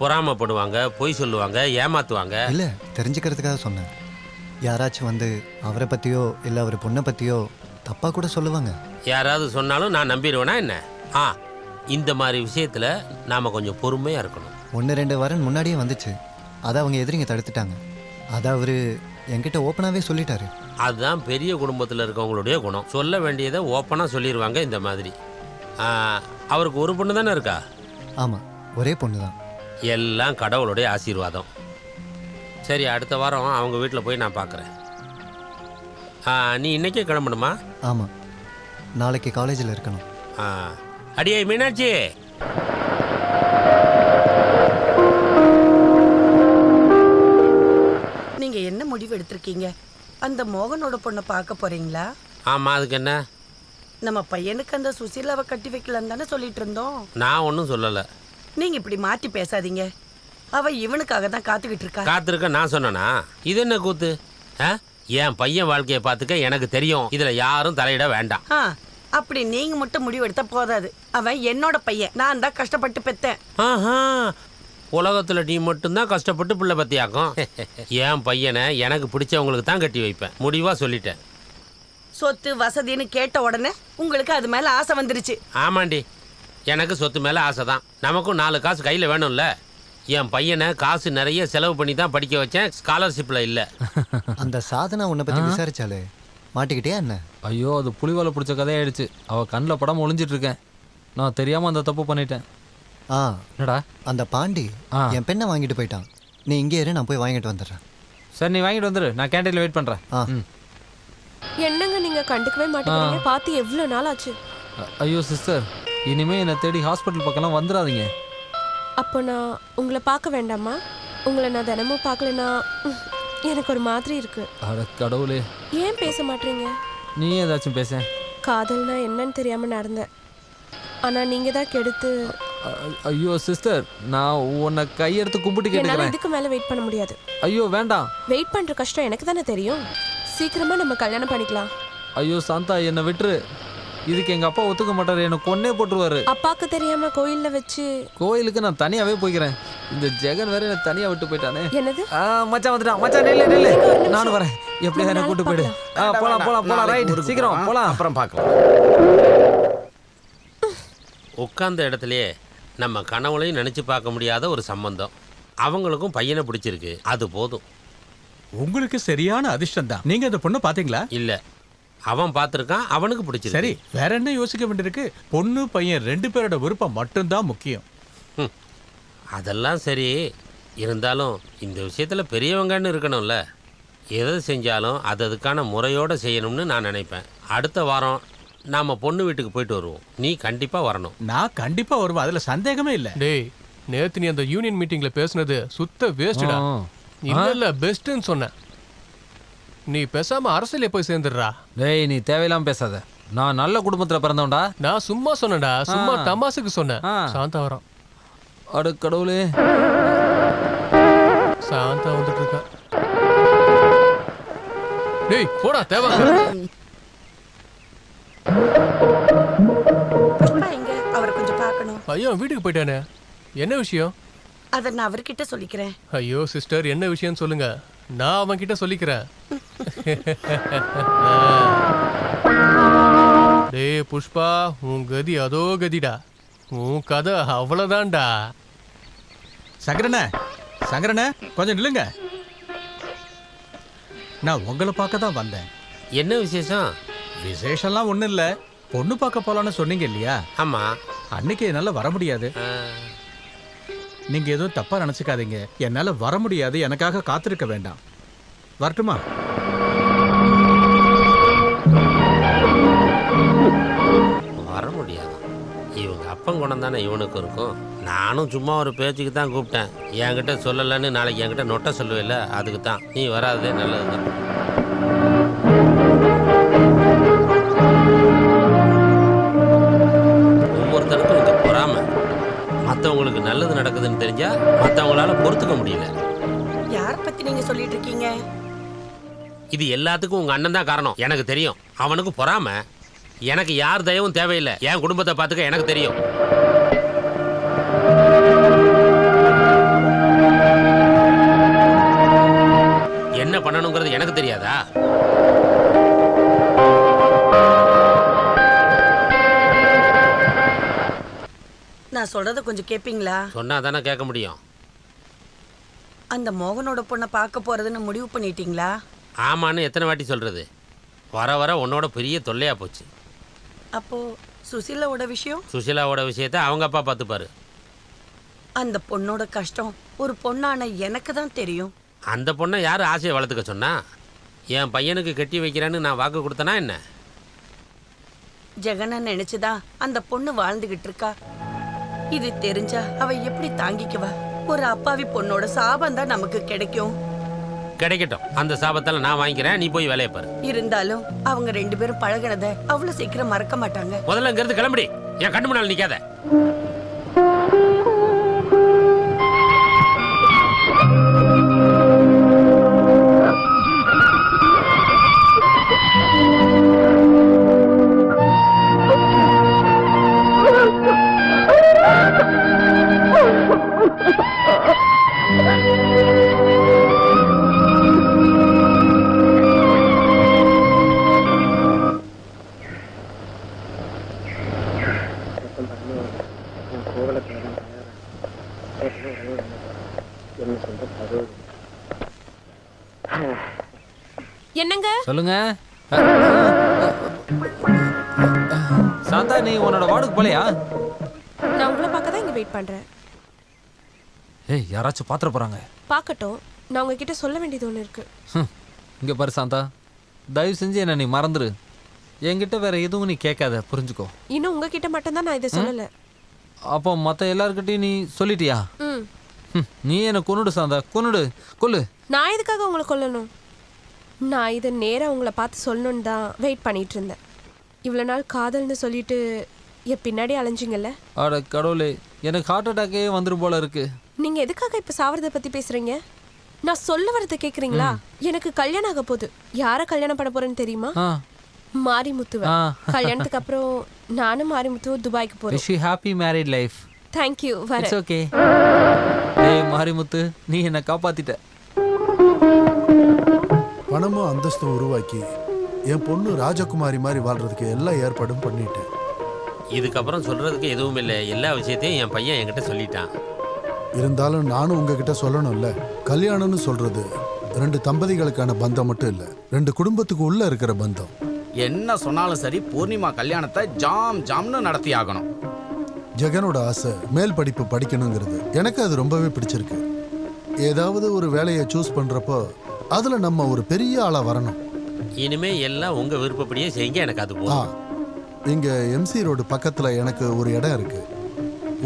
பொறாமப்படுவாங்க, பொய் சொல்லுவாங்க, ஏமாத்துவாங்க. இல்லை, தெரிஞ்சுக்கிறதுக்காக சொன்னேன். யாராச்சும் வந்து அவரை பற்றியோ இல்லை அவர் பொண்ணை பற்றியோ தப்பாக கூட சொல்லுவாங்க. யாராவது சொன்னாலும் நான் நம்பிடுவேனா என்ன? இந்த மாதிரி விஷயத்தில் நாம் கொஞ்சம் பொறுமையாக இருக்கணும். 1-2 வாரம் முன்னாடியே வந்துச்சு. அதை அவங்க எதிரிங்க தடுத்துட்டாங்க. அதை அவர் என்கிட்ட ஓப்பனாகவே சொல்லிட்டாரு. அதுதான் பெரிய குடும்பத்தில் இருக்கவங்களுடைய குணம். சொல்ல வேண்டியதை ஓப்பனாக சொல்லிடுவாங்க. இந்த மாதிரி அவருக்கு ஒரு பொண்ணு தானே இருக்கா? ஆமாம், ஒரே பொண்ணு தான். எல்லாம் கடவுளுடைய ஆசீர்வாதம். சரி, அடுத்த வாரம் அவங்க வீட்டில் போய் நான் பார்க்குறேன். நீ இன்னைக்கே கிளம்பணுமா? ஆமாம், நாளைக்கு காலேஜில் இருக்கணும். அடியே மீனாட்சி, நீங்க என்ன முடிவு எடுத்திருக்கீங்க? அந்த மோகனோட பொண்ணை பார்க்க போறீங்களா? ஆமாம், அதுக்கு என்ன? நம்ம பையனுக்கு அந்த சுசீலாவை கட்டி வைக்கலான்னு தானே சொல்லிட்டு இருந்தோம். நான் ஒன்றும் சொல்லலை. நீங்க இப்படி மாத்தி பேசாதீங்க. அவ இவனுக்காக தான் காத்துக்கிட்டு இருக்கா. காத்திருக்க நான் சொன்னனா? இது என்ன கூத்து? என் பையன் வாழ்க்கையை பார்த்துக்க எனக்கு தெரியும். இதுல யாரும் தலையிட வேண்டாம். அப்படி நீங்க மட்டும் முடிவு எடுத்தா போதாது. அவன் என்னோட பையன், நான் தான் கஷ்டப்பட்டு பெத்தேன். உலகத்துல நீ மட்டும்தான் கஷ்டப்பட்டு பிள்ளை பத்தியாக்கும். என் பையனை எனக்கு பிடிச்சவங்களுக்கு தான் கட்டி வைப்பேன். முடிவா சொல்லிட்டேன். சொத்து வசதின்னு கேட்ட உடனே உங்களுக்கு அது மேல ஆசை வந்துருச்சு. ஆமாண்டி, எனக்கு சொத்து மேல ஆசை தான். நமக்கும் 4 காசு கையில வேணும்ல. என் பையனை காசு நிறைய செலவு பண்ணி தான் படிக்க வச்சேன். ஸ்காலர்ஷிப்ல இல்ல. அந்த சாதனா உன்னை பத்தி விசாரிச்சாலே மாட்டிக்கிட்டே என்ன? ஐயோ, அது புலிவாலை பிடிச்ச கதையாயிடுச்சு. அவள் கண்ணில் படம் ஒளிஞ்சிட்டு இருக்கேன். நான் தெரியாமல் அந்த தப்பு பண்ணிட்டேன். என்னடா? அந்த பாண்டி என் பெண்ணை வாங்கிட்டு போயிட்டான். நீ இங்கே இரு, நான் போய் வாங்கிட்டு வந்துடுறேன். சரி, நீ வாங்கிட்டு வந்துடு. நான் கேண்டீனில் வெயிட் பண்ணுறேன். என்னங்க நீங்க கண்டுக்கவே மாட்டேங்கிறீங்க? பார்த்து எவ்வளோ நாள் ஆச்சு. ஐயோ சிஸ்டர், இனிமே என்னை தேடி ஹாஸ்பிட்டல் பக்கம்லாம் வந்துடாதீங்க. அப்போ நான் உங்களை பார்க்க வேண்டாமா? உங்களை நான் தினமும் பார்க்கலனா எனக்கு ஒரு மாதிரி இருக்கு. அட கடவுளே, ஏன் பேச மாட்டீங்க? நீ ஏதாச்சும் பேச. காதல்னா என்னன்னு தெரியாம நடந்தேன். ஆனா நீங்க தான் கெடுத்து. ஐயோ சிஸ்டர், நான் உன்னை கையெடுத்து கும்பிட்டு கேட்டுக்கிறேன். இதுக்கு மேல வெயிட் பண்ண முடியாது. ஐயோ வேண்டாம். வெயிட் பண்ற கஷ்டம் எனக்கு தானே தெரியும். சீக்கிரமா நம்ம கல்யாணம் பண்ணிக்கலாம். ஐயோ சாந்தா, என்னை விட்டுரு. இதுக்கு எங்க அப்பா ஒத்துக்க மாட்டாரு. என்ன கொன்னே போட்டுருவாரு. அப்பாக்கு தெரியாம கோயில்ல வச்சு. கோயிலுக்கு நான் தனியாவே போய்க்கிறேன். இந்த ஜெகன் வேற என்ன தனியா விட்டு போயிட்டானே. என்னது? மச்சான் வந்துட்டான். மச்சான் நில்லு. நானும் வரேன். எப்படியா என்ன கூட்டு போயிடு. போலாம் ரைட், சீக்கிரம் போலாம். அப்புறம் பார்க்கலாம். உட்கார்ந்த இடத்துலயே நம்ம கனவுலையும் நினைச்சு பார்க்க முடியாத ஒரு சம்பந்தம். அவங்களுக்கும் பையனை பிடிச்சிருக்கு, அது போதும். உங்களுக்கு சரியான அதிர்ஷ்டம் தான். நீங்க அந்த பொண்ணை பாத்தீங்களா? இல்ல, அவன் பார்த்துருக்கான், அவனுக்கு பிடிச்சிருக்கு. சரி, வேற என்ன யோசிக்க வேண்டியிருக்கு? பொண்ணு பையன் 2 பேரோட விருப்பம் மட்டும்தான் முக்கியம். அதெல்லாம் சரி, இருந்தாலும் இந்த விஷயத்துல பெரியவங்கன்னு இருக்கணும்ல. எதை செஞ்சாலும் அதுக்கான முறையோடு செய்யணும்னு நான் நினைப்பேன். அடுத்த வாரம் நாம பொண்ணு வீட்டுக்கு போயிட்டு வருவோம். நீ கண்டிப்பா வரணும். நான் கண்டிப்பா வருவேன், அதுல சந்தேகமே இல்ல. டேய், நேத்து நீ அந்த யூனியன் மீட்டிங்ல பேசுனது சுத்த வேஸ்டா. இல்ல பெஸ்ட்னு சொன்ன. நீ பேசாம அரசியல போய் சேர்ந்துடுறா. டேய், நீ தேவையில்லாம பேசாத. நான் நல்ல குடும்பத்துல பிறந்தவன்டா. நான் சும்மா சொன்னேன்டா, சும்மா தமாசுக்கு சொன்னேன். சாந்தா வரான். அட கடவுளே, சாந்தா வந்துட்டு இருக்கா. டேய் போடா, தேவை. புஷ்பா எங்க? அவரை கொஞ்சம் பார்க்கணும். ஐயோ, வீட்டுக்கு போயிட்டானே. என்ன விஷயம்? அதை நான் அவர்கிட்ட சொல்லிக்கிறேன். ஐயோ சிஸ்டர், என்ன விஷயம்னு சொல்லுங்க, நான் அவன் கிட்ட சொல்லிக்கிறேன். டேய் புஷ்பா, உன் கதி அதோ கதிடா. உன் கதை அவ்வளவுதான்டா. சங்கரனே கொஞ்சம் நில்லுங்க. நான் உங்களை பார்க்க தான் வந்தேன். என்ன விசேஷம்? விசேஷம்லாம் ஒண்ணும் இல்ல. பொண்ணு பார்க்க போலான்னு சொன்னீங்க இல்லையா? ஆமா. அன்னைக்கு என்னால வர முடியாது. நீங்க எதுவும் தப்பா நினைச்சுக்காதீங்க. என்னால வர முடியாது, எனக்காக காத்திருக்க வேண்டாம். வரட்டுமா? வர முடியாது. இவங்க அப்பன் குணம் தானே இவனுக்கு இருக்கும். நானும் சும்மா ஒரு பேச்சுக்கு தான் கூப்பிட்டேன். என்கிட்ட சொல்லலன்னு நாளைக்கு என்கிட்ட நொட்ட சொல்லுவேல, அதுக்கு தான். நீ வராதே நல்லதுதான். ஒவ்வொருத்தருக்கும் இந்த பொறாமை. மற்றவங்களுக்கு நல்லது நடக்குதுன்னு தெரிஞ்சா மற்றவங்களால பொறுத்துக்க முடியல. யார பத்தி நீங்க சொல்லிட்டு இருக்கீங்க? இது எல்லாத்துக்கும் உங்க அண்ணன் தான் காரணம். எனக்கு தெரியும். அவனுக்கு பொறாம. எனக்கு யார் தயவும் தேவையில்லை. என் குடும்பத்தை பார்த்துக்க எனக்கு தெரியும். என்ன பண்ணணுங்கிறது எனக்கு தெரியாதா? நான் சொல்றத கொஞ்சம் கேப்பீங்களா? சொன்னா தானே கேட்க முடியும். அந்த மோகனோட பொண்ணை பார்க்க போறதுன்னு முடிவு பண்ணிட்டீங்களா? ஆமான்னு எத்தனை வாட்டி சொல்றது? வர வர உன்னோட பெரிய தொல்லையா போச்சு. அப்போ சுசீலாவோட விஷயம்? சுஷீலாவோட விஷயத்தை அவங்க அப்பா பார்த்துப்பாரு. அந்த பொண்ணோட கஷ்டம் ஒரு பொண்ணான எனக்கு தான் தெரியும். அந்த பொண்ணை யார் ஆசையை வளர்த்துக்க சொன்னா? என் பையனுக்கு கட்டி வைக்கிறேன்னு நான் வாக்கு கொடுத்தனா என்ன? ஜெகனை நினைச்சுதான் அந்த பொண்ணு வாழ்ந்துகிட்டு இருக்கா. இது தெரிஞ்சா அவ எப்படி தாங்கிக்குவா? ஒரு அப்பாவி பொண்ணோட சாபம் தான் நமக்கு கிடைக்கும். கிடைக்கட்டும். அந்த சாபத்தால நான் வாங்கிக்கிறேன். நீ போய் வேலையை பாரு. இருந்தாலும் அவங்க 2 பேரும் பழகினத அவ்வளவு சீக்கிரம் மறக்க மாட்டாங்க. முதல்ல இங்கிருந்து கிளம்புடி. என் கண்ணு முன்னால் நிக்காத. என்னங்க? சொல்லுங்க. சாந்தா, நீ உன்னோட வார்டுக்கு போலையா? நான் உங்களை பார்க்க தான் இங்க வெயிட் பண்றேன். ஏய், யாராச்சும் பாத்திர போறாங்க. பார்க்கட்டும். நான் உங்ககிட்ட சொல்ல வேண்டியது ஒன்று இருக்கு. இங்க பாரு சாந்தா, தயவு செஞ்சு என்ன நீ மறந்துரு. என்கிட்ட வேற எதுவும் நீ கேட்காத, புரிஞ்சுக்கோ. இன்னும் உங்ககிட்ட மட்டும்தான் நான் இதை சொல்லல. அப்போ மற்ற எல்லார்கிட்டையும் நீ சொல்லிட்டியா? ம். நீ என்ன கொன்னுடு சாந்தா, கொல்லு. நான் எதுக்காக உங்களை கொல்லணும்? நான் இதை நேராக உங்களை பார்த்து சொல்லணுன்னு தான் வெயிட் பண்ணிட்டு இருந்தேன். இவ்வளோ நாள் காதல்னு சொல்லிட்டு என் பின்னாடி அலைஞ்சிங்கல்ல. அட கடவுளே, எனக்கு ஹார்ட் அட்டாக்கே வந்துரும் போல இருக்கு. நீங்க எதுக்காக இப்ப சாவறத பத்தி பேசுறீங்க? நான் சொல்ல வரத கேக்குறீங்களா? எனக்கு கல்யாணம் ஆக போகுது. யார கல்யாணம் பண்ண போறேன்னு தெரியுமா? மாரிமுத்துவ. கல்யாணத்துக்கு அப்புறம் நானும் மாரிமுத்துவும் துபாய்க்கு போறோம். Wish you happy married life. Thank you. வரேன். It's okay. ஏய் மாரிமுத்து, நீ என்ன காப்பாத்திட்ட. பணமும் அந்தஸ்தும் உருவாக்கி என் பொண்ணு ராஜகுமாரி மாதிரி வாழ்றதுக்கு எல்லா ஏற்பாடும் பண்ணிட்டேன். இதுக்கப்புறம் சொல்றதுக்கு எதுவும் இல்லை. எல்லா விஷயத்தையும் என் பையன் என்கிட்ட சொல்லிட்டான். இருந்தாலும் நானும் உங்ககிட்ட சொல்லணும்ல, கல்யாணம்னு சொல்றது 2 தம்பதிகளுக்கான பந்தம் மட்டும் இல்ல, 2 குடும்பத்துக்கு உள்ள இருக்கிற பந்தம். என்ன சொன்னாலும் சரி, பூர்ணிமா கல்யாணத்தை ஜாம்னு நடத்தி ஆகணும். ஜெகனோட ஆசை மேல் படிப்பு படிக்கணுங்கிறது. எனக்கு அது ரொம்பவே பிடிச்சிருக்கு. ஏதாவது ஒரு வேலையை சூஸ் பண்றப்போ அதுல நம்ம ஒரு பெரிய ஆளா வரணும். இனிமே எல்லாம் உங்க விருப்பப்படியே செய்யுங்க. எனக்கு அது போதும். இங்க எம்சி ரோடு பக்கத்துல எனக்கு ஒரு இடம் இருக்கு.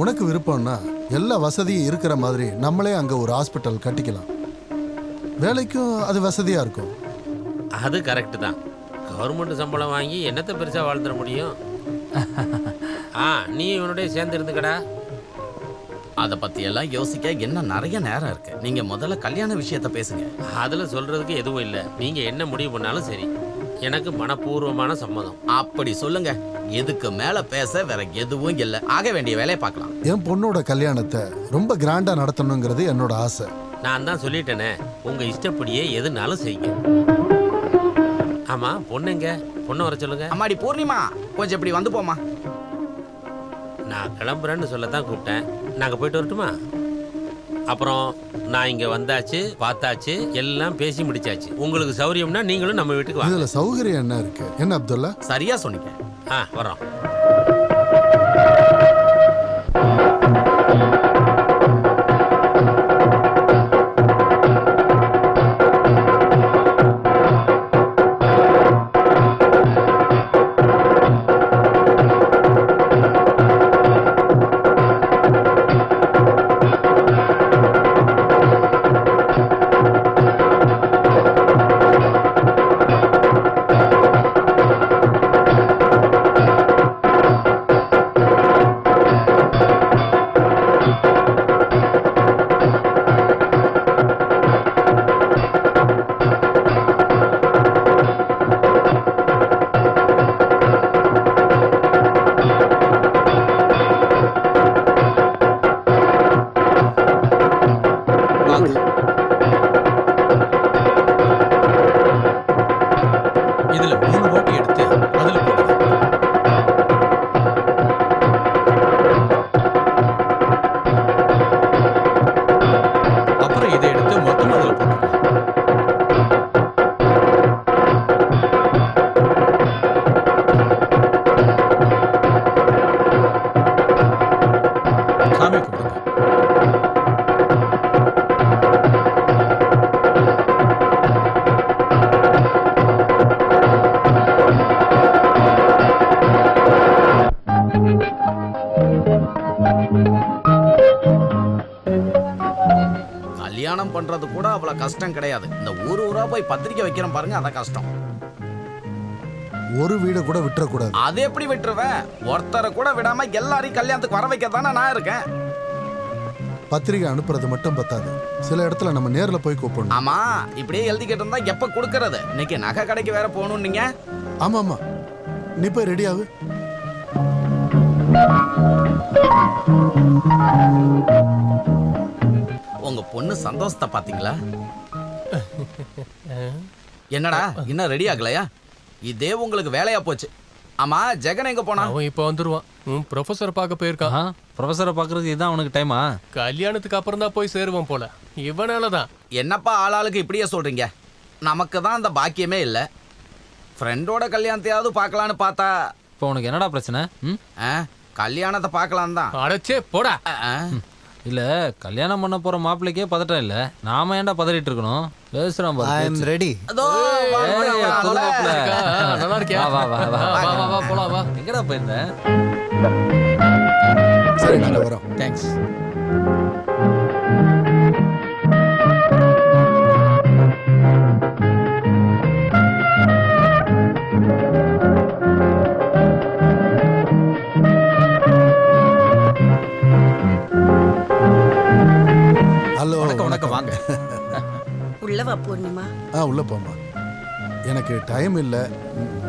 உனக்கு விருப்பம்னா எல்லா வசதியும் இருக்கிற மாதிரி நம்மளே அங்க ஒரு ஹாஸ்பிட்டல் கட்டிக்கலாம். வேலைக்கும் அது வசதியா இருக்கும். அது கரெக்ட் தான். கவர்மெண்ட் சம்பளம் வாங்கி என்னத்தை பெருசா வாழ்ந்துட முடியும்? நீ இவனுடைய சேர்ந்து இருந்துக்கடா. அதை பத்தி எல்லாம் யோசிக்க என்ன நிறைய நேரம் இருக்கு. நீங்க முதல்ல கல்யாண விஷயத்த பேசுங்க. அதுல சொல்றதுக்கு எதுவும் இல்லை. நீங்க என்ன முடிவு பண்ணாலும் சரி, எனக்கு மனப்பூர்வமான சம்மதம். அப்படி சொல்லுங்க. இதுக்கு மேல பேச வேற எதுவும் இல்லை. ஆக வேண்டிய வேலையை பார்க்கலாம். என் பொண்ணோட கல்யாணத்தை ரொம்ப கிராண்டா நடத்தணுங்கிறது என்னோட ஆசை. நான் தான் சொல்லிட்டேனே, உங்க இஷ்டப்படியே எதுனாலும் செய்யுங்க. ஆமா, பொண்ணுங்க? பொண்ணு வர சொல்லுங்க. அம்மாடி பூர்ணிமா, கொஞ்சம் இப்படி வந்து போமா. நான் கிளம்புறேன்னு சொல்லத்தான் கூப்பிட்டேன். நாங்க போயிட்டு வரட்டுமா? அப்புறம் நான் இங்க வந்தாச்சு, பார்த்தாச்சு, எல்லாம் பேசி முடிச்சாச்சு. உங்களுக்கு சௌரியம்னா நீங்களும் நம்ம வீட்டுக்கு வாங்க. இதுல சௌகரியம் என்ன இருக்கு? என்ன அப்துல்லா? சரியா சொன்னீங்க. வரோம். பண்றது கூட அவ்வளவு கஷ்டம் கிடையாது. இந்த ஊர் ஊரா போய் பத்திரிக்கை வைக்கிறோம் பாருங்க, அதான் கஷ்டம். ஒரு வீடை கூட விட்டுறக்கூடாது. அது எப்படி விட்டுருவேன்? ஒருத்தரை கூட விடாம எல்லாரையும் கல்யாணத்துக்கு வர வைக்க தானே நான் இருக்கேன். பத்திரிகை அனுப்புறது மட்டும் பத்தாது, சில இடத்துல நம்ம நேர்ல போய் கூப்பிடணும். ஆமா, இப்படியே எழுதிக்கிட்டு இருந்தா எப்ப கொடுக்கறது? இன்னைக்கு நகை கடைக்கு வேற போகணும் நீங்க. ஆமா ஆமா, நீ போய் ரெடி ஆகு. உங்க பொண்ணு சந்தோஷத்தை பாத்தீங்களா? என்னடா இன்னும் ரெடி ஆகலையா? இதே உங்களுக்கு வேலையா போச்சு. ஆமா, ஜெகன் எங்க போனா? அவன் இப்போ வந்துருவான். ப்ரொஃபஸர் பார்க்க போயிருக்கான். ப்ரொஃபஸரை பார்க்கறதுக்கு இதான் அவனுக்கு டைமா? கல்யாணத்துக்கு அப்புறம் தான் போய் சேருவான் போல. இவனாலதான். என்னப்பா ஆளாளுக்கு இப்படியே சொல்றீங்க? நமக்கு தான் அந்த பாக்கியமே இல்லை. ஃப்ரெண்டோட கல்யாணத்தையாவது பார்க்கலான்னு பார்த்தா. இப்போ உனக்கு என்னடா பிரச்சனை? கல்யாணத்தை பார்க்கலாம் தான். அடைச்சே போடா. இல்ல, கல்யாணம் பண்ண போற மாப்பிள்ளைக்கே பதட்டம் இல்ல, நாம ஏன்டா பதறிட்டு இருக்கணும்? பேசுறான் ஐ அம் ரெடி. நல்லா இருக்கியா? வா வா வா வா வா வா போலாம் வா. எங்கடா போயிருந்த? சரி, நாங்க வரோம். தேங்க்ஸ். ஹலோ. வணக்கம். வாங்க. உள்ள வா பூர்ணிமா. உள்ள போமா. எனக்கு டைம் இல்லை.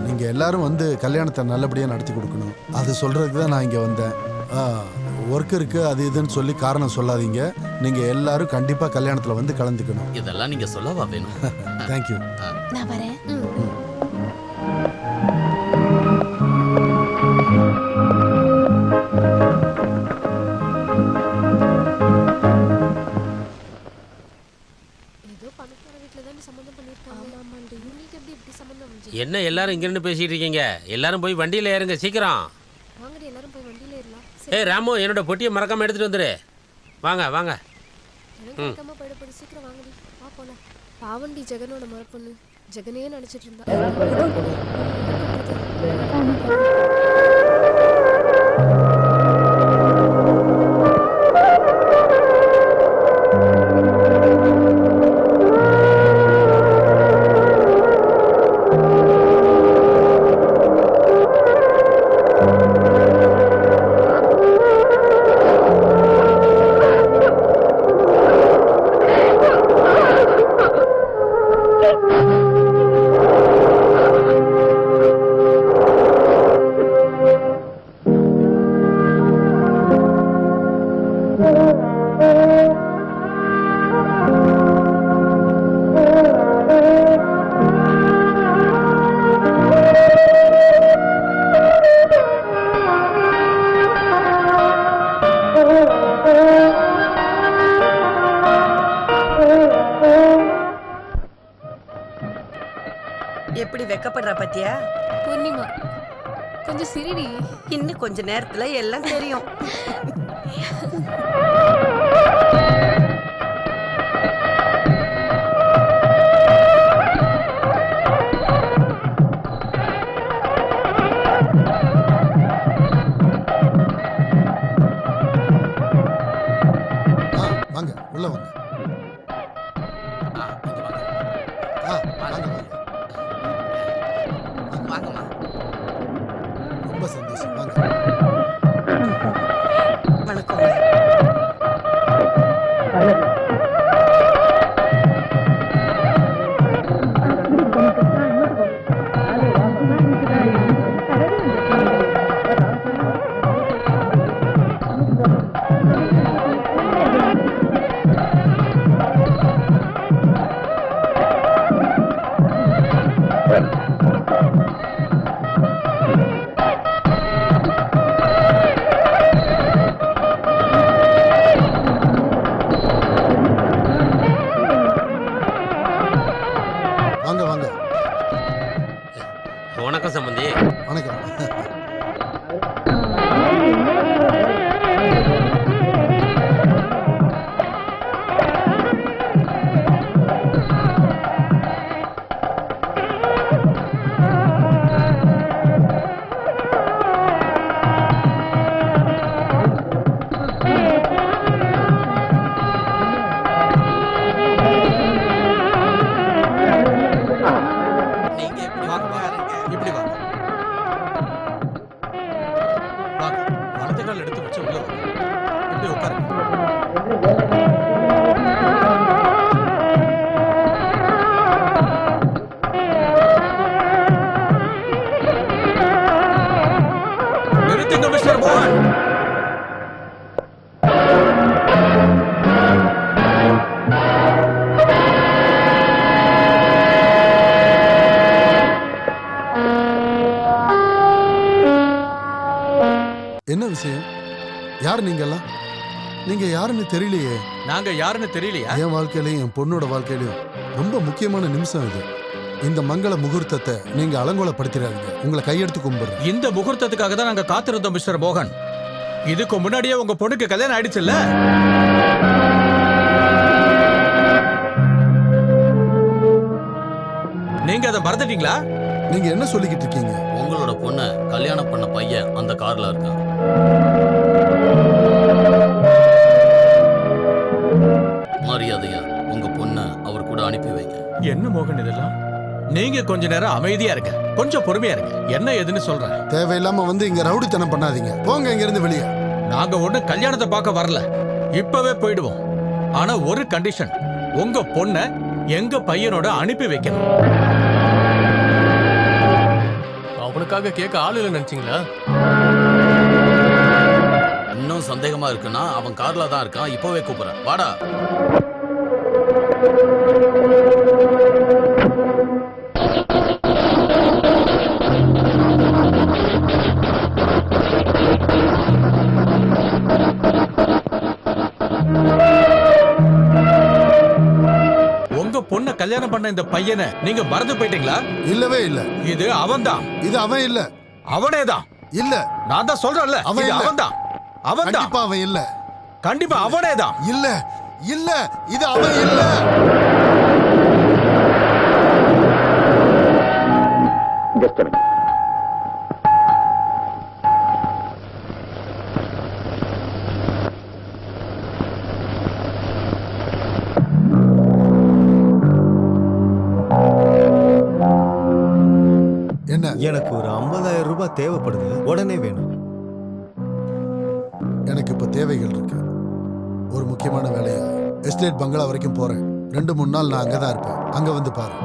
நீங்க எல்லாரும் வந்து கல்யாணத்தை நல்லபடியா நடத்தி கொடுக்கணும், அது சொல்றதுக்கு தான் நான் இங்க வந்தேன். ஒர்க் இருக்கு அது இதுன்னு சொல்லி காரணம் சொல்லாதீங்க. நீங்க எல்லாரும் கண்டிப்பா கல்யாணத்துல வந்து கலந்துக்கணும். இதெல்லாம் நீங்க சொல்லவா வேணும்? தேங்க்யூ. நான் வரேன். என்ன எல்லாரும் இங்கிருந்து பேசிட்டு இருக்கீங்க? எல்லாரும் போய் வண்டியில ஏறுங்க சீக்கிரம். ஏய் ராமு, என்னோட பொட்டியை மறக்காம எடுத்துட்டு வந்துரு. வாங்க வாங்க. பாவண்டி ஜெகனோட மரப்பொண்ணு. ஜெகனே நினைச்சிட்டு இருந்தா. எப்படி வெக்கப்படுற பத்தியா? பூர்ணிமா, கொஞ்சம் சிரிடி. இன்னும் கொஞ்ச நேரத்துல எல்லாம் தெரியும். வாங்க உள்ள வாங்க. வாங்கம்மா. ரொம்ப சந்தோஷம். வாங்க. வணக்கம். வாங்க வலது கால் எடுத்து வச்சு உள்ள வாங்க இப்படி உட்காருங்க நிறுத்துங்க மிஸ்டர் மோகன். என்ன விஷயம்? யார் நீங்கெல்லாம்? நீங்க யாருன்னு தெரியலையே. நாங்க யாருன்னு தெரியலையா? என் வாழ்க்கையிலையும் என் பொண்ணோட வாழ்க்கையிலையும் ரொம்ப முக்கியமான நிமிஷம் இது. இந்த மங்கள முகூர்த்தத்தை நீங்க அலங்கோலப்படுத்திடாதீங்க. உங்களை கையெடுத்து கும்பிடுறேன். இந்த முகூர்த்தத்துக்காக தான் நாங்க காத்திருந்தோம் மிஸ்டர் மோகன். இதுக்கு முன்னாடியே உங்க பொண்ணுக்கு கல்யாணம் ஆயிடுச்சுல்ல? நீங்க அதை மறந்துட்டீங்களா? நீங்க என்ன சொல்லிக்கிட்டு இருக்கீங்க? உங்களோட பொண்ணை கல்யாணம் பண்ண பையன் அந்த கார்ல இருக்கான். மரியாதையா உங்க பொண்ணை அவர் கூட அனுப்பி வைங்க. என்ன மோகன் இதெல்லாம்? நீங்க கொஞ்ச நேரம் அமைதியா இருங்க, கொஞ்சம் பொறுமையா இருங்க. என்ன ஏதுன்னு சொல்றேன். தேவையில்லாம வந்து இங்க ரவுடித்தனம் பண்ணாதீங்க. போங்க இங்க இருந்து வெளியே. நாங்க ஒண்ணு கல்யாணத்தை பார்க்க வரல, இப்பவே போயிடுவோம். ஆனா ஒரு கண்டிஷன், உங்க பொண்ணை எங்க பையனோட அனுப்பி வைக்கணும். அவனுக்காக கேட்க ஆள் இல்லை நினைச்சீங்களா? இன்னும் சந்தேகமா இருக்குன்னா அவன் கார்ல தான் இருக்கான். இப்பவே கூப்பிடுறேன், வாடா. உங்க பொண்ணை கல்யாணம் பண்ண இந்த பையனை நீங்க மறந்து போயிட்டீங்களா? இல்லவே இல்ல. இது அவன்தான். இது அவன் இல்ல. அவனேதான். இல்ல, நான் தான் சொல்றேன்ல, அவன் இது இல்ல. அவன்தான். அவன்தான். கண்டிப்பா அவன் இல்ல. கண்டிப்பா அவனேதான். இல்ல இல்ல, இது அவன் இல்ல. என்ன? எனக்கு ஒரு 50,000 ரூபாய் தேவைப்படுது, உடனே வேணும். எனக்கு இப்ப தேவைகள் இருக்கு. ஒரு முக்கியமான வேலையா எஸ்டேட் பங்களா வரைக்கும் போறேன். 2-3 நாள் நான் அங்கதான் இருப்பேன். அங்க வந்து பாரு.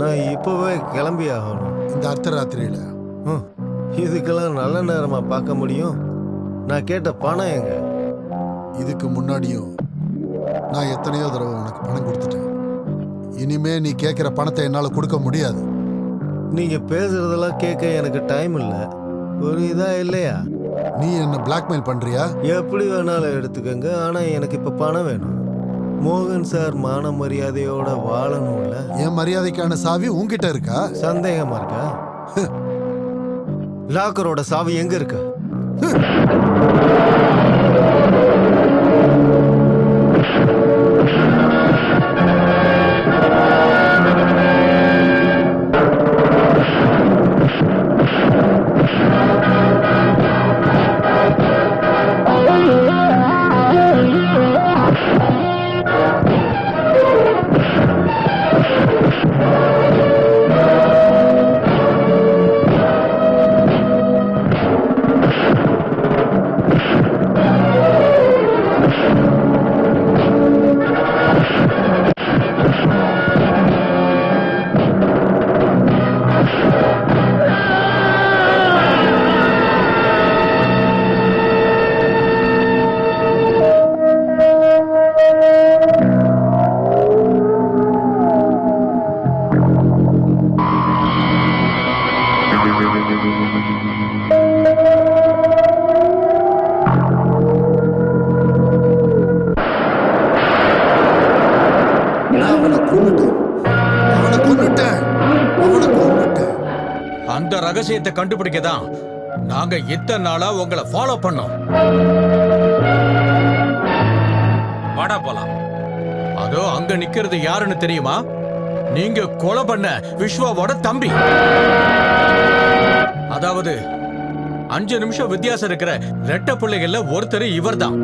நான் இப்போவே கிளம்பி ஆகணும். இந்த அர்த்தராத்திரியில இதுக்கெல்லாம் நல்ல நேரமா பார்க்க முடியும்? நான் கேட்ட பணம் எங்க? இதுக்கு முன்னாடியும் நான் எத்தனையோ தடவை உனக்கு பணம் கொடுத்துட்டேன். இனிமே நீ கேட்கிற பணத்தை என்னால கொடுக்க முடியாது. நீங்க பேசுறதெல்லாம் கேட்க எனக்கு டைம் இல்ல. புரியுதா இல்லையா? நீ என்ன பிளாக்மெயில் பண்றியா? எப்படி வேணாலும் எடுத்துக்கங்க, ஆனா எனக்கு இப்ப பணம் வேணும். மோகன் சார் மான மரியாதையோட வாழணும்ல. என் மரியாதைக்கான சாவி உன்கிட்ட இருக்கா? சந்தேகமா இருக்கா? லாக்கரோட சாவி எங்க இருக்கு? அந்த ரகசியத்தை கண்டுபிடிக்க தான் நாங்க இத்தனை நாளா உங்களை ஃபாலோ பண்ணோம். வாடா போலாம். அதோ அங்க நிக்கிறது யாருன்னு தெரியுமா? நீங்க கொலை பண்ண விஸ்வாவோட தம்பி. அதாவது 5 நிமிஷம் வித்தியாசம் இருக்கிற ரெட்ட பிள்ளைகள்ல ஒருத்தர் இவர்தான்.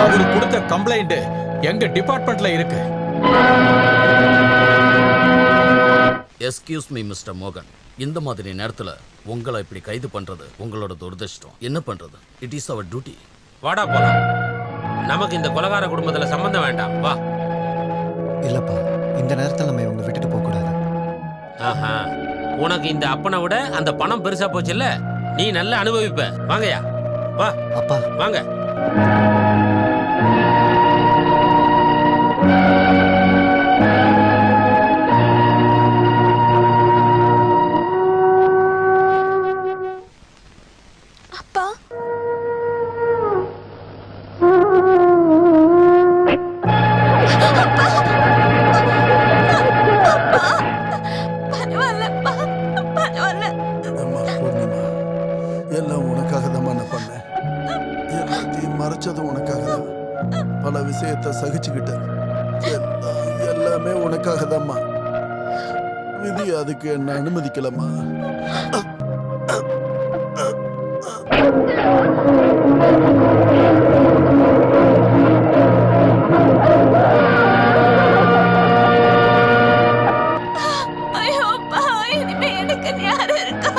அவரு கொடுத்த கம்ப்ளைண்ட் எங்க டிபார்ட்மெண்ட்ல இருக்கு. எஸ்கியூஸ் மீ மிஸ்டர் மோகன், இந்த மாதிரி நேரத்துல உங்களை இப்படி கைது பண்றது உங்களோட துரதிர்ஷ்டம். என்ன பண்றது? It is our duty. வாடா போலாம். நமக்கு இந்த கொலகார குடும்பத்துல சம்பந்தம் வேண்டாம். வா. இல்லப்பா, இந்த நேரத்தில் நம்ம இவங்க விட்டுட்டு போக கூடாது. ஆஹா, உனக்கு இந்த அப்பனை விட அந்த பணம் பெருசா போச்சுல்ல, நீ நல்லா அனுபவிப்ப. வாங்கயா, வா. அப்பா வாங்க. அப்பா பரவாயில்லப்பா, பரவாயில்ல. அம்மா பூர்ணிமா, எல்லாம் உனக்காக தான் நான் பண்ணேன். எல்லாத்தையும் மறைச்சதும் உனக்காக தான். பல விஷயத்தை சகிச்சுக்கிட்டேன். எல்லாமே உனக்காக தான்மா. விதி அதுக்கு என்ன அனுமதிக்கலம்மா. ஐயோ அப்பா, இனிமே எனக்கு யாரு இருக்கா?